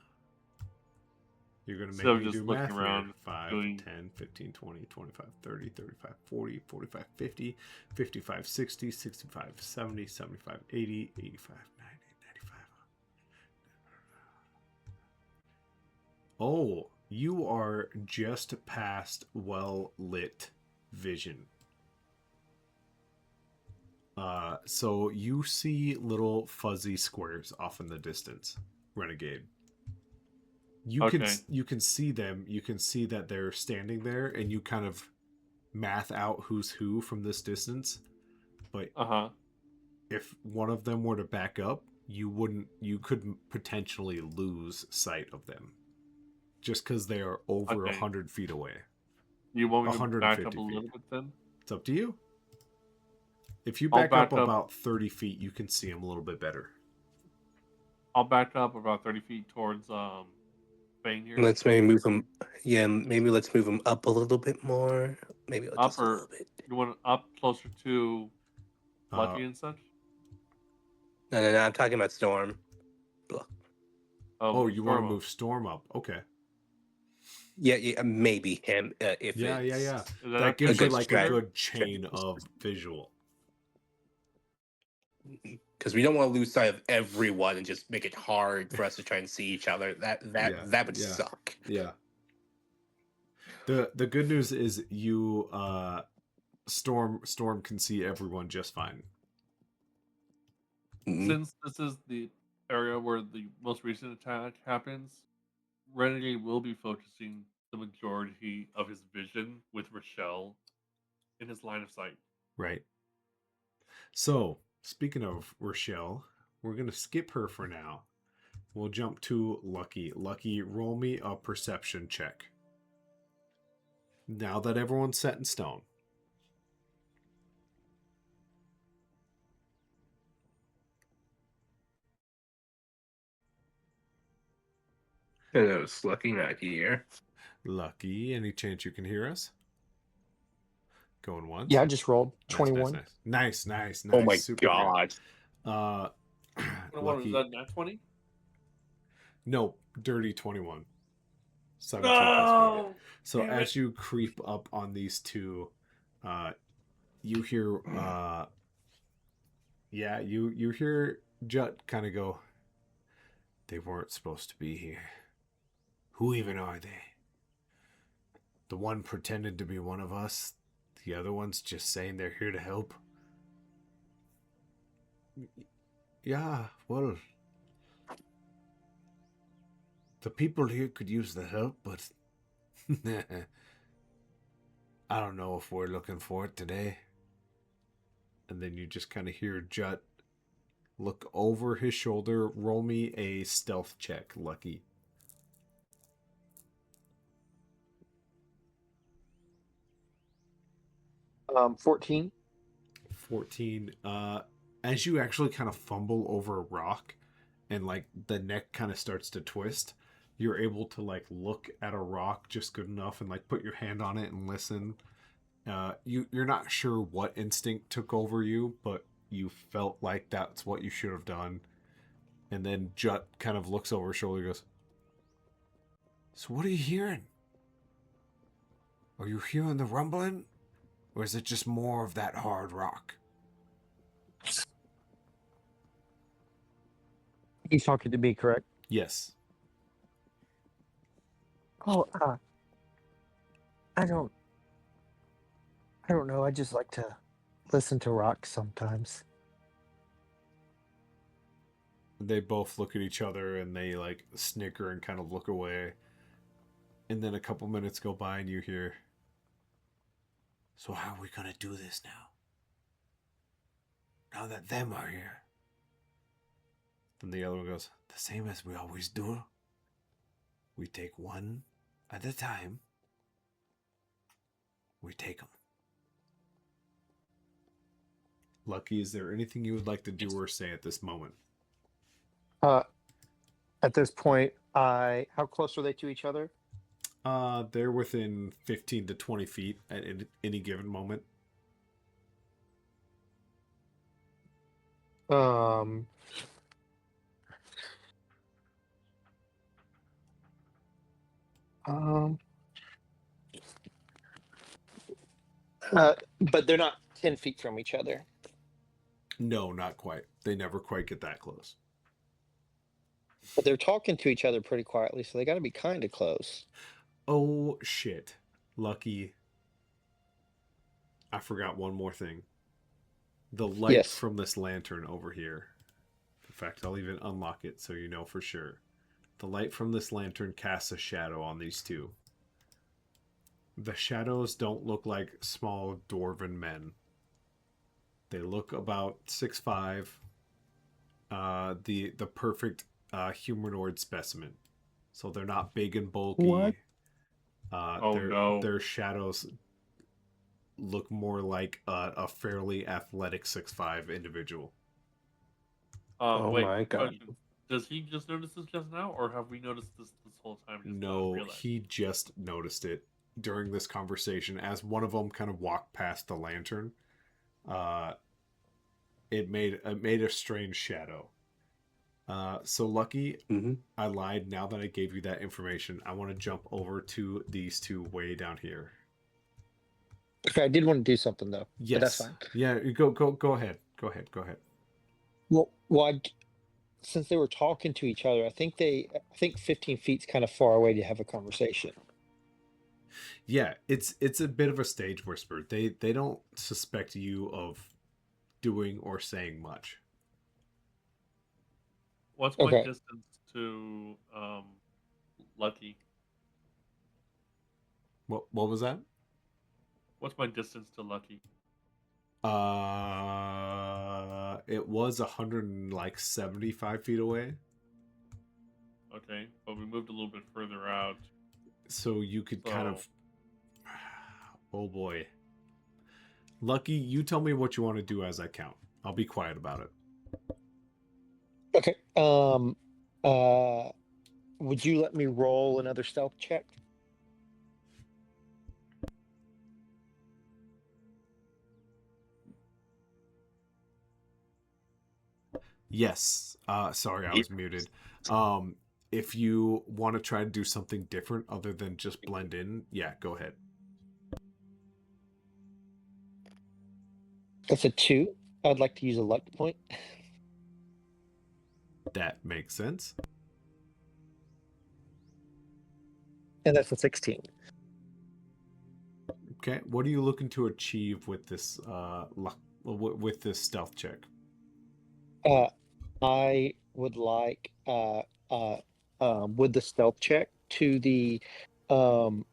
You're going to instead make of me just do looking math here. around 5, doing 10, 15, 20, 25, 30, 35, 40, 45, 50, 55, 60, 65, 70, 75, 80, 85, 90, 95. Oh, you are just past well lit vision. So you see little fuzzy squares off in the distance, Renegade. You okay. can see them. You can see that they're standing there, and you kind of math out who's who from this distance. But Uh-huh. if one of them were to back up, you could potentially lose sight of them just because they are over Okay. 100 feet away. You want me to back up 150 a feet. little bit then? It's up to you. If you I'll back up back up about 30 feet, you can see them a little bit better. I'll back up about 30 feet towards Bane here. Let's maybe move him. Yeah, maybe let's move him up a little bit more. Maybe Up just a or little bit. you want up closer to Uh, Lucky and such? No. I'm talking about Storm. Blah. Oh, oh, move you want to Storm up. move Storm up? Okay. Yeah, maybe him if Yeah. Is That that too a gives you good close like to a her? good chain of visual. because we don't want to lose sight of everyone and just make it hard for us to try and see each other. That would suck. Yeah. The good news is you Storm can see everyone just fine. Mhm. Since this is the area where the most recent attack happens, Renegade will be focusing the majority of his vision with Rochelle in his line of sight. Right. So, speaking of Rochelle, we're going to skip her for now. We'll jump to Lucky. Lucky, roll me a perception check. Now that everyone's set in stone. I know it's lucky not here. Lucky, any chance you can hear us? Going once. Yeah, I just rolled Nice. 21. Nice. Oh my Super god. good. Uh, What was Lucky. that, nat 20? No, dirty 21. 17 plus 4. No! So Damn as it. you creep up on these two, you hear you hear Jut kind of go, They weren't supposed to be here. Who even are they? The one pretended to be one of us. The other one's just saying they're here to help. Yeah, well, the people here could use the help, but I don't know if we're looking for it today. And then you just kind of hear Jut look over his shoulder. Roll me a stealth check, Lucky. 14. 14. As you actually kind of fumble over a rock and like the neck kind of starts to twist, you're able to like look at a rock just good enough and like put your hand on it and listen. You're not sure what instinct took over you, but you felt like that's what you should have done. And then Jut kind of looks over his shoulder and goes, "So what are you hearing? Are you hearing the rumbling? Or is it just more of that hard rock?" He's talking to me, correct? Yes. Oh, I don't know. I just like to listen to rock sometimes. They both look at each other and they like snicker and kind of look away. And then a couple minutes go by and you hear, "So how are we gonna do this now? Now that them are here?" Then the other one goes, "The same as we always do. We take one at a time. We take them." Lucky, is there anything you would like to do or say at this moment? Uh, at this point, how close are they to each other? They're within 15 to 20 feet at any given moment. Um, um, but they're not 10 feet from each other. No, not quite. They never quite get that close. But they're talking to each other pretty quietly, so they got to be kind of close. Oh, shit. Lucky. I forgot one more thing. The light Yes. from this lantern over here. In fact, I'll even unlock it so you know for sure. The light from this lantern casts a shadow on these two. The shadows don't look like small dwarven men. They look about 6'5". The perfect humanoid specimen. So they're not big and bulky. What? No. Their shadows look more like a fairly athletic 6'5" individual. Oh Wait, my God. question. Does he just notice this just now, or have we noticed this whole time? Just not No, realized? he just noticed it during this conversation as one of them kind of walked past the lantern. It made a strange shadow. So Lucky, Mm-hmm. I lied. Now that I gave you that information, I want to jump over to these two way down here. Okay, I did want to do something though. Yes. But that's fine. Yeah, go ahead. Go ahead. Well, since they were talking to each other, I think 15 feet's kind of far away to have a conversation. Yeah, it's a bit of a stage whisper. They don't suspect you of doing or saying much. What's my Okay. distance to Lucky? What was that? What's my distance to Lucky? It was 175 feet away. Okay, but we moved a little bit further out. So you could kind So- of. Oh boy. Lucky, you tell me what you want to do as I count. I'll be quiet about it. Okay. Would you let me roll another stealth check? Yes. Sorry, I was muted. If you want to try to do something different other than just blend in, yeah, go ahead. That's a 2. I'd like to use a luck point. That makes sense. And that's a 16. Okay, what are you looking to achieve with this with this stealth check? I would like with the stealth check to the angry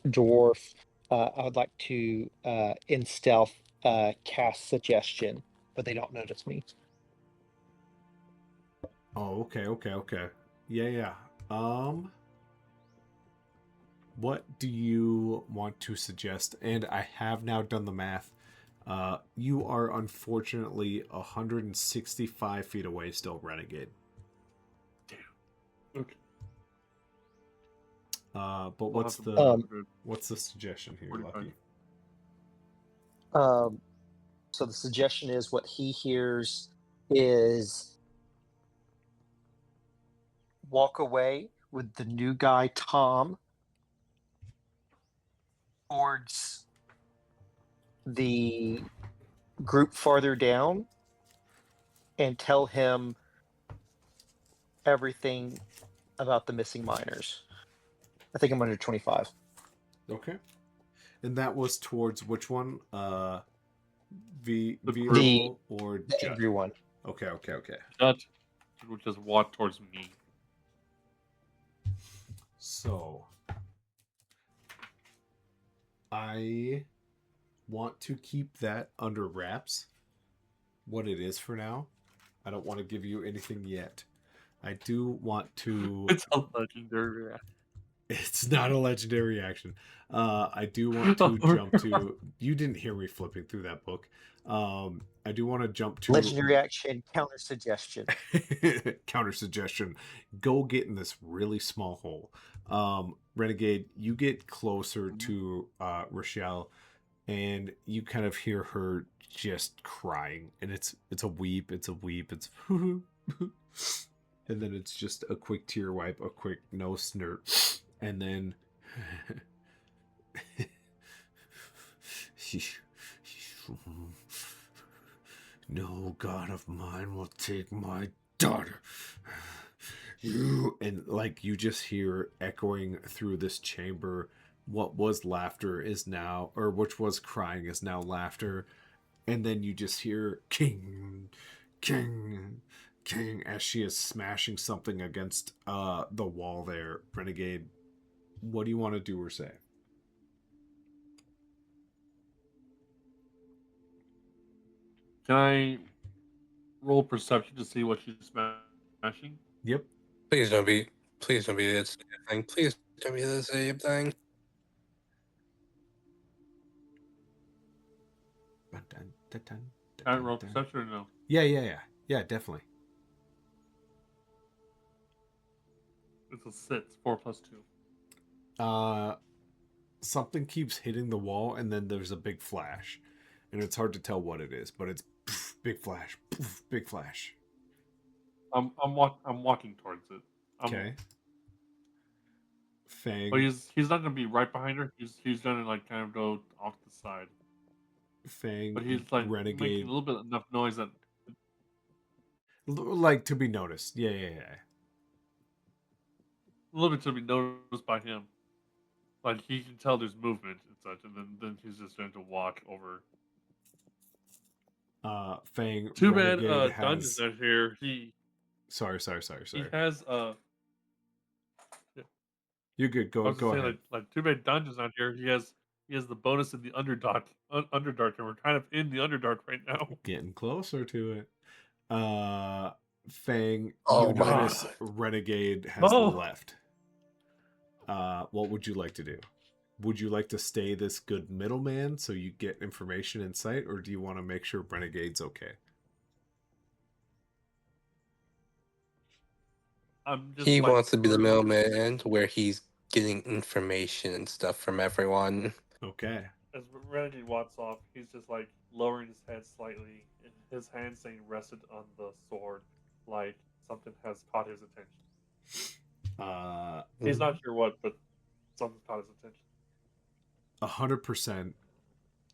dwarf. I would like to in stealth cast suggestion, but they don't notice me. Oh, okay. Yeah. What do you want to suggest? And I have now done the math. You are unfortunately 165 feet away still, Renegade. Okay. But I'll what's have to the move what's the suggestion here, 45. Lucky? So the suggestion is what he hears is walk away with the new guy Tom towards the group farther down and tell him everything about the missing miners. I think I'm under 25. Okay. And that was towards which one? The Velo or The Judd? angry one. Okay. Judge would just walk towards me. So I want to keep that under wraps. What it is for now. I don't want to give you anything yet. I do want to. It's a legendary reaction. It's not a legendary action. I do want to jump to. You didn't hear me flipping through that book. I do want to jump to Legendary action, counter suggestion. counter suggestion. Go get in this really small hole. Renegade, you get closer to Rochelle, and you kind of hear her just crying, and it's a weep. It's and then it's just a quick tear wipe, a quick nose snort, and then no god of mine will take my daughter. You and like you just hear echoing through this chamber what was laughter is now, or which was crying is now laughter, and then you just hear king as she is smashing something against the wall there. Renegade, what do you want to do or say? Can I roll perception to see what she's smashing? Yep. Please don't be the same thing. Please don't be the same thing. Can I roll perception or no? Yeah, definitely. It's a 6, 4 plus 2. Something keeps hitting the wall, and then there's a big flash, and it's hard to tell what it is, but it's big flash, big flash. I'm walking towards it. Okay. Fang. But he's not gonna be right behind her. He's gonna like kind of go off to the side. Fang. But he's like Renegade. making a little bit enough noise that like to be noticed. Yeah. a little bit to be noticed by him. Like he can tell there's movement and such, and then he's just going to walk over. Fang. Too Renegade bad has... Dungeon's not here. Sorry. He has You're good. Go ahead. Like too bad Dungeon's not here. He has the bonus in the Underdark, and we're kind of in the Underdark right now. Getting closer to it. Fang, Oh you my notice God. Renegade has left. What would you like to do? Would you like to stay this good middleman so you get information and insight, or do you want to make sure Renegade's okay? He wants to be the middleman where he's getting information and stuff from everyone. Okay. As Renegade walks off, he's just like lowering his head slightly, and his hand staying rested on the sword, like something has caught his attention. He's not sure what, but something caught his attention. 100%.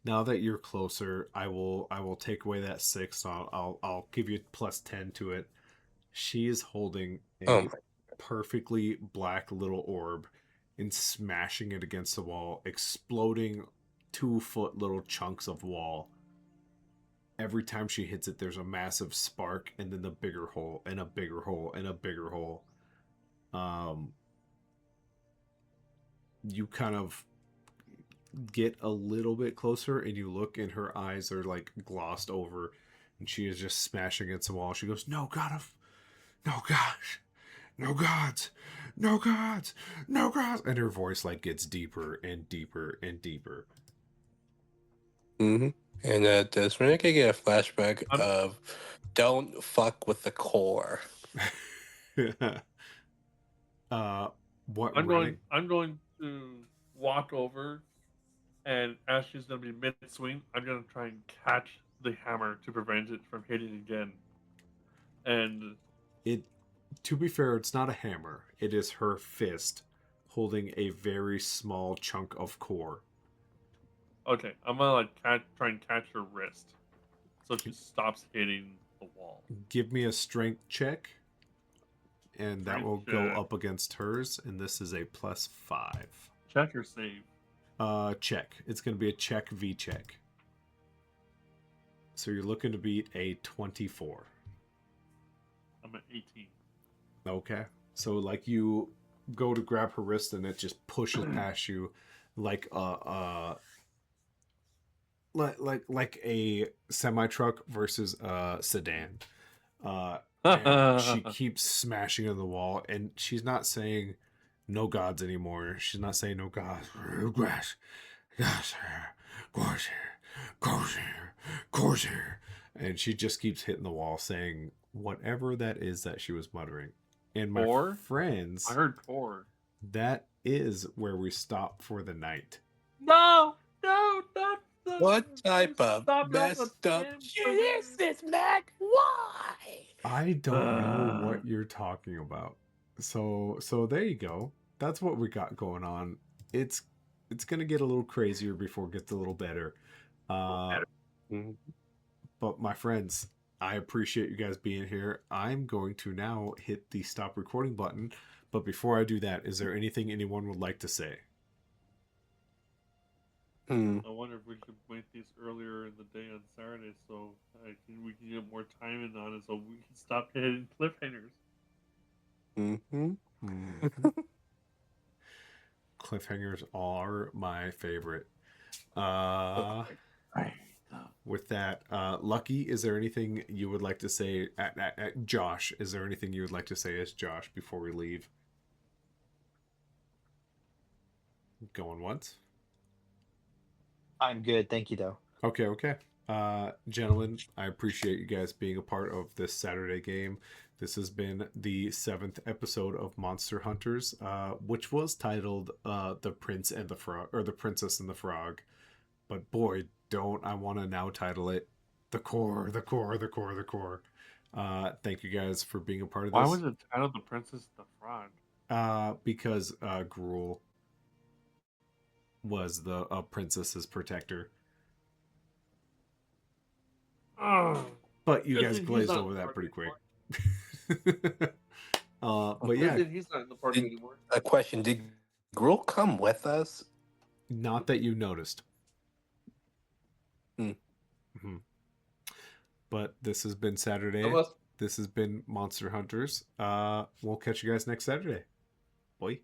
Now that you're closer, I will take away that 6. So I'll give you +10 to it. She is holding a perfectly black little orb and smashing it against the wall, exploding 2-foot little chunks of wall. Every time she hits it, there's a massive spark, and then the bigger hole, and a bigger hole, and a bigger hole. You kind of get a little bit closer, and you look, and her eyes are like glossed over, and she is just smashing against the wall. She goes, "No God of, no gosh, no gods, no gods, no gods," and her voice like gets deeper and deeper and deeper. Mm-hmm. And does Renegade get a flashback I'm- of "Don't fuck with the core"? What I'm going to walk over, and as she's going to be mid swing, I'm going to try and catch the hammer to prevent it from hitting again. And it, to be fair, it's not a hammer. It is her fist holding a very small chunk of core. okay, I'm gonna like try and catch her wrist, so she stops hitting the wall. Give me a strength check, and that Strength will go check. up against hers, and this is a +5. Check or save. Check. It's going to be a check v check. So you're looking to beat a 24. I'm at 18. Okay. So like you go to grab her wrist, and it just pushes past you like like a semi truck versus a sedan. And she keeps smashing into the wall, and she's not saying no gods anymore. She's not saying no gods. Grass, gosh, Corsair. And she just keeps hitting the wall, saying whatever that is that she was muttering. And my Tor? friends, I heard Tor. that is where we stop for the night. No, not the. What type of Stop messed up shit is this, Mac? Why? I don't know what you're talking about. So there you go. That's what we got going on. It's gonna get a little crazier before it gets a little better. Mhm. But my friends, I appreciate you guys being here. I'm going to now hit the stop recording button. But before I do that, is there anything anyone would like to say? Hmm. I wonder if we should make these earlier in the day on Saturday, so we can get more time in on it, so we can stop hitting cliffhangers. Mm-hmm. Cliffhangers are my favorite. With that, Lucky, is there anything you would like to say at Josh? Is there anything you would like to say as Josh before we leave? Going once? I'm good, thank you though. Okay. Gentlemen, I appreciate you guys being a part of this Saturday game. This has been the 7th episode of Monster Hunters, which was titled The Prince and the Frog, or The Princess and the Frog. But boy, don't I want to now title it The Core. Thank you guys for being a part of this. Why was it titled The Princess and the Frog? Because Gruul was the princess's protector. But you guys glazed over that pretty quick. But yeah, He's not in the party anymore. A question: did Gruul come with us? not that you noticed. Hmm. Mm-hmm. But this has been Saturday. This has been Monster Hunters. We'll catch you guys next Saturday. Bye.